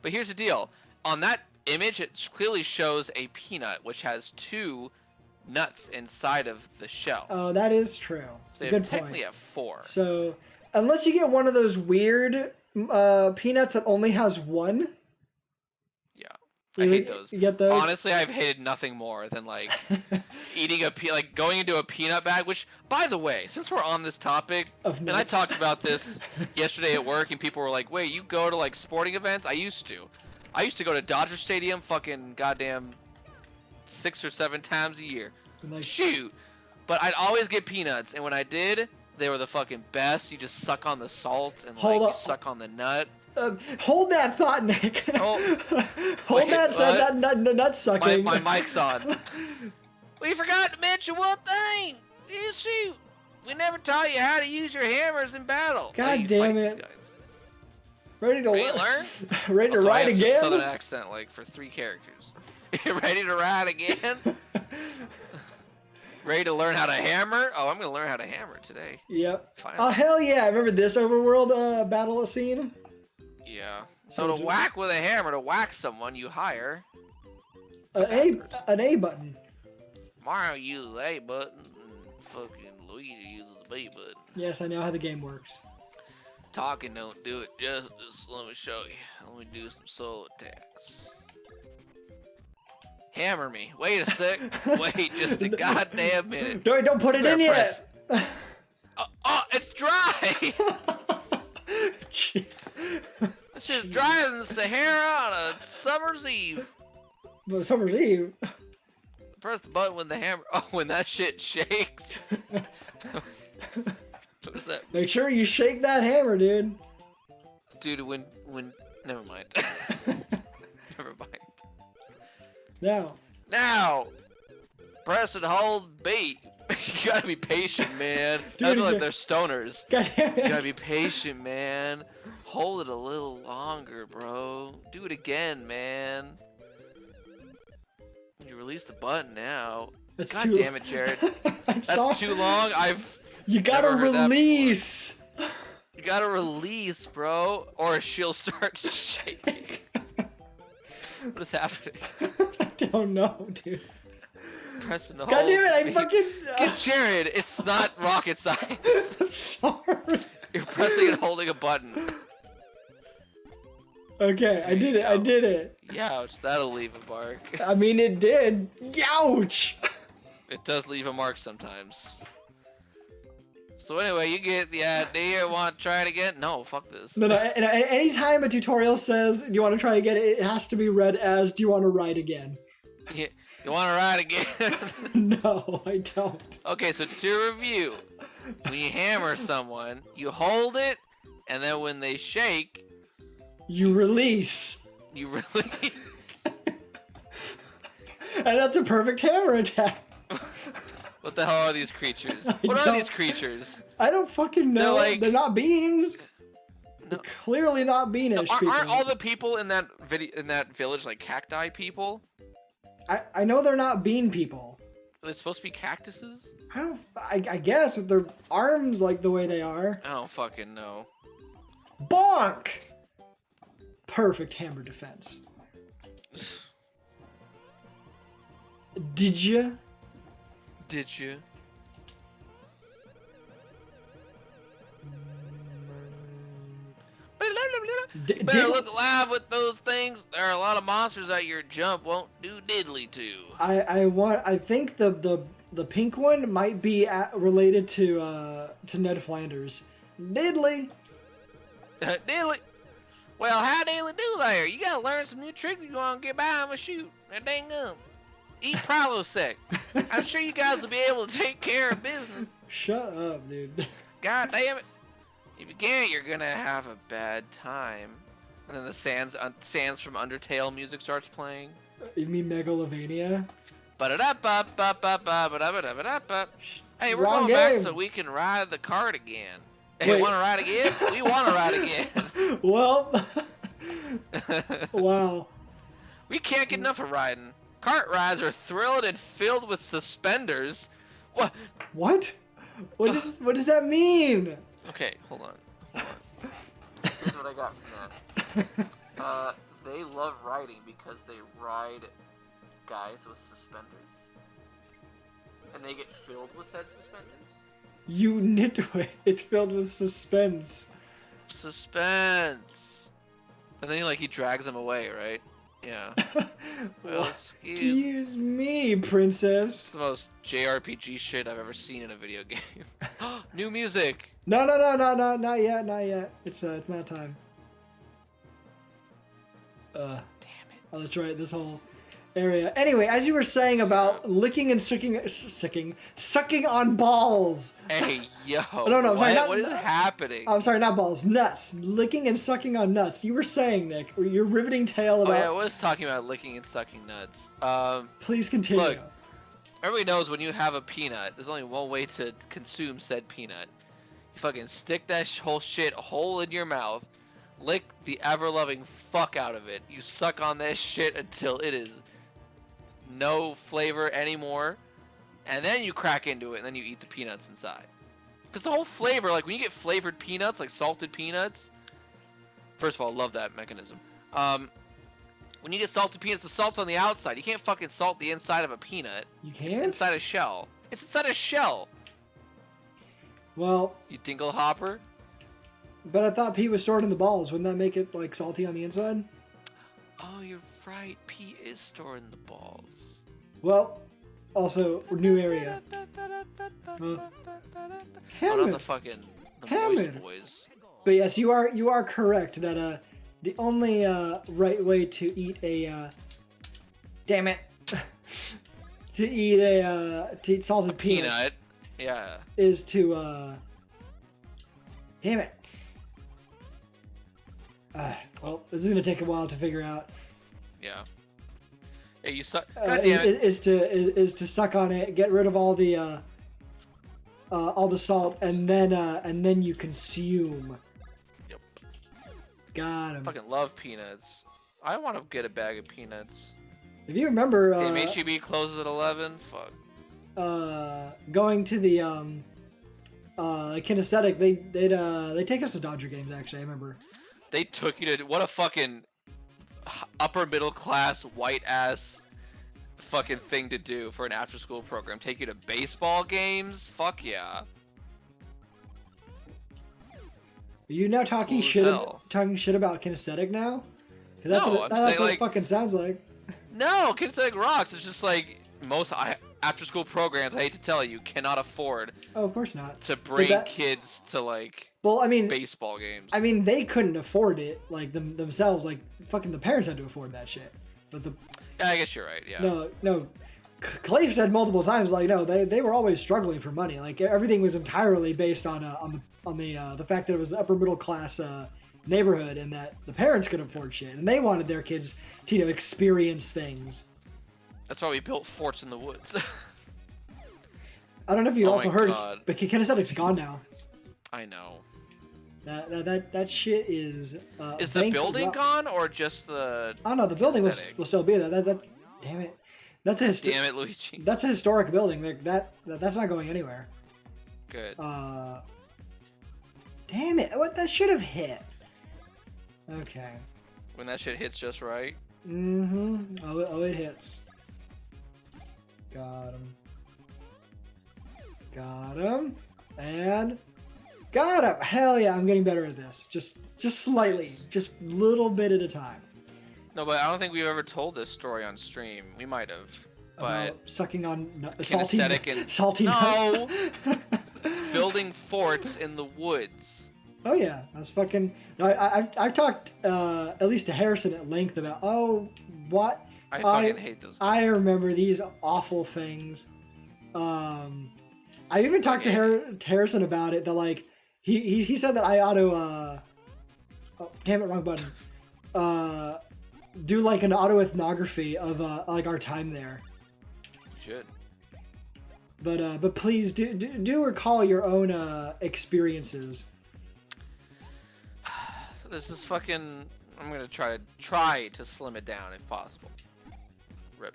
But here's the deal. On that image, it clearly shows a peanut, which has 2 nuts inside of the shell. Oh, that is true. So you Good technically point. have 4. So, unless you get one of those weird peanuts that only has 1. Yeah, I hate those. You get those? Honestly, I've hated nothing more than like eating going into a peanut bag. Which, by the way, since we're on this topic, and I talked about this yesterday at work, and people were like, "Wait, you go to like sporting events?" I used to go to Dodger Stadium, fucking goddamn 6 or 7 times a year. Like, shoot. But I'd always get peanuts, and when I did, they were the fucking best. You just suck on the salt and like you suck on the nut. Hold that thought, Nick. Oh, hold that nut sucking. My mic's on. We forgot to mention one thing. Yeah, shoot. We never taught you how to use your hammers in battle. God damn it. Ready to learn? Ready to also, ride I have again? A southern accent like for 3 characters. You ready to ride again? Ready to learn how to hammer? Oh, I'm gonna learn how to hammer today. Yep. Finally. Oh hell yeah! Remember this overworld battle scene? Yeah. So to whack with a hammer, to whack someone, you hire an A button. Mario uses A button, and fucking Luigi uses the B button. Yes, I know how the game works. Talking don't do it justice. Let me show you. Let me do some soul attacks. Hammer me. Wait a sec. Wait just a goddamn minute. Don't put it in yet. Oh, it's dry. It's just drier than the Sahara on a summer's eve. Well, summer's eve. Press the button when the hammer. Oh, when that shit shakes. What is that? Make sure you shake that hammer, dude. Dude, when never mind. Never mind. Now, press and hold B. You gotta be patient, man. Dude, I feel like they're stoners. God damn it. You gotta be patient, man. Hold it a little longer, bro. Do it again, man. release the button now. That's God too. damn it, Jared. I'm That's sorry. too long. You gotta never heard that release. You gotta release, bro, or she'll start shaking. What is happening? I don't know, dude. Press and hold. God damn it! I fucking. Get Jared. It's not rocket science. I'm sorry. You're pressing and holding a button. Okay, I did it. I did it. Youch, that'll leave a mark. I mean, it did. Youch. It does leave a mark sometimes. So anyway, you get the idea. Want to try it again? No, fuck this. No. Anytime a tutorial says, "Do you want to try again?" It has to be read as, "Do you want to write again?" You want to ride again? No, I don't. Okay, so to review, when you hammer someone, you hold it, and then when they shake, You release. you release. And that's a perfect hammer attack. What the hell are these creatures? I What are don't- these creatures? I don't fucking know. They're not beans. No. They're clearly not beanish people. Aren't all the people in that village like cacti people? I know they're not bean people. Are they supposed to be cactuses? I guess with their arms like the way they are. I don't fucking know. Bonk! Perfect hammer defense. Did ya? Did you? Better look alive with those things. There are a lot of monsters that your jump won't do diddly to. I think the pink one might be related to Ned Flanders. Diddly. Diddly. Well, how diddly do there? You gotta learn some new tricks if you want to get by him and shoot. That dang gum. Eat Prilosec. I'm sure you guys will be able to take care of business. Shut up, dude. God damn it. If you can't, you're gonna have a bad time. And then the Sans from Undertale music starts playing. You mean Megalovania? Hey, we're Wrong going back game. so we can ride the cart again. Wait. Hey, wanna ride again? We wanna ride again. Well, wow. We can't get enough of riding. Cart rides are thrilled and filled with suspenders. What? What? What does that mean? Okay, hold on. Here's what I got from that. They love riding because they ride guys with suspenders. And they get filled with said suspenders? You nitwit. It's filled with suspense. Suspense. And then he drags them away, right? Yeah. Well, Excuse me, princess. It's the most JRPG shit I've ever seen in a video game. New music. No, not yet. It's not time. Damn it. Oh, that's right. This whole area. Anyway, as you were saying about licking and sucking on balls. Hey, yo. No, I'm sorry, what is happening? I'm sorry, not balls, nuts. Licking and sucking on nuts. You were saying, Nick, your riveting tale about. Oh yeah, I was talking about licking and sucking nuts. Please continue. Look, everybody knows when you have a peanut, there's only one way to consume said peanut. You fucking stick that whole shit hole in your mouth, lick the ever-loving fuck out of it. You suck on that shit until it is no flavor anymore, and then you crack into it, and then you eat the peanuts inside. Because the whole flavor, like when you get flavored peanuts, like salted peanuts, first of all, love that mechanism. When you get salted peanuts, the salt's on the outside. You can't fucking salt the inside of a peanut. You can't? It's inside a shell. It's inside a shell. Well, You dingle hopper. but I thought pee was stored in the balls. Wouldn't that make it like salty on the inside? Oh, you're right. Pee is stored in the balls. Well, also new area. Oh, Hammer. not the fucking the Hammer. Moist Boys. But yes, you are correct that the only right way to eat a damn it to eat salted peanuts Peanut. Yeah. is to damn it. Well, this is gonna take a while to figure out. Yeah. Hey, you suck. God damn it. Is to suck on it, get rid of all the salt, and then you consume. Yep. Got him. Fucking love peanuts. I want to get a bag of peanuts. If you remember, Damn, HEB closes at 11. Fuck. Going to the kinesthetic, they take us to Dodger games. Actually, I remember. They took you to what a fucking upper middle class white ass fucking thing to do for an after school program. Take you to baseball games? Fuck yeah. Are you now talking Cool as shit? hell. Talking shit about kinesthetic now? 'Cause that's No, what, I'm that's saying, what like- it fucking sounds like. No, Kinesthetic rocks. It's just like most after school programs, I hate to tell you, cannot afford Oh, of course not. to bring that- kids to like Well, I mean, baseball games. they couldn't afford it like themselves. Like fucking the parents had to afford that shit. But the Yeah, I guess you're right. Yeah. no, Clay said multiple times like no, they were always struggling for money. Like everything was entirely based on the fact that it was an upper middle class neighborhood and that the parents could afford shit and they wanted their kids to experience things. That's why we built forts in the woods. I don't know if you Oh also my heard, God. but kinesthetic's gone now. I know. That shit is. Is the building gone or just the? Oh no, the building kinesthetic? will still be there. That damn it, that's a Damn it, Luigi. that's a historic building. Like that's not going anywhere. Good. Damn it, what that should have hit. Okay. When that shit hits just right. Mm-hmm. Oh, it hits. Got him. Got him. And got him. Hell yeah, I'm getting better at this. Just slightly. Just little bit at a time. No, but I don't think we've ever told this story on stream. We might have. But About sucking on salty kinesthetic and salty no, nuts. building forts in the woods. Oh yeah, that's fucking. I've talked at least to Harrison at length about. Oh, what? I fucking hate those. I remember these awful things. I even talked to Harrison about it. That like he said that I ought to. Oh damn it, wrong button. Do like an auto ethnography of like our time there. Should. But please do recall your own experiences. So this is fucking. I'm gonna try to slim it down if possible. Rip.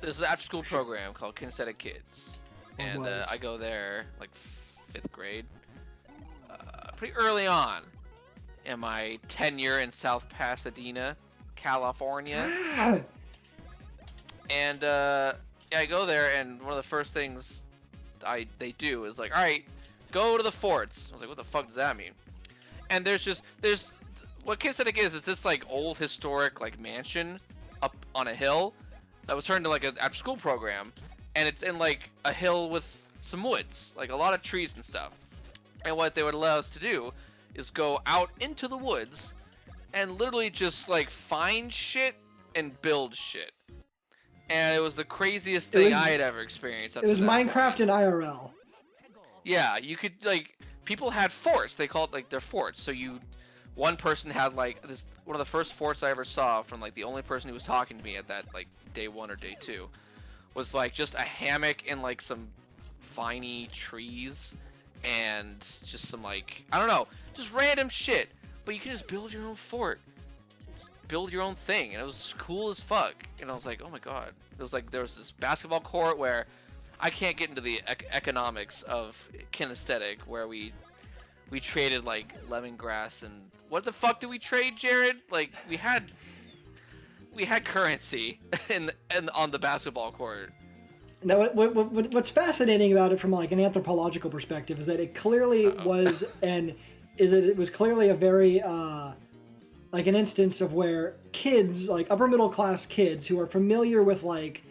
This is an after-school program called Kinesthetic Kids, and was. I go there like 5th grade, pretty early on in my tenure in South Pasadena, California. And yeah, I go there, and one of the first things they do is like, all right, go to the forts. I was like, what the fuck does that mean? And there's what Kinesthetic is this like old historic like mansion up on a hill that was turned into like an after school program, and it's in like a hill with some woods, like a lot of trees and stuff. And what they would allow us to do is go out into the woods and literally just like find shit and build shit. And it was the craziest thing I had ever experienced. It was Minecraft in IRL. Yeah, you could like people had forts. They called like their forts. So one person had like this one of the first forts I ever saw from like the only person who was talking to me at that like day 1 or day 2 was like just a hammock and like some viney trees and just some like I don't know, just random shit. But you can just build your own fort. Build your own thing, and it was cool as fuck. And I was like, oh my god. It was like there was this basketball court where I can't get into the economics of kinesthetic where we traded like lemongrass and what the fuck did we trade, Jared? Like we had currency in on the basketball court. Now, what's fascinating about it from like an anthropological perspective is that it clearly was it was clearly a very like an instance of where kids, like upper middle class kids who are familiar with like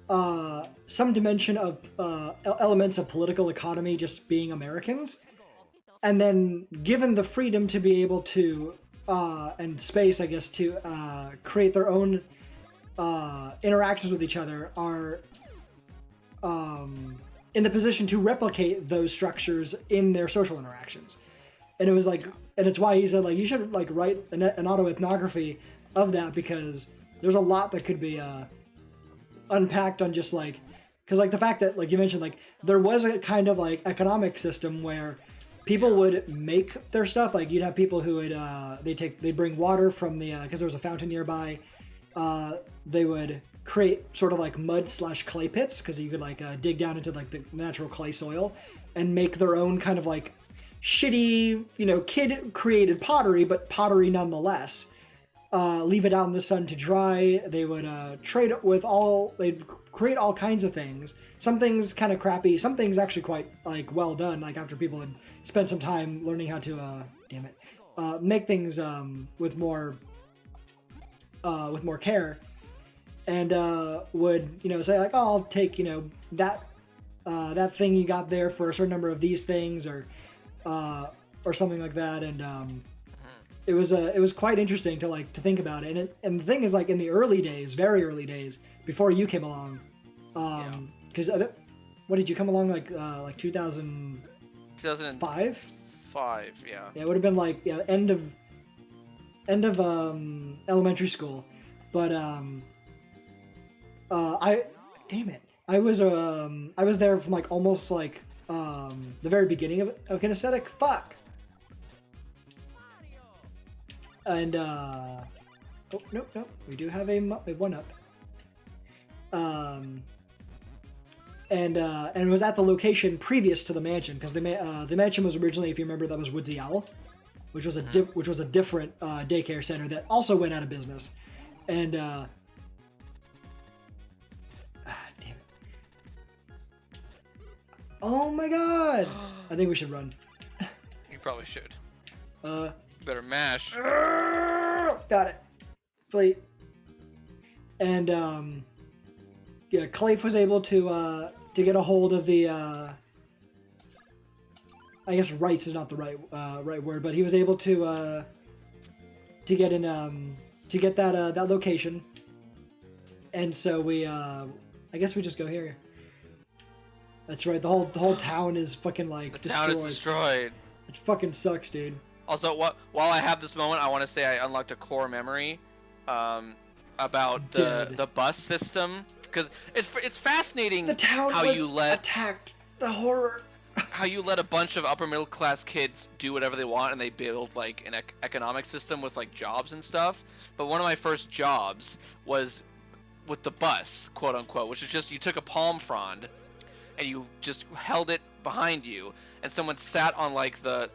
some dimension of elements of political economy just being Americans, and then given the freedom to be able to and space, I guess, to create their own interactions with each other, are in the position to replicate those structures in their social interactions. And it was like, and it's why he said like you should like write an autoethnography of that, because there's a lot that could be unpacked on just like, because like the fact that like you mentioned like there was a kind of like economic system where people would make their stuff. Like you'd have people who would they bring water from the because there was a fountain nearby, they would create sort of like mud / clay pits, because you could like dig down into like the natural clay soil and make their own kind of like shitty, kid created pottery, but pottery nonetheless. Leave it out in the sun to dry. They would they'd create all kinds of things. Some things kind of crappy, some things actually quite like well done, like after people had spent some time learning how to make things with more care. And would say like, oh, I'll take that thing you got there for a certain number of these things, or something like that. And it was quite interesting to think about it. And the thing is, like, in the early days, very early days, before you came along, because what did you come along like 2005? 5, yeah. Yeah, it would have been like end of elementary school, but I was there from like almost like the very beginning of kinesthetic. Fuck. And oh nope, we do have a 1-up. And it was at the location previous to the mansion, because the mansion was originally, if you remember, that was Woodsy Owl, which was a different daycare center that also went out of business. And damn it! Oh my god! I think we should run. You probably should. You better mash. Got it. Fleet. And Clafe was able to get a hold of the I guess rights is not the right word, but he was able to get in to get that location. And so we I guess we just go here. That's right. The whole town is fucking like the town is destroyed. It fucking sucks, dude. Also, while I have this moment, I want to say I unlocked a core memory about the bus system, because it's fascinating. The town how was you let attacked. The horror. How you let a bunch of upper middle class kids do whatever they want, and they build like an economic system with like jobs and stuff. But one of my first jobs was with the bus, quote unquote, which is just you took a palm frond and you just held it behind you, and someone sat on like the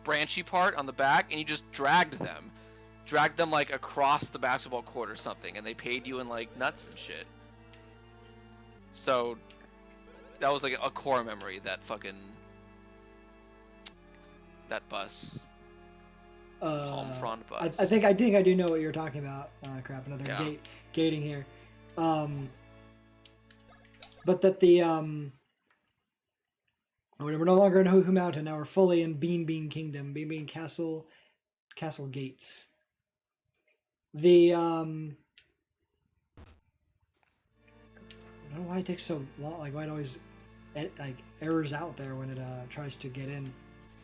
branchy part on the back, and you just dragged them like across the basketball court or something, and they paid you in like nuts and shit. So that was like a core memory, that bus. Palm frond bus. I think I do know what you're talking about. Crap, another gating here. But that we're no longer in Hoo Mountain. Now we're fully in Bean Kingdom, Bean Castle Gates. I don't know why it takes so long. Like, why it always errors out there when it tries to get in,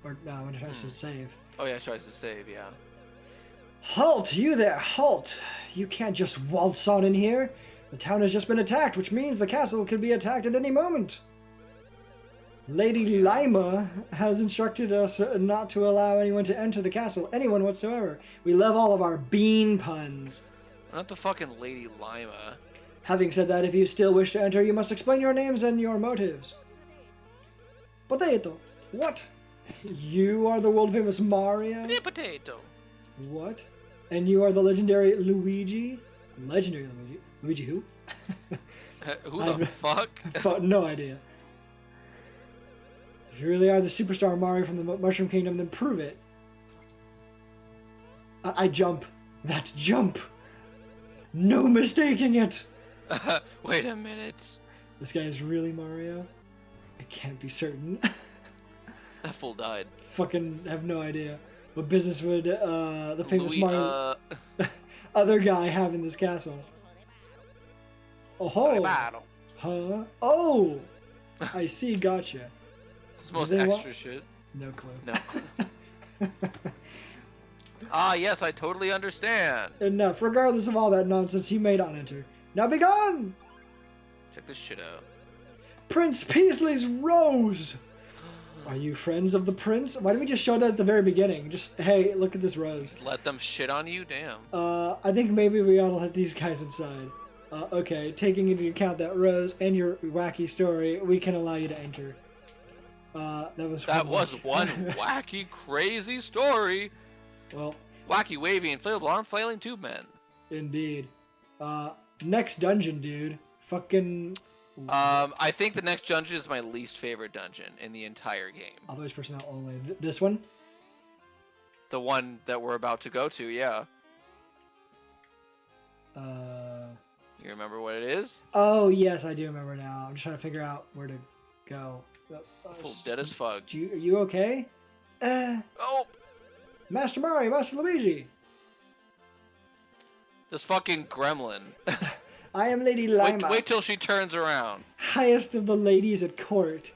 or when it tries to save. Oh yeah, it tries to save. Yeah. Halt, you there! Halt! You can't just waltz on in here. The town has just been attacked, which means the castle could be attacked at any moment. Lady Lima has instructed us not to allow anyone to enter the castle, anyone whatsoever. We love all of our bean puns. Not the fucking Lady Lima. Having said that, if you still wish to enter, you must explain your names and your motives. Potato. What? You are the world-famous Mario? Potato. What? And you are the legendary Luigi? Legendary Luigi? Luigi who? Who the fuck? No idea. If you really are the superstar Mario from the Mushroom Kingdom, then prove it. I jump. That jump. No mistaking it. Wait a minute. This guy is really Mario? I can't be certain. That fool died. Fucking have no idea. What business would the famous Mario other guy have in this castle? Oh ho! Huh? Oh! I see, gotcha. This is most extra shit. No clue. No clue. Ah, yes, I totally understand. Enough. Regardless of all that nonsense, you may not enter. Now be gone! Check this shit out. Prince Peasley's rose! Are you friends of the prince? Why didn't we just show that at the very beginning? Just, hey, look at this rose. Just let them shit on you? Damn. I think maybe we ought to let these guys inside. Okay, taking into account that rose and your wacky story, we can allow you to enter. That was one wacky, crazy story. Well, wacky, wavy, inflatable arm flailing tube men. Indeed. Next dungeon, dude. Fucking. I think the next dungeon is my least favorite dungeon in the entire game. Authorized personnel only. This one? The one that we're about to go to, yeah. You remember what it is? Oh, yes, I do remember now. I'm just trying to figure out where to go. Full dead as fuck. Are you okay? Oh! Master Mario, Master Luigi! This fucking gremlin. I am Lady Lima. Wait till she turns around. Highest of the ladies at court.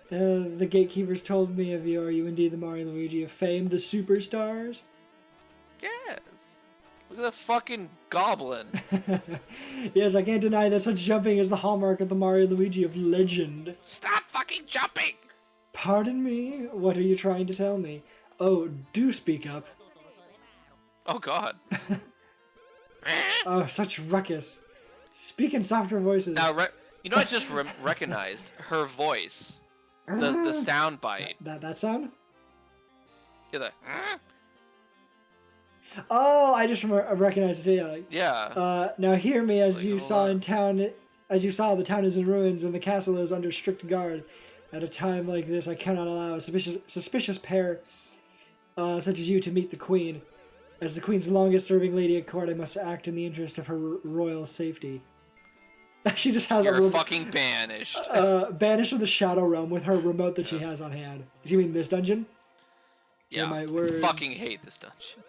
The gatekeepers told me of you. Are you indeed the Mario and Luigi of fame, the superstars? Yes. Look at the fucking goblin. Yes, I can't deny that such jumping is the hallmark of the Mario and Luigi of legend. Stop fucking jumping! Pardon me? What are you trying to tell me? Oh, do speak up. Oh, God. Oh, such ruckus. Speak in softer voices. Now, you know, I just recognized her voice. The sound bite. That sound? Yeah, the... Oh, I just recognized it. Yeah. Yeah. Now hear me, as you saw in town. As you saw, the town is in ruins and the castle is under strict guard. At a time like this, I cannot allow a suspicious pair such as you to meet the queen. As the queen's longest-serving lady at court, I must act in the interest of her royal safety. She just has You're fucking banished. Banished from the Shadow Realm with her remote that she has on hand. Does you mean this dungeon? Yeah. My words. I fucking hate this dungeon.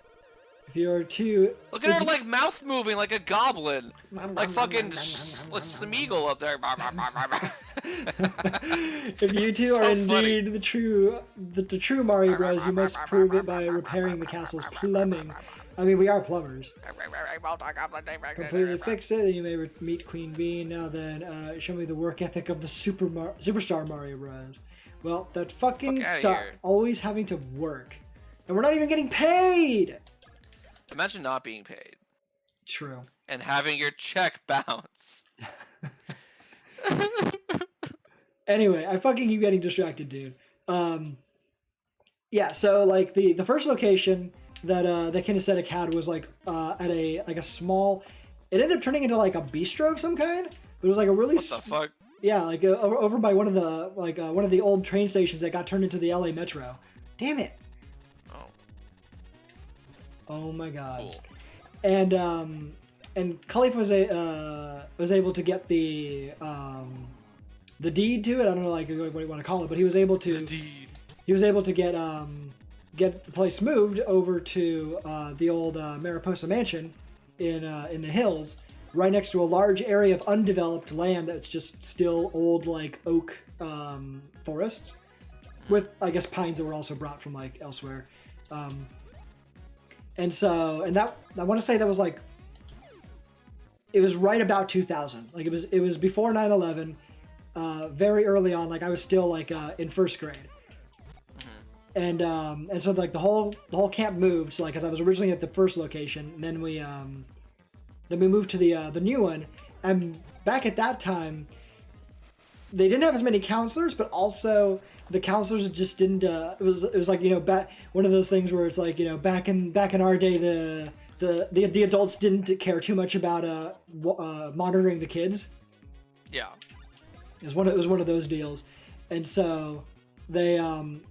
If you are too... Look at her, like, mouth moving like a goblin. Like fucking like Smeagol up there. If you two are indeed the true Mario Bros, you must prove it by repairing the castle's plumbing. I mean, we are plumbers. Completely fix it, and you may meet Queen Bee. Now then, show me the work ethic of the superstar Mario Bros. Well, that fucking sucks. Always having to work. And we're not even getting paid! Imagine not being paid. True. And having your check bounce. Anyway, I fucking keep getting distracted, dude. Yeah, so like the first location that Kinesthetic had was like at a small. It ended up turning into like a bistro of some kind, but it was like a really. What the fuck? Yeah, like over by one of the old train stations that got turned into the LA Metro. Damn it. Oh my god. Cool. And Khalif was able to get the deed to it. I don't know like what you want to call it, but he was able to get the place moved over to the old Mariposa Mansion in the hills, right next to a large area of undeveloped land that's just still old like oak forests, with I guess pines that were also brought from like elsewhere. And that I want to say that was like it was right about 2000. Like it was before 9/11, very early on. Like I was still like in first grade. Mm-hmm. And so like the whole camp moved. So like because I was originally at the first location, and then we moved to the new one. And back at that time, they didn't have as many counselors, but also the counselors just didn't. It was like back one of those things where it's like back in our day the adults didn't care too much about monitoring the kids. Yeah, it was one of those deals, and so they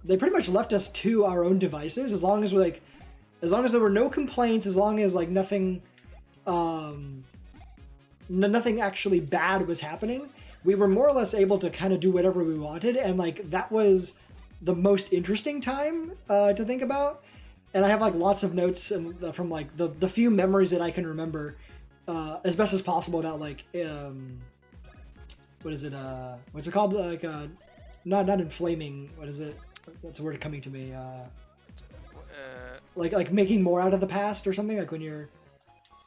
pretty much left us to our own devices as long as there were no complaints, as long as like nothing actually bad was happening. We were more or less able to kind of do whatever we wanted, and like that was the most interesting time to think about. And I have like lots of notes and from like the few memories that I can remember as best as possible about like what is it what's it called, like not inflaming, what is it, that's a word coming to me, like making more out of the past or something, like when you're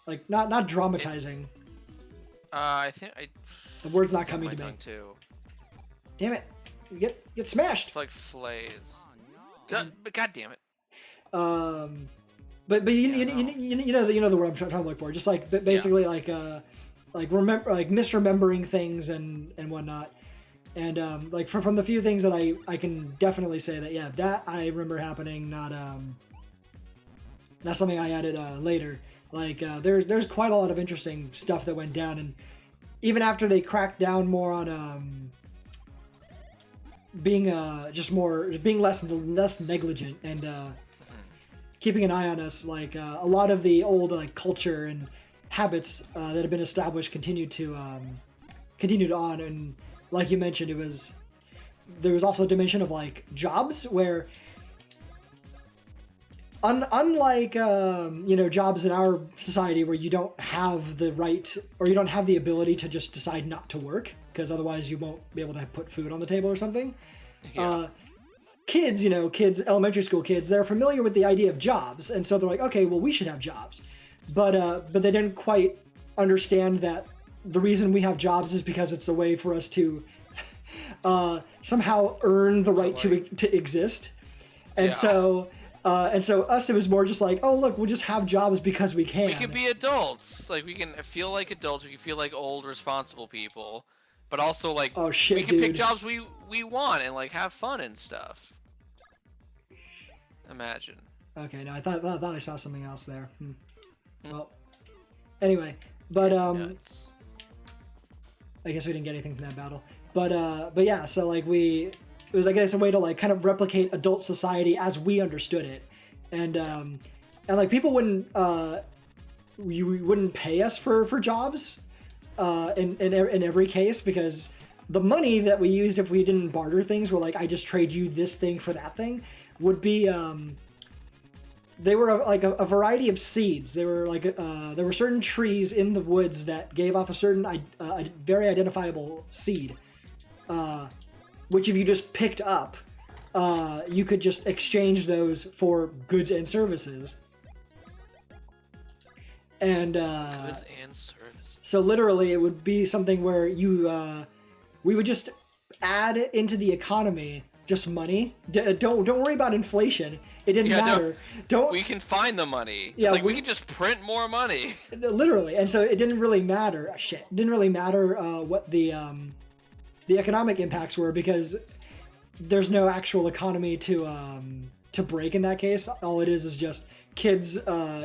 like not dramatizing. I think The word's not coming to me. Too. Damn it. get smashed. It's like flays. But god damn it. But you know the word I'm trying to look for. Just like basically like misremembering things and whatnot. And like from the few things that I can definitely say that I remember happening. Not something I added later. Like there's quite a lot of interesting stuff that went down, and even after they cracked down more on being less negligent and keeping an eye on us, like a lot of the old like culture and habits that have been established continued on, and like you mentioned, there was also a dimension of like jobs where unlike jobs in our society where you don't have the right or you don't have the ability to just decide not to work because otherwise you won't be able to put food on the table or something. Kids, elementary school kids, they're familiar with the idea of jobs, and so they're like, okay, well, we should have jobs, but they didn't quite understand that the reason we have jobs is because it's a way for us to somehow earn the right to exist, and so us, it was more just like, oh look, we'll just have jobs because we can. We can be adults, like we can feel like adults, we can feel like old, responsible people, but also like oh shit, we can dude. pick jobs we want and like have fun and stuff. Imagine. Okay, no, I thought I saw something else there. Well, anyway, but I guess we didn't get anything from that battle. But yeah, so like it was, I guess, a way to like kind of replicate adult society as we understood it, and like people wouldn't you wouldn't pay us for jobs in every case, because the money that we used if we didn't barter things were like, I just trade you this thing for that thing, would be they were like a variety of seeds. They were like there were certain trees in the woods that gave off a certain a very identifiable seed, which if you just picked up, you could just exchange those for goods and services. And goods and services. So literally, it would be something where we would just add into the economy just money. Don't worry about inflation. It didn't matter. We can find the money. Yeah, it's like we can just print more money. Literally, and so it didn't really matter. It didn't really matter what the economic impacts were, because there's no actual economy to break in that case. All it is just kids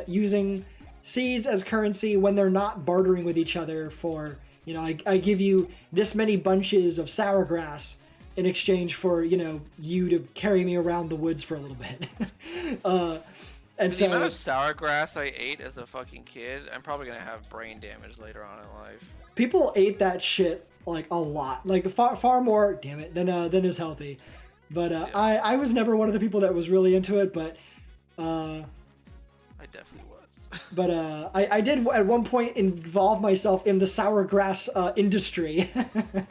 using seeds as currency when they're not bartering with each other for, I give you this many bunches of sour grass in exchange for, you to carry me around the woods for a little bit. And the amount of sour grass I ate as a fucking kid, I'm probably going to have brain damage later on in life. People ate that shit like a lot, like far more, damn it, than is healthy. But I was never one of the people that was really into it, but I definitely was. But I did at one point involve myself in the sour grass industry.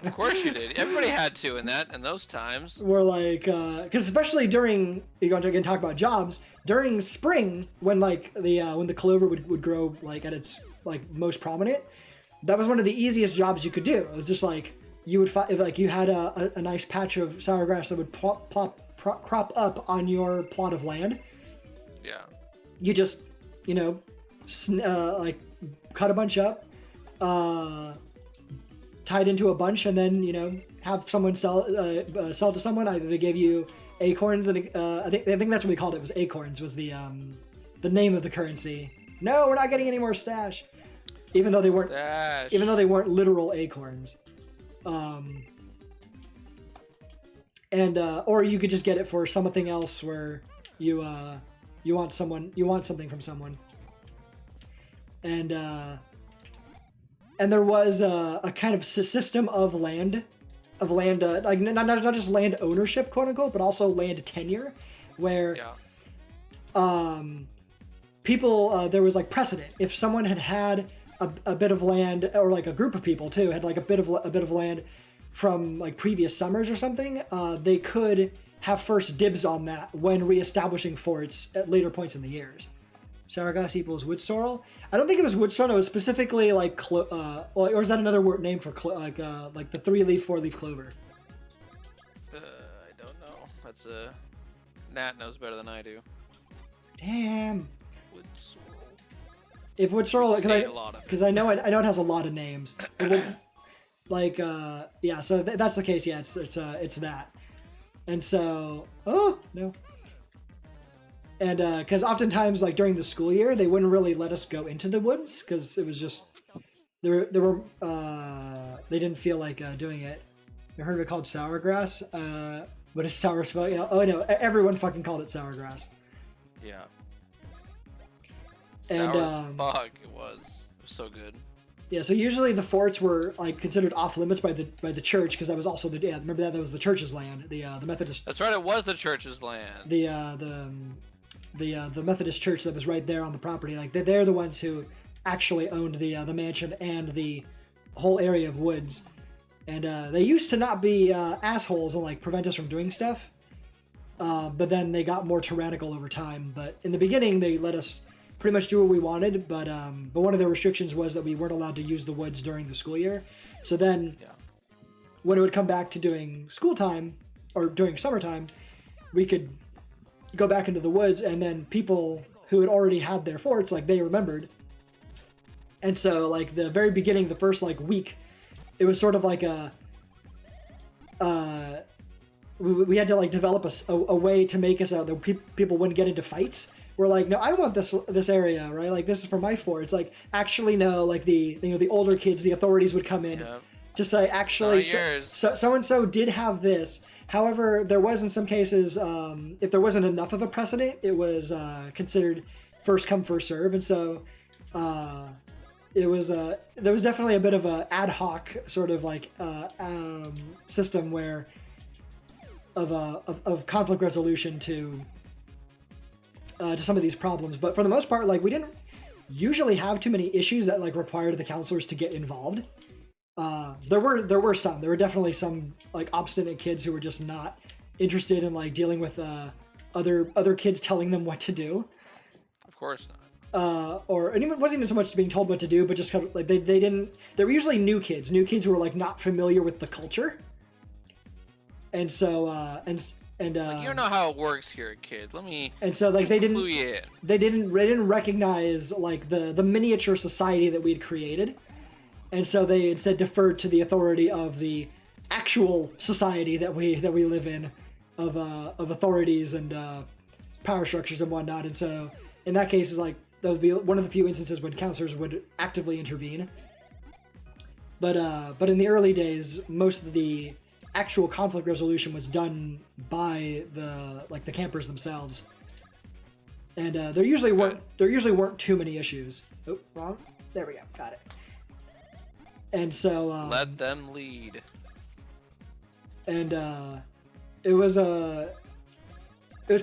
Of course you did. Everybody had to in those times. We're like, because especially during, you're going to again talk about jobs, during spring when like when the clover would grow like at its like most prominent, that was one of the easiest jobs you could do. It was just like you would find, like you had a nice patch of sour grass that would crop up on your plot of land. Yeah. You just like cut a bunch up, tied into a bunch, and then have someone sell to someone. Either they gave you acorns, and I think that's what we called it. Was acorns was the name of the currency. No, we're not getting any more stash, even though they weren't literal acorns. Or you could just get it for something else where you want something from someone. And there was a kind of system of land, like not just land ownership, quote unquote, but also land tenure, where people there was like precedent. If someone had a bit of land, or like a group of people too had like a bit of land from like previous summers or something, they could have first dibs on that when reestablishing forts at later points in the years. Sour grass equals wood sorrel. I don't think it was wood sorrel. It was specifically like, or is that another word name for like the 3-leaf, 4-leaf clover? That's Nat knows better than I do. Damn. Wood sorrel. If wood sorrel, Stayed a lot of it. because I know it has a lot of names. It will, like yeah. So that's the case. Yeah, it's that. And so no. And because oftentimes, like during the school year, they wouldn't really let us go into the woods because it was just there were they didn't feel like doing it. I heard it called sour grass, but it's sour spell. Yeah. Oh no, everyone fucking called it sour grass. Yeah. And Sour as fuck it was. It was so good. Yeah, so usually the forts were like considered off limits by the church because that was also the remember that was the church's land, the Methodist. That's right. It was the church's land. The Methodist church that was right there on the property. Like they're the ones who actually owned the mansion and the whole area of woods, and they used to not be assholes and like prevent us from doing stuff, but then they got more tyrannical over time. But in the beginning, they let us pretty much do what we wanted, but one of their restrictions was that we weren't allowed to use the woods during the school year. So then, when it would come back to doing school time or during summertime, we could go back into the woods, and then people who had already had their forts, like they remembered. And so, like the very beginning, the first like week, it was sort of like we had to like develop a way to make us out that people wouldn't get into fights. We're like, no, I want this area, right? Like this is for my fort. It's like, actually no, like the older kids, the authorities would come in to say, actually, so and so did have this. However, there was in some cases, if there wasn't enough of a precedent, it was considered first come first serve, and so there was definitely a bit of a ad hoc sort of like system where of conflict resolution to some of these problems. But for the most part, like we didn't usually have too many issues that like required the counselors to get involved. There were some. There were definitely some like obstinate kids who were just not interested in like dealing with other kids telling them what to do. Of course not. And it wasn't even so much being told what to do, but just kind of like they didn't. They were usually new kids who were like not familiar with the culture. And so like, you don't know how it works here, kid. Let me. And so like they clue you in. They didn't recognize like the miniature society that we'd created. And so they instead deferred to the authority of the actual society that we live in, of authorities and power structures and whatnot. And so in that case, is like that would be one of the few instances when counselors would actively intervene. But in the early days, most of the actual conflict resolution was done by the campers themselves. And there usually weren't too many issues. Oh, wrong. There we go. Got it. And so let them lead. And it was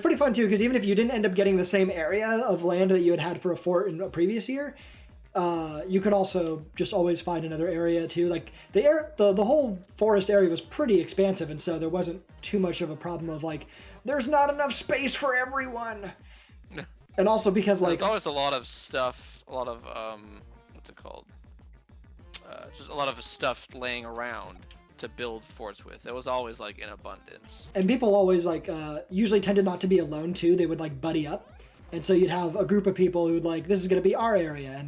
pretty fun too, because even if you didn't end up getting the same area of land that you had for a fort in a previous year, you could also just always find another area too. Like the whole forest area was pretty expansive, and so there wasn't too much of a problem of like there's not enough space for everyone. And also because like there's always a lot of stuff, a lot of what's it called? Just a lot of stuff laying around to build forts with. It was always like in abundance. And people always like usually tended not to be alone too. They would like buddy up, and so you'd have a group of people who'd like, this is going to be our area,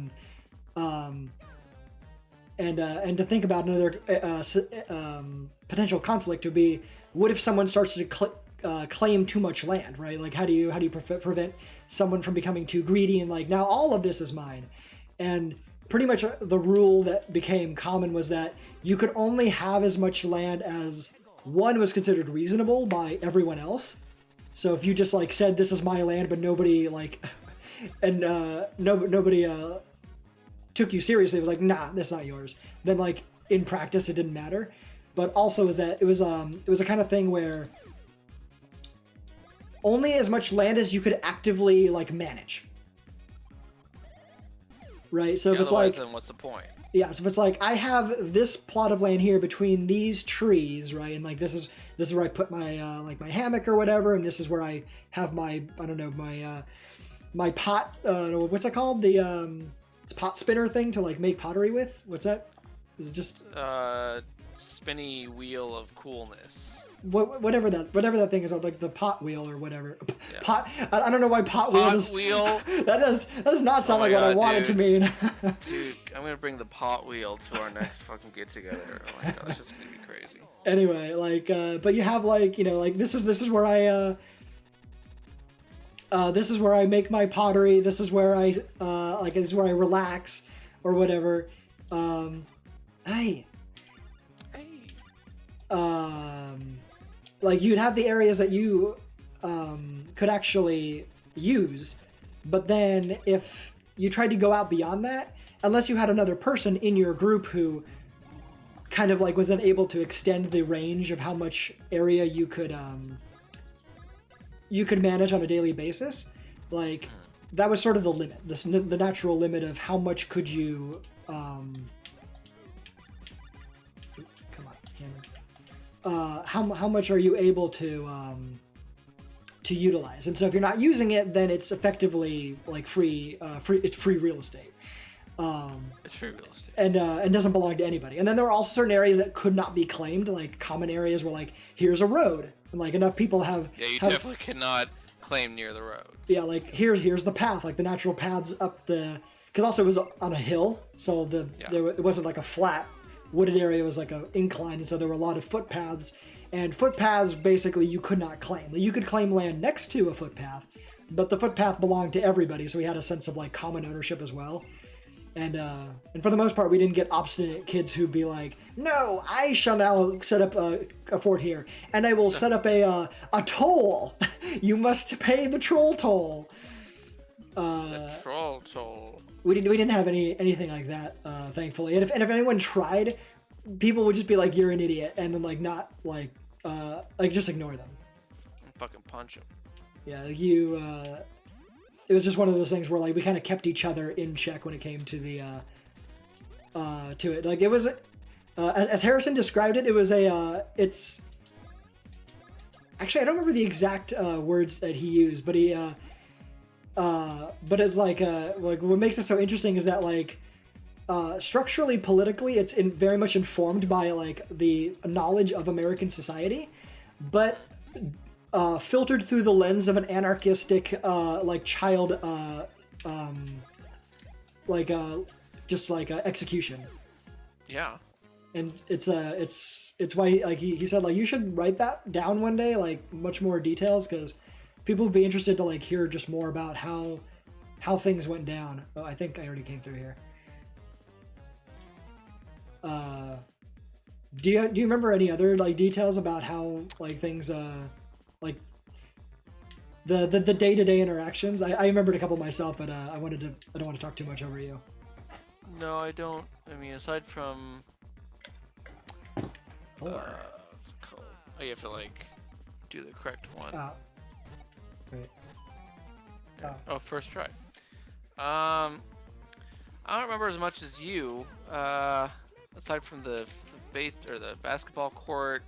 and to think about another potential conflict would be, what if someone starts to claim too much land, right? Like how do you prevent someone from becoming too greedy and like, now all of this is mine? And pretty much the rule that became common was that you could only have as much land as one was considered reasonable by everyone else. So if you just like said this is my land, but nobody like, and nobody took you seriously, it was like, nah, that's not yours, then like in practice it didn't matter. But also is that it was a kind of thing where only as much land as you could actively like manage. Right, so if it's like, then what's the point? Yeah, so if it's like I have this plot of land here between these trees, right, and like this is where I put my like my hammock or whatever, and this is where I have my my pot. What's that called? The pot spinner thing to like make pottery with. What's that? Is it just spinny wheel of coolness? whatever that thing is called, like the pot wheel or whatever. Yeah. Pot. I don't know why pot wheel. Pot wheel. That does not sound Oh like my what I God, want it to mean. Dude, I'm gonna bring the pot wheel to our next fucking get together. Oh my God, that's just gonna be crazy. Anyway, like, but you have like, like this is where I this is where I make my pottery. This is where I this is where I relax or whatever. Hey. Like you'd have the areas that you could actually use, but then if you tried to go out beyond that, unless you had another person in your group who kind of like was then able to extend the range of how much area you could manage on a daily basis, like that was sort of the limit, the natural limit of how much could you come on, camera. How much are you able to utilize? And so if you're not using it, then it's effectively like free real estate. It's free real estate. And doesn't belong to anybody. And then there were also certain areas that could not be claimed, like common areas where like here's a road, and like enough people have. Yeah, you definitely cannot claim near the road. Yeah, like here's the path, like the natural paths up the, because also it was on a hill, so it wasn't like a flat wooded area. It was like an incline, and so there were a lot of footpaths. And footpaths basically you could not claim. You could claim land next to a footpath, but the footpath belonged to everybody, so we had a sense of like common ownership as well. And for the most part, we didn't get obstinate kids who'd be like, "No, I shall now set up a fort here, and I will set up a toll. You must pay the troll toll." The troll toll. We didn't have anything like that, thankfully. And if anyone tried, people would just be like, "You're an idiot," and then like not like just ignore them. And fucking punch him. Yeah, it was just one of those things where like we kind of kept each other in check when it came to the to it. Like it was as Harrison described it, it was it's actually I don't remember the exact words that he used, but but it's like what makes it so interesting is that like structurally, politically, it's very much informed by like the knowledge of American society, but filtered through the lens of an anarchistic like child execution. Yeah. And it's why like he said like you should write that down one day, like much more details, because people would be interested to like hear just more about how things went down. Oh, I think I already came through here. Do you remember any other like details about how like things like the day-to-day interactions? I remembered a couple myself, but I don't want to talk too much over you. No, I don't. I mean, aside from what's it called? Oh, you have to like do the correct one. Wait. Oh, first try. I don't remember as much as you. Aside from the base or the basketball court,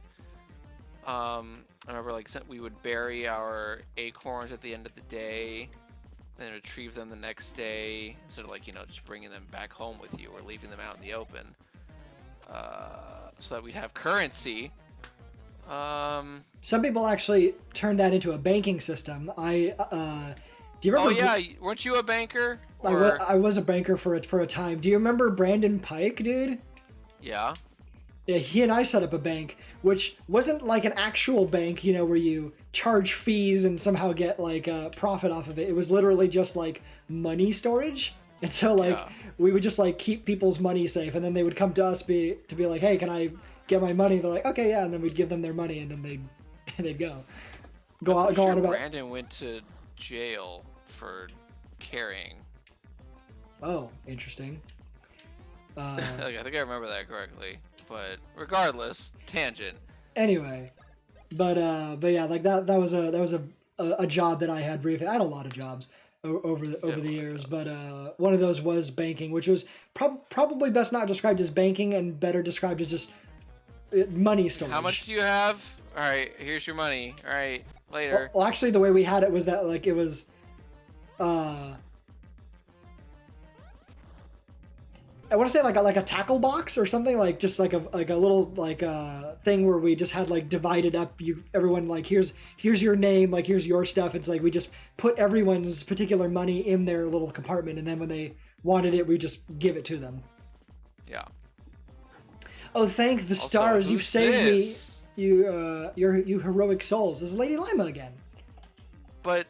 I remember like we would bury our acorns at the end of the day, then retrieve them the next day instead of like just bringing them back home with you or leaving them out in the open, so that we'd have currency. Some people actually turned that into a banking system. Do you remember? Oh yeah, weren't you a banker? Or... I was a banker for a time. Do you remember Brandon Pike, dude? Yeah. Yeah, he and I set up a bank, which wasn't like an actual bank, where you charge fees and somehow get like a profit off of it. It was literally just like money storage. And so like we would just like keep people's money safe, and then they would come to us to be like, "Hey, can I get my money?" They're like, "Okay, yeah," and then we'd give them their money, and then they'd go on about. Brandon went to jail for carrying. Oh, interesting. I think I remember that correctly, but regardless, tangent. Anyway, but yeah, like that was a job that I had briefly. I had a lot of jobs over the years, but one of those was banking, which was probably best not described as banking and better described as just money storage. How much do you have? All right, here's your money. All right, later. Well, actually, the way we had it was that like it was. I want to say like a tackle box or something, like just like a little like thing where we just had like divided up everyone, like here's your name, like here's your stuff. It's like we just put everyone's particular money in their little compartment, and then when they wanted it, we just give it to them. Yeah. Oh, thank the stars! You've saved me, you heroic souls. This is Lady Lima again. But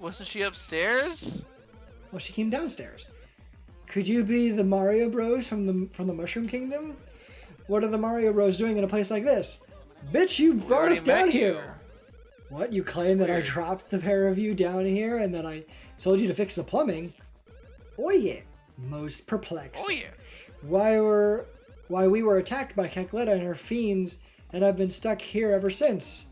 wasn't she upstairs? Well, she came downstairs. Could you be the Mario Bros from the Mushroom Kingdom? What are the Mario Bros doing in a place like this? Bitch, you brought us down here. What? You claim that I dropped the pair of you down here and that I told you to fix the plumbing? Oh yeah. Most perplexed. Oh yeah. Why we were attacked by Cackletta and her fiends, and I've been stuck here ever since.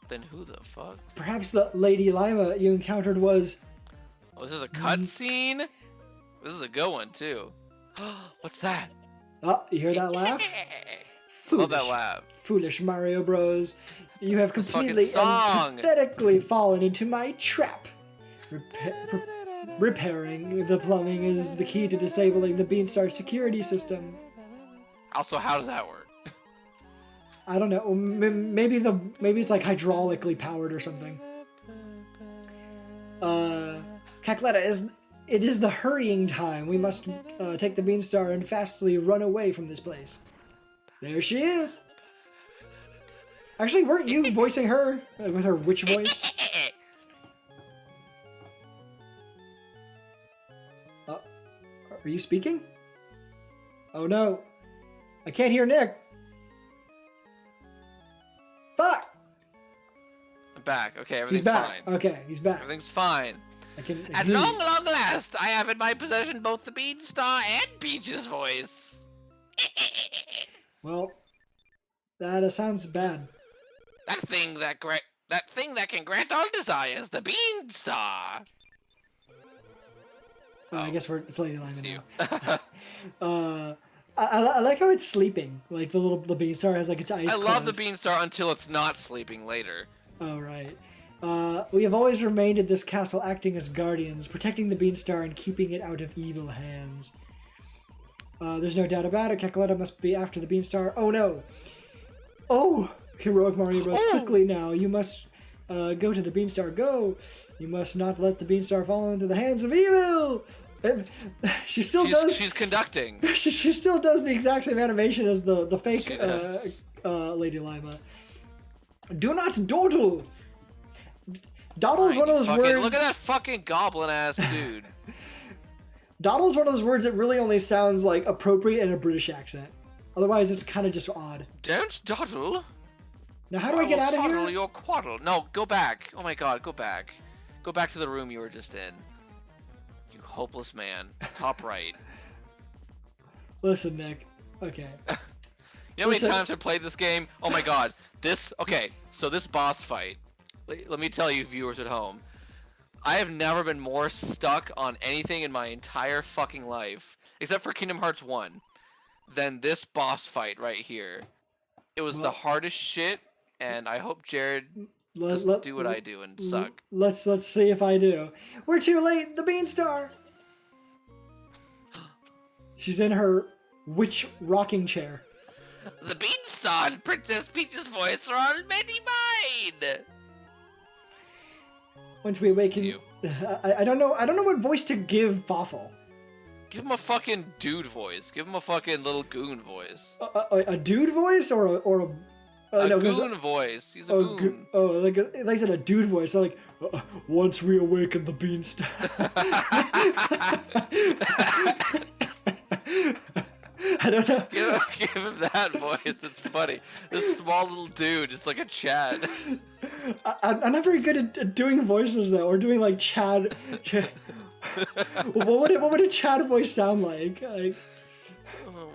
Then who the fuck? Perhaps the Lady Lima you encountered was... Oh, this is a cutscene? This is a good one, too. What's that? Oh, you hear that laugh? Love that laugh. Foolish Mario Bros. You have completely and pathetically fallen into my trap. Repairing the plumbing is the key to disabling the Beanstar security system. Also, how does that work? I don't know. Maybe it's like hydraulically powered or something. Cackletta, it is the hurrying time. We must take the Beanstar and fastly run away from this place. There she is. Actually, weren't you voicing her with her witch voice? Are you speaking? Oh no. I can't hear Nick. Fuck! I'm back. Okay, everything's fine. Okay, he's back. Everything's fine. I can At long last, I have in my possession both the Beanstar and Peach's voice. Well, that sounds bad. That thing that can grant all desires, the Beanstar. I guess it's Lady Lima now. I like how it's sleeping. Like the Beanstar has like its eyes closed. I love the Beanstar until it's not sleeping later. Oh right. We have always remained at this castle acting as guardians, protecting the Beanstar and keeping it out of evil hands. There's no doubt about it. Cackletta must be after the Beanstar. Oh no! Oh! Heroic Mario Bros. Quickly now. You must go to the Beanstar. Go! You must not let the Beanstar fall into the hands of evil! She's conducting. She still does the exact same animation as the fake Lady Lima. Do not dawdle! Dawdle is one of those words... Look at that fucking goblin-ass dude. Dawdle is one of those words that really only sounds like appropriate in a British accent. Otherwise, it's kind of just odd. Don't dawdle. Now, how do I get out of here? Your quaddle. No, go back. Oh my god, go back. Go back to the room you were just in. You hopeless man. Top right. Listen, Nick. Okay. You know how many times I've played this game? Oh my god. So this boss fight. Let me tell you, viewers at home. I have never been more stuck on anything in my entire fucking life, except for Kingdom Hearts 1, than this boss fight right here. It was the hardest shit, and I hope Jared doesn't do what I do and suck. Let's see if I do. We're too late. The Beanstar. She's in her witch rocking chair. The Beanstar and Princess Peach's voice are already mine. Once we awaken, I don't know what voice to give Fawful. Give him a fucking dude voice. Give him a fucking little goon voice. A dude voice or a goon voice. He's a goon. Like I said, a dude voice. So like, once we awaken the Beanstar. I don't know. Give him that voice. It's funny. This small little dude, just like a Chad. I'm not very good at doing voices though, or doing like Chad. What would a Chad voice sound like? Oh my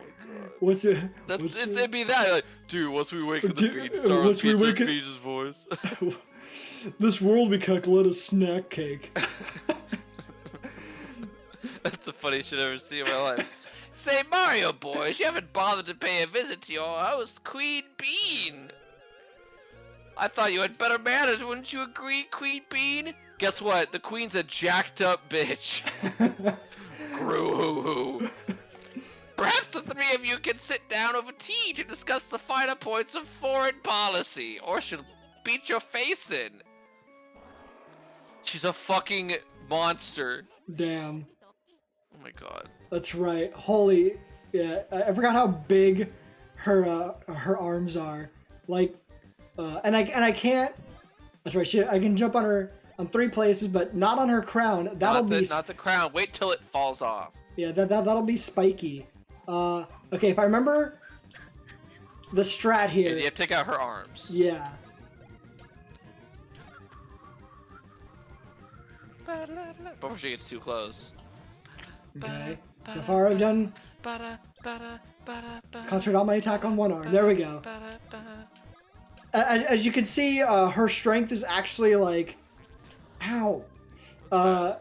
god. It'd be that like, dude. Once we wake up the Beanstar, once we wake Peach's voice. This world we let a snack cake. That's the funniest shit I've ever seen in my life. Say, Mario boys, you haven't bothered to pay a visit to your host, Queen Bean. I thought you had better manners, wouldn't you agree, Queen Bean? Guess what? The Queen's a jacked up bitch. Screw. Perhaps the three of you can sit down over tea to discuss the finer points of foreign policy, or she'll beat your face in. She's a fucking monster. Damn. Oh my god. That's right. Holy, yeah. I forgot how big her arms are. Like, and I can't. That's right. I can jump on her on 3 places, but not on her crown. That'll be not the crown. Wait till it falls off. Yeah, that'll be spiky. Okay, if I remember the strat here. Yeah, you have to take out her arms. Yeah. Before she gets too close. Okay. So far I've done. Concentrate on my attack on one arm. There we go. As you can see, her strength is actually like, ow. No,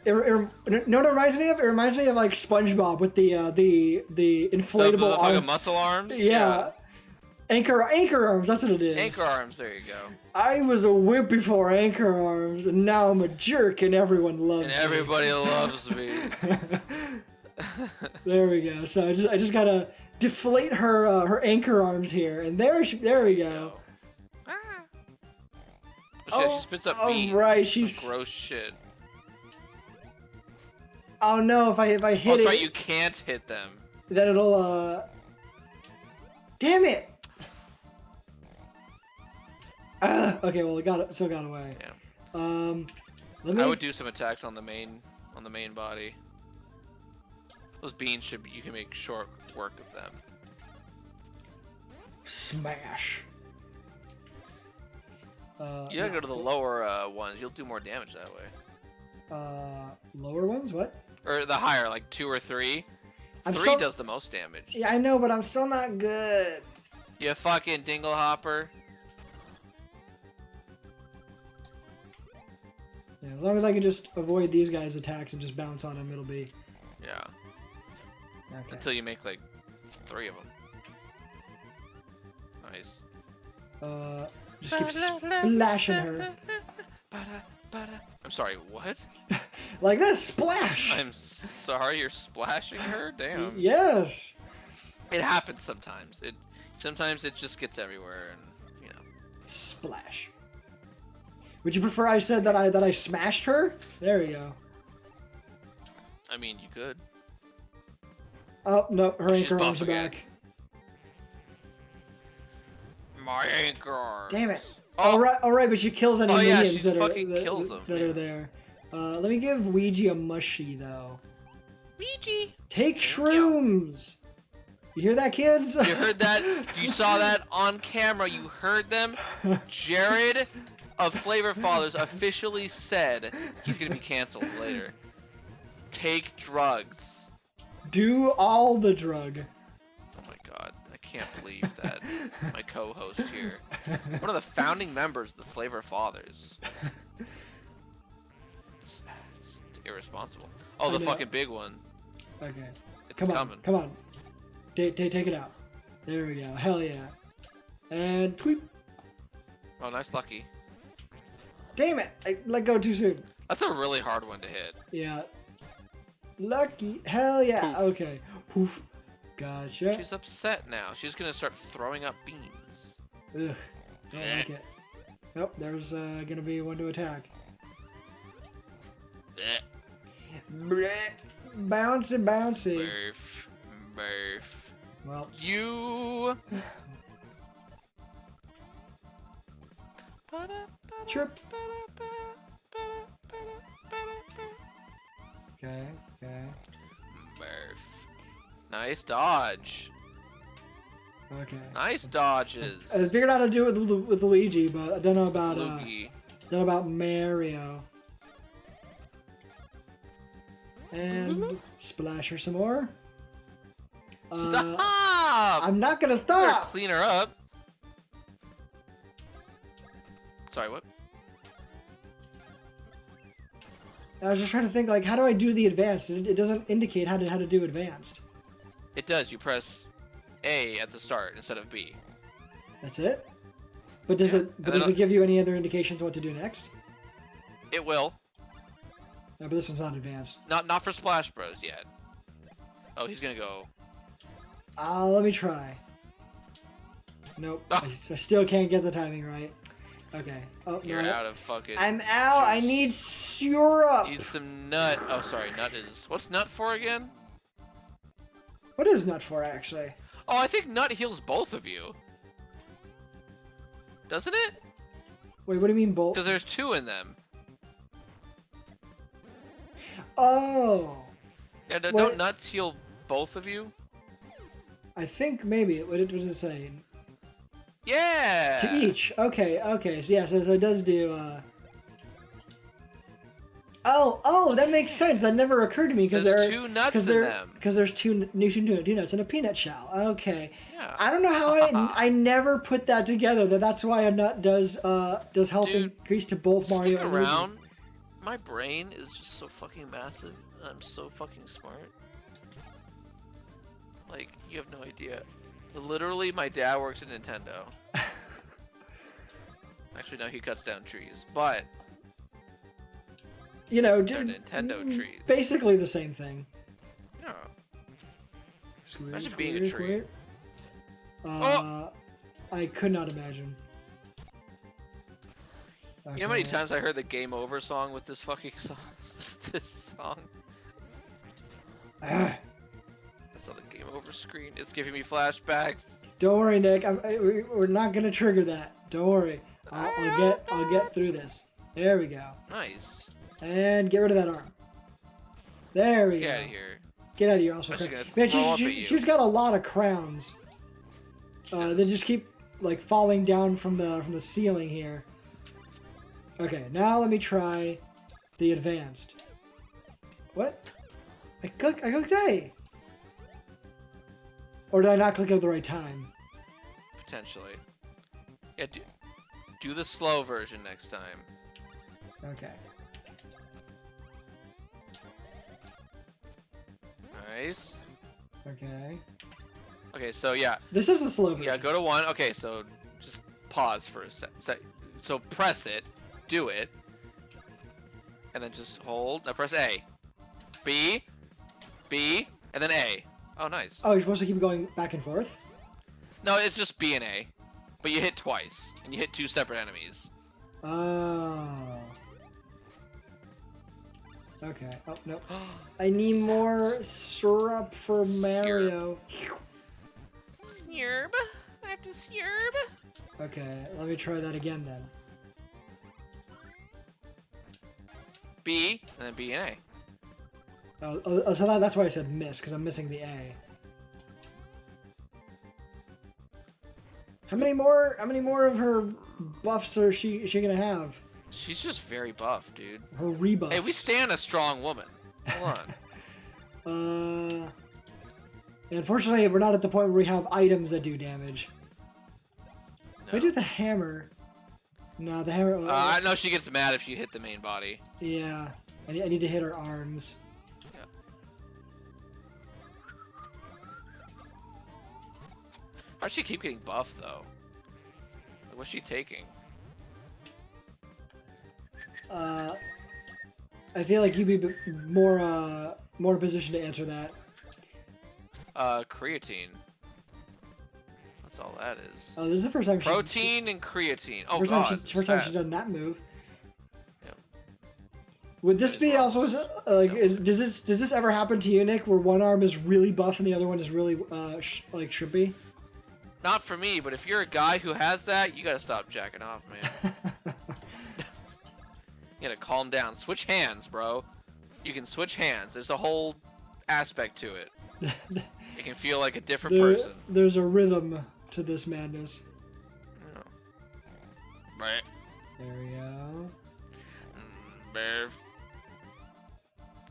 what it reminds me of? It reminds me of like SpongeBob with the inflatable the arm. fucking muscle arms. Yeah. Anchor arms. That's what it is. Anchor arms. There you go. I was a wimp before anchor arms, and now I'm a jerk, and everyone loves And everybody loves me. There we go. So I just gotta deflate her anchor arms here, and there we go. Oh, she spits up beans. Right, she's gross shit. Oh no! If I hit that's it, right. You can't hit them. Then it'll. Damn it! Okay, well it still got away. Yeah. I would do some attacks on the main body. Those beans you can make short work of them. Smash. You gotta go to the lower ones. You'll do more damage that way. Lower ones? What? Or the higher, like 2 or 3. 3 still... does the most damage. Yeah, I know, but I'm still not good. You fucking dinglehopper. Yeah, as long as I can just avoid these guys' attacks and just bounce on them, it'll be... Yeah. Okay. Until you make like 3 of them. Nice. Just keep splashing her. I'm sorry, what? Like this, splash! I'm sorry, you're splashing her? Damn. Yes! It happens sometimes. Sometimes it just gets everywhere, and you know. Splash. Would you prefer I said that I smashed her? There we go. I mean, you could. Oh no, her anchor arms are again. back. My anchor arms. Damn it! Oh. All right, but she kills any minions that are there. Let me give Luigi a mushy though. Luigi. Take shrooms. You hear that, kids? You heard that? You saw that on camera. You heard them. Jared of FlavorFathers officially said he's gonna be canceled later. Take drugs. Do all the drug. Oh my god, I can't believe that my co-host here, one of the founding members of the FlavorFathers. It's irresponsible. Oh, the fucking big one. Okay. It's Come coming. on. Take it out. There we go. Hell yeah. And tweet. Oh, nice lucky. Damn it! I let go too soon. That's a really hard one to hit. Yeah. Lucky. Hell yeah. Poof. Okay. Poof. Gotcha. She's upset now. She's gonna start throwing up beans. Ugh. Don't like it. Nope. There's gonna be one to attack. Blech. Bouncy, bouncy. Barf. Well. You. Trip. Okay. Barf. Nice dodge. Okay. Nice dodges. I figured out how to do it with Luigi, but I don't know about Luigi. don't know about Mario. And splash her some more. Stop! I'm not gonna Better stop. clean her up. Sorry, what? I was just trying to think, like, how do I do the advanced? It doesn't indicate how to do advanced. It does. You press A at the start instead of B. That's it. But does it give you any other indications what to do next? It will. No, but this one's not advanced. Not for Splash Bros yet. Oh, he's gonna go. Let me try. Nope. Ah. I still can't get the timing right. Okay. Oh, You're no. out of fucking. I'm out. Juice. I need syrup. Need some nut. Oh, sorry. Nut is. What's nut for again? What is nut for, actually? Oh, I think nut heals both of you. Doesn't it? Wait, what do you mean bolt? Because there's 2 in them. Oh. Yeah, What? don't nuts heal both of you? I think maybe. What does it say? Yeah. To each. Okay. Okay. So yeah. So it does do. Oh, that makes sense. That never occurred to me because There's 2 nuts in them. Because there's two nuts in a peanut shell. Okay. Yeah. I don't know how I never put that together. That's why a nut does health Dude, increase to both Mario Stick and Luigi. around. My brain is just so fucking massive. I'm so fucking smart. Like, you have no idea. Literally, my dad works at Nintendo. Actually, no, he cuts down trees. But You know, they're Nintendo trees. Basically the same thing. Yeah. Square, Imagine square, being a tree. square. Oh! I could not imagine. You know how many times I heard the Game Over song with this fucking song? This song? Ah, I saw the Game Over screen. It's giving me flashbacks. don't worry, Nick. We're not gonna trigger that. Don't worry. I'll get through this. There we go. Nice. And get rid of that arm. There we Get go. out of here. Get out of here. Also, I'm actually gonna man, throw up at you. she's got a lot of crowns. They just keep like falling down from the ceiling here. Okay, now let me try the advanced. What? I clicked A. Or did I not click it at the right time? Potentially. Yeah, do the slow version next time. Okay. Nice. Okay. Okay, so yeah. This is the slow version. Yeah, go to 1. Okay, so just pause for a sec. So press it. Do it. And then just hold. Now press A. B. B. And then A. Oh, nice. Oh, you're supposed to keep going back and forth? No, it's just B and A. But you hit twice. And you hit 2 separate enemies. Oh. Okay. Oh, no. I need more syrup for Mario. Slurp. I have to slurp. Okay, let me try that again then. B. And then B and A. So that's why I said miss, because I'm missing the A. How many more of her buffs is she gonna have? She's just very buff, dude. Her rebuffs. Hey, we stand a strong woman. Hold on. Unfortunately, we're not at the point where we have items that do damage. If I do the hammer... No, the hammer... I know she gets mad if you hit the main body. Yeah. I need to hit her arms. Yeah. How'd she keep getting buff, though? Like, what's she taking? I feel like you'd be more in a position to answer that. Creatine. That's all that is. Oh, this is the first time Protein and creatine. Oh, first God. first time she's done that move. Yeah. Would this be also like does this ever happen to you, Nick, where one arm is really buff and the other one is really like shrimpy? Not for me, but if you're a guy who has that, you gotta stop jacking off, man. You gotta calm down. Switch hands, bro. You can switch hands. There's a whole aspect to it. You can feel like a different person. There's a rhythm to this madness. Oh. Right. There we go. Berv.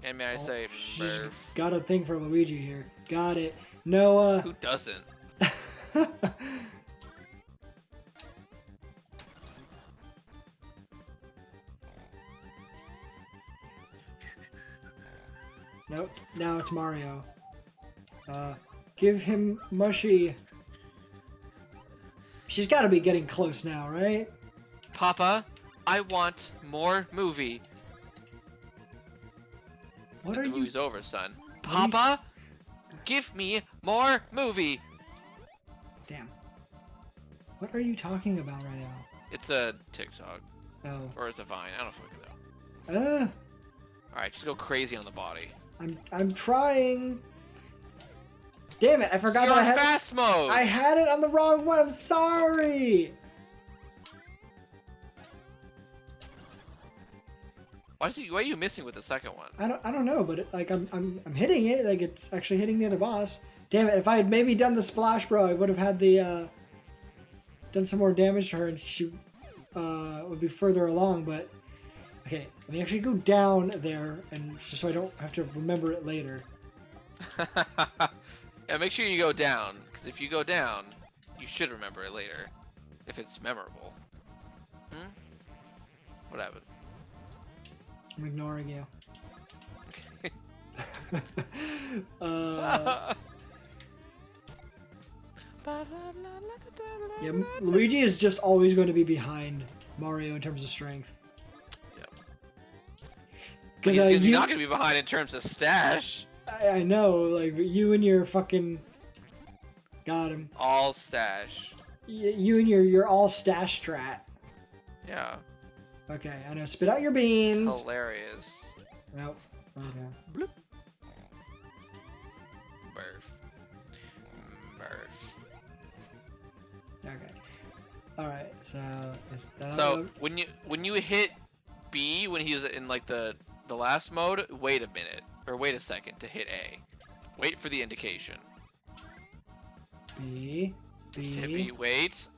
And may I say, She's Berv. got a thing for Luigi here. Got it. Noah. Who doesn't? Nope. Now it's Mario. Give him mushy. She's got to be getting close now, right? Papa, I want more movie. What And are the you? movie's over, son. What are you- Papa, give me more movie. Damn. What are you talking about right now? It's a TikTok. Oh. Or it's a Vine. I don't fucking know. Alright, just go crazy on the body. I'm trying. Damn it! I forgot You're that I on had. fast mode. I had it on the wrong one. I'm sorry. Why are you missing with the second one? I don't know, but like I'm hitting it. Like it's actually hitting the other boss. Damn it! If I had maybe done the splash, bro, I would have had the done some more damage to her, and she would be further along. But okay, let me actually go down there, and just so I don't have to remember it later. Yeah, make sure you go down, because if you go down, you should remember it later, if it's memorable. What happened? I'm ignoring you. Yeah, Luigi is just always going to be behind Mario in terms of strength. Yep. Because He's not going to be behind in terms of stash. I know, like you and your fucking got him. All stash. You and your all stash strat. Yeah. Okay, I know. Spit out your beans. It's hilarious. Nope. Okay. Bloop. Murph. Murph. Okay. All right. So. So when you hit B when he was in like the last mode, wait a minute or wait a second to hit A. Wait for the indication. B. Just hit B. Wait.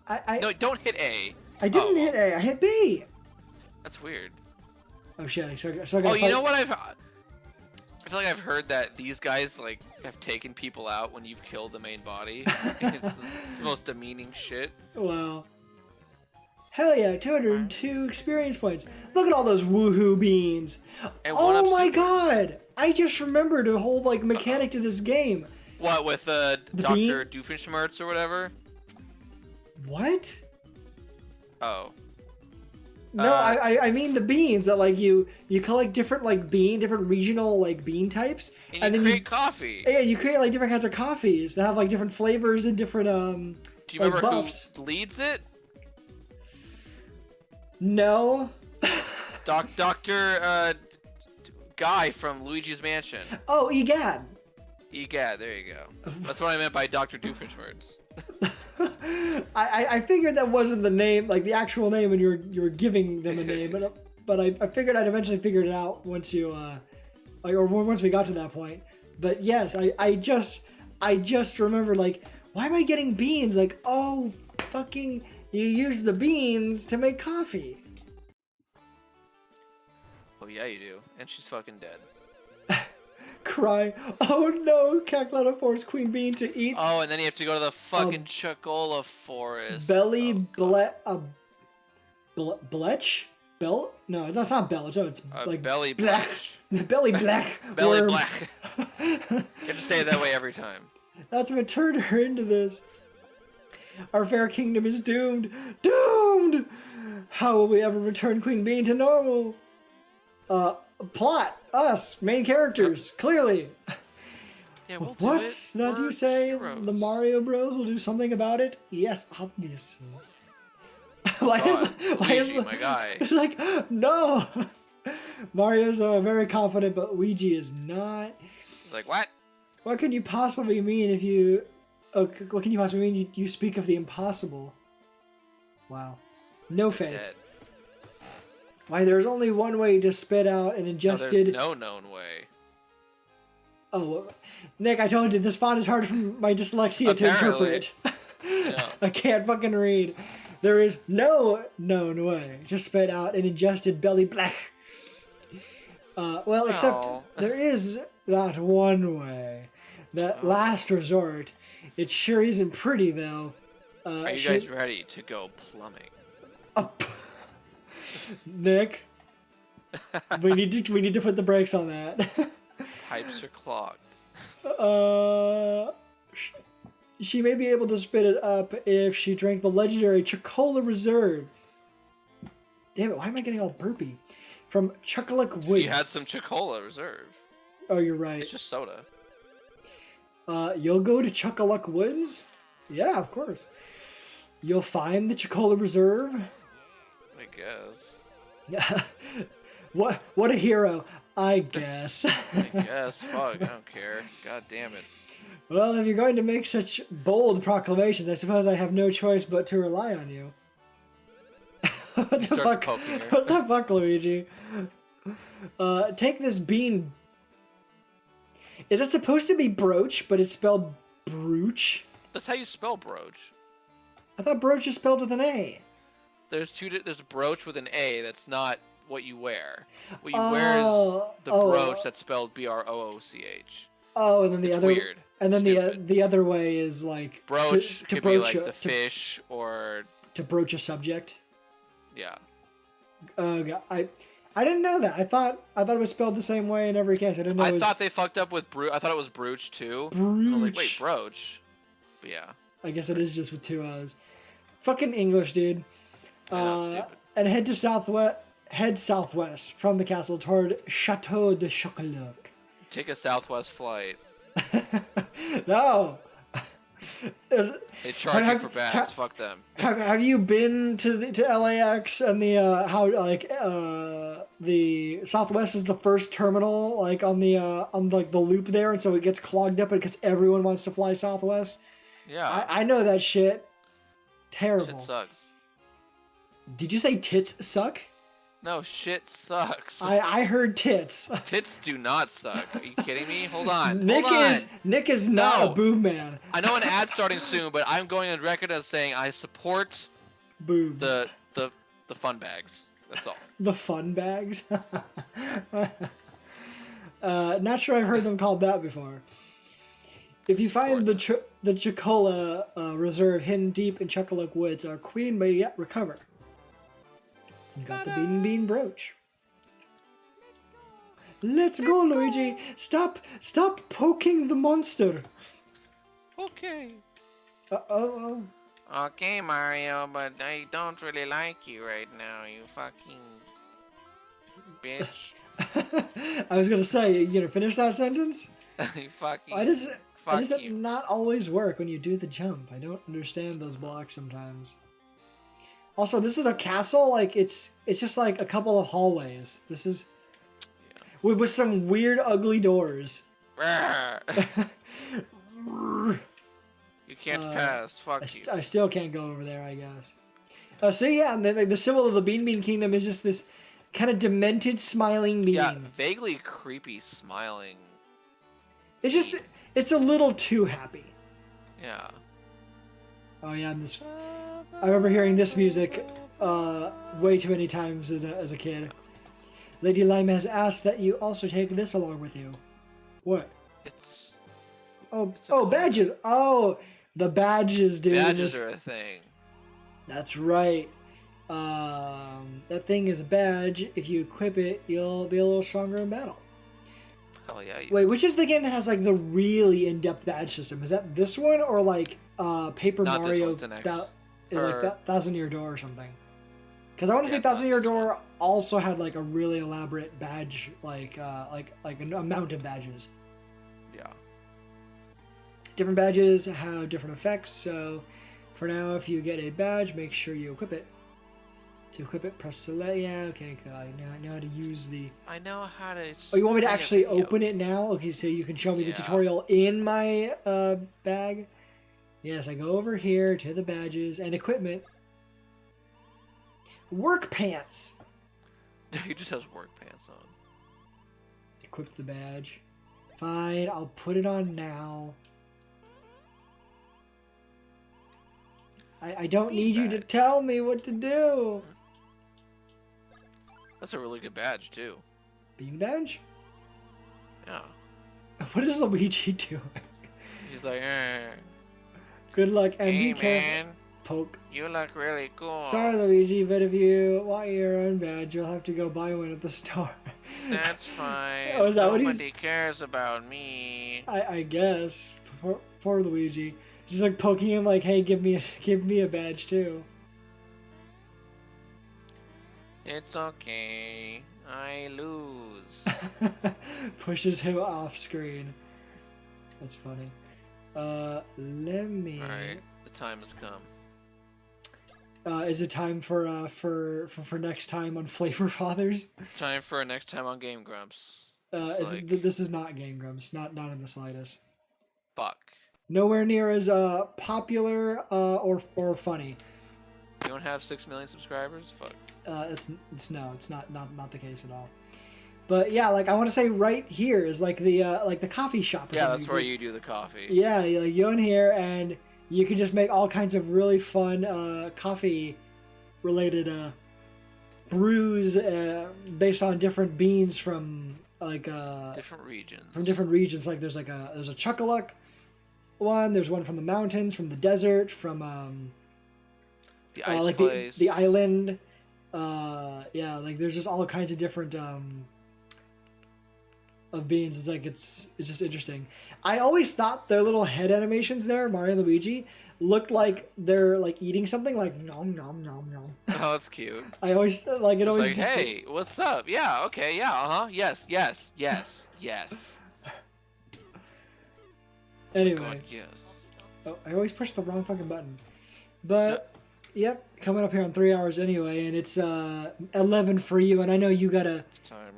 No, don't hit A. I didn't hit A. I hit B. That's weird. Oh shit! So I gotta Oh, you fight. know what I feel like I've heard that these guys like have taken people out when you've killed the main body. It's the most demeaning shit. Wow. Hell yeah, 202 experience points. Look at all those woohoo beans. And Oh my god! I just remembered a whole like mechanic to this game. What with The Dr. Doofenshmirtz or whatever? What? Oh. No, I mean the beans that like you collect different like different regional like bean types, And you create coffee. Yeah, you create like different kinds of coffees that have like different flavors and different Do you like, remember buffs. who leads it? No. Dr. Guy from Luigi's Mansion. Oh, Egad. Egad, there you go. That's what I meant by Dr. Doofenshmirtz. I figured that wasn't the name, like the actual name, when you were giving them a name, but I figured I'd eventually figure it out once you once we got to that point. But yes, I just remember like, why am I getting beans? Like, oh fucking, you use the beans to make coffee. Oh yeah, you do. And she's fucking dead. Cry. Oh no, Cackletta forced Queen Bean to eat. Oh, and then you have to go to the fucking Chocola Forest. Belly Oh, Bletch? Bell? No, that's not Belch. No, it's like Belly black. Black. Belly black. Belly worm. Black. You have to say it that way every time. That's what turned her into this. Our fair kingdom is doomed. Doomed! How will we ever return Queen Bean to normal? Plot. Us. Main characters. Clearly. Yeah, we'll do What's it. that We're you say? heroes. The Mario Bros will do something about it? Yes, obviously. why God, is Luigi, my guy. It's like, no! Mario's very confident, but Luigi is not. He's like, what? What could you possibly mean if you... Oh, what can you possibly mean? You speak of the impossible. Wow. No faith. Dead. Why, there's only one way to spit out an No, ingested... there's no known way. Oh, Nick, I told you, this font is hard for my dyslexia to interpret. Yeah. I can't fucking read. There is no known way to spit out an ingested belly black. Well, except No. there is that one way. That last resort. It sure isn't pretty, though. Are you guys ready to go plumbing? Nick, we need to put the brakes on that. Pipes are clogged. She may be able to spit it up if she drank the legendary Chocola Reserve. Damn it, why am I getting all burpy? From Chuckalick Woods. You had some Chocola Reserve. Oh, you're right. It's just soda. You'll go to Chuckaluck Woods? Yeah, of course. You'll find the Chocola Reserve? I guess. Yeah. What a hero. I guess. I guess. Fuck. I don't care. God damn it. Well, if you're going to make such bold proclamations, I suppose I have no choice but to rely on you. What the start fuck? poking her. What the fuck, Luigi? Take this bean. Is it supposed to be brooch, but it's spelled brooch? That's how you spell brooch. I thought brooch is spelled with an A. There's brooch with an A. That's not what you wear. What you wear is the brooch that's spelled B-R-O-O-C-H. Oh, and then the other weird. And then the other way is like brooch to could broach be like the fish or to broach a subject. Yeah. I didn't know that. I thought it was spelled the same way in every case. I didn't know. I thought they fucked up with I thought it was brooch too. Brooch. I was like, wait, brooch. But yeah. I guess it is just with two O's. Fucking English, dude. Stupid. And head southwest from the castle toward Chateau de Chocolat. Take a Southwest flight. No. They charge you for bags. Fuck them. Have you been to LAX and the how like the Southwest is the first terminal like on like the loop there, and so it gets clogged up because everyone wants to fly Southwest. Yeah. I know that shit. Terrible. Shit sucks. Did you say tits suck? No, shit sucks. I heard tits. Tits do not suck. Are you kidding me? Hold on. Nick is not a boob man. I know an ad's starting soon, but I'm going on record as saying I support boobs. The fun bags. That's all. The fun bags. Not sure I've heard them called that before. If you find the Chocola Reserve hidden deep in Chuckaluck Woods, our queen may yet recover. You got the bean brooch. Let's go, Luigi. Stop poking the monster. Okay. Oh. Okay, Mario, but I don't really like you right now, you fucking bitch. I was gonna say, you gonna finish that sentence? You fucking. Why does it you. not always work when you do the jump? I don't understand those blocks sometimes. Also, this is a castle. Like it's just like a couple of hallways. This is with some weird, ugly doors. You can't pass. Fuck you. I still can't go over there, I guess. So yeah, the symbol of the Bean Kingdom is just this kind of demented, smiling bean. Yeah, vaguely creepy, smiling. It's a little too happy. Yeah. Oh yeah, and this. I remember hearing this music way too many times as a kid. Lady Lima has asked that you also take this along with you. What? It's badges. Oh, the badges, dude. Badges are a thing. That's right. That thing is a badge. If you equip it, you'll be a little stronger in battle. Hell yeah. Wait, which is the game that has like the really in-depth badge system? Is that this one or like Paper Not Mario? This one's the next. Like that Thousand Year Door or something. Because I want to say Thousand Year Door also had like a really elaborate badge, like an amount of badges. Yeah. Different badges have different effects. So, for now, if you get a badge, make sure you equip it. To equip it, press select. Yeah, okay, good. I know how to use the. I know how to. Oh, you want me to actually open it now? Okay, so you can show me the tutorial in my bag. Yes, I go over here to the badges and equipment. Work pants. He just has work pants on. Equip the badge. Fine, I'll put it on now. I don't need you to tell me what to do. That's a really good badge too. Bean badge? Yeah. What is Luigi doing? He's like, Good luck and hey, be careful. Man, Poke. you look really cool. Sorry, Luigi, but if you want your own badge, you'll have to go buy one at the store. That's fine. Oh, is that Nobody what he's... cares about me. I guess for Luigi, just like poking him, like, hey, give me a badge too. It's okay. I lose. Pushes him off screen. That's funny. Let All me. right, the time has come. Is it time for next time on Flavor Fathers? Time for our next time on Game Grumps. Looks like This is not Game Grumps, not in the slightest. fuck. Nowhere near as popular or funny. You don't have 6 million subscribers? Fuck. It's no, it's not the case at all. But yeah, like I want to say right here is like the coffee shop. Or Yeah, something. that's where you do the coffee. Yeah, you go in here and you can just make all kinds of really fun coffee related brews based on different beans from like Different regions. from different regions. Like there's a Chuckaluck one. There's one from the mountains, from the desert, from The ice like place. the island. Yeah, like there's just all kinds of different of beans. It's like it's just interesting. I always thought their little head animations there, Mario and Luigi, looked like they're like eating something, like nom nom nom nom. Oh, that's cute. I always like it. It's Always like, just, hey, what's up? Yeah, okay, yeah, yes, yes, yes, yes. Anyway, God, yes. oh, I always push the wrong fucking button. But yep, coming up here on 3 hours anyway, and it's 11 for you, and I know you gotta It's time.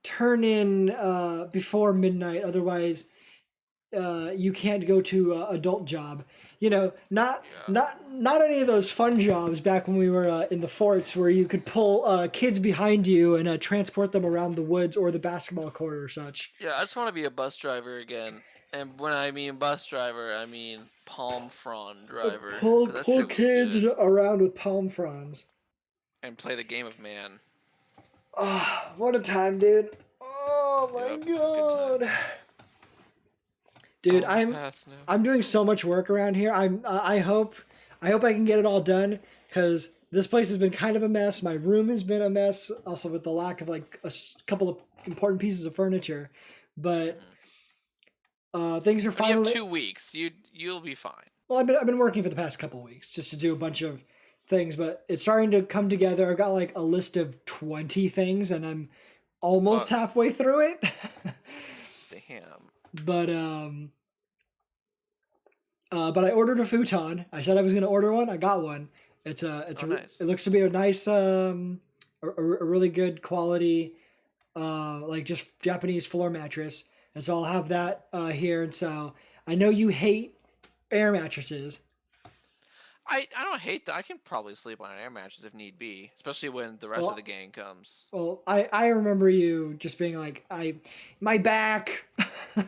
turn in before midnight, otherwise you can't go to adult job. You know, not any of those fun jobs back when we were in the forts where you could pull kids behind you and transport them around the woods or the basketball court or such. Yeah, I just want to be a bus driver again. And when I mean bus driver, I mean palm frond driver. 'Cause that Pull shit was kids good. around with palm fronds. And play the game of man. Oh, what a time, dude! Oh my Yep, good god, dude! All past now. I'm doing so much work around here. I hope I can get it all done because this place has been kind of a mess. My room has been a mess, also with the lack of like couple of important pieces of furniture. But things are But you have finally. 2 weeks. You'll be fine. Well, I've been working for the past couple of weeks just to do a bunch of things, but it's starting to come together. I've got like a list of 20 things, and I'm almost Fuck. halfway through it. Damn. But I ordered a futon. I said I was going to order one. I got one. It's Nice. it looks to be a nice a really good quality like just Japanese floor mattress. And so I'll have that here. And so I know you hate air mattresses. I don't hate that. I can probably sleep on an air mattress if need be, especially when the rest Well, of the gang comes. Well, I remember you just being like, my back, No,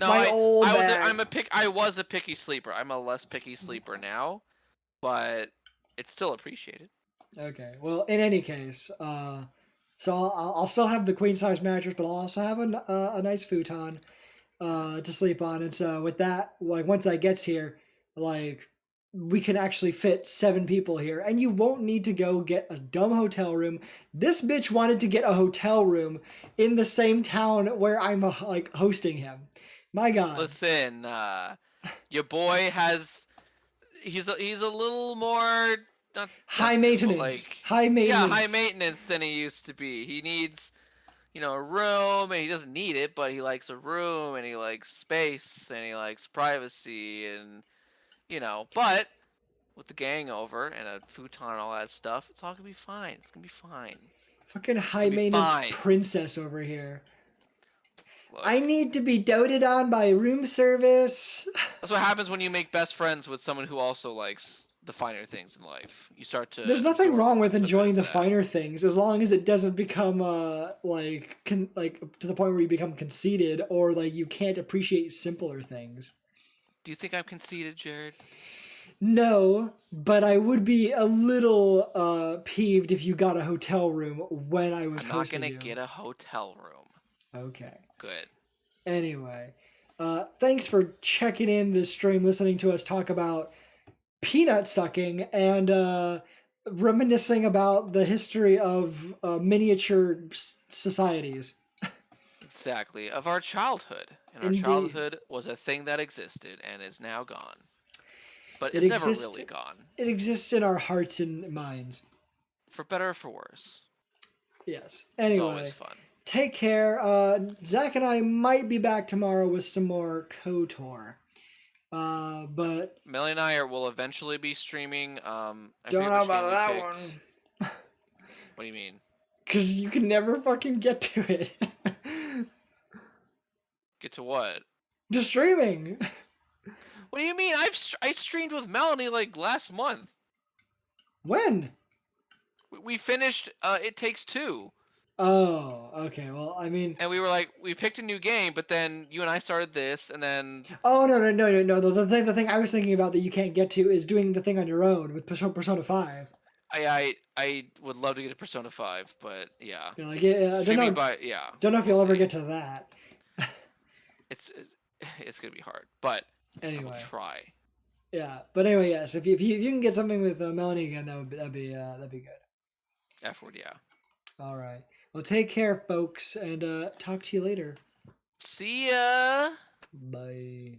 my old back. I was a picky sleeper. I'm a less picky sleeper now, but it's still appreciated. Okay. Well, in any case, so I'll still have the queen size mattress, but I'll also have a nice futon to sleep on. And so with that, like once I gets here, like we can actually fit 7 people here, and you won't need to go get a dumb hotel room. This bitch wanted to get a hotel room in the same town where I'm like hosting him. My God. Listen, your boy has he's a little more not High sensitive, but, maintenance. like High maintenance. yeah, high maintenance than he used to be. He needs a room, and he doesn't need it, but he likes a room, and he likes space, and he likes privacy, and but with the gang over and a futon and all that stuff, it's all gonna be fine. It's gonna be fine. Fucking It's high gonna be maintenance fine. princess over here. Look, I need to be doted on by room service. that's what happens when you make best friends with someone who also likes the finer things in life. You start to. There's nothing absorb wrong with a bit enjoying of the that. finer things as long as it doesn't become like to the point where you become conceited or like you can't appreciate simpler things. Do you think I'm conceited, Jared? No, but I would be a little peeved if you got a hotel room when I was I'm not hosting gonna you. get a hotel room. Okay. Good. Anyway, thanks for checking in this stream, listening to us talk about peanut sucking and reminiscing about the history of miniature societies. Exactly. Of our childhood. And our Indeed. childhood was a thing that existed and is now gone. But It it's never exists. really gone. It exists in our hearts and minds. For better or for worse. Yes. It's always Anyway, fun. take care. Zach and I might be back tomorrow with some more KOTOR. But Melly and I will eventually be streaming. I don't forget know which game about we that picked. one. What do you mean? Because you can never fucking get to it. Get to what? Just streaming. What do you mean? I streamed with Melanie like last month. When? We finished It Takes Two. Oh, okay. Well, I mean, And we were like, we picked a new game, but then you and I started this, and then oh no. The thing I was thinking about that you can't get to is doing the thing on your own with Persona 5. I would love to get to Persona 5, but yeah, You're like, yeah, I don't streaming know, by yeah, don't know if we'll you'll ever see. get to that. It's gonna be hard, but I will Anyway, try. yeah. But anyway, yes. If you can get something with Melanie again, that'd be good. F word, yeah. All right. Well, take care, folks, and talk to you later. See ya. Bye.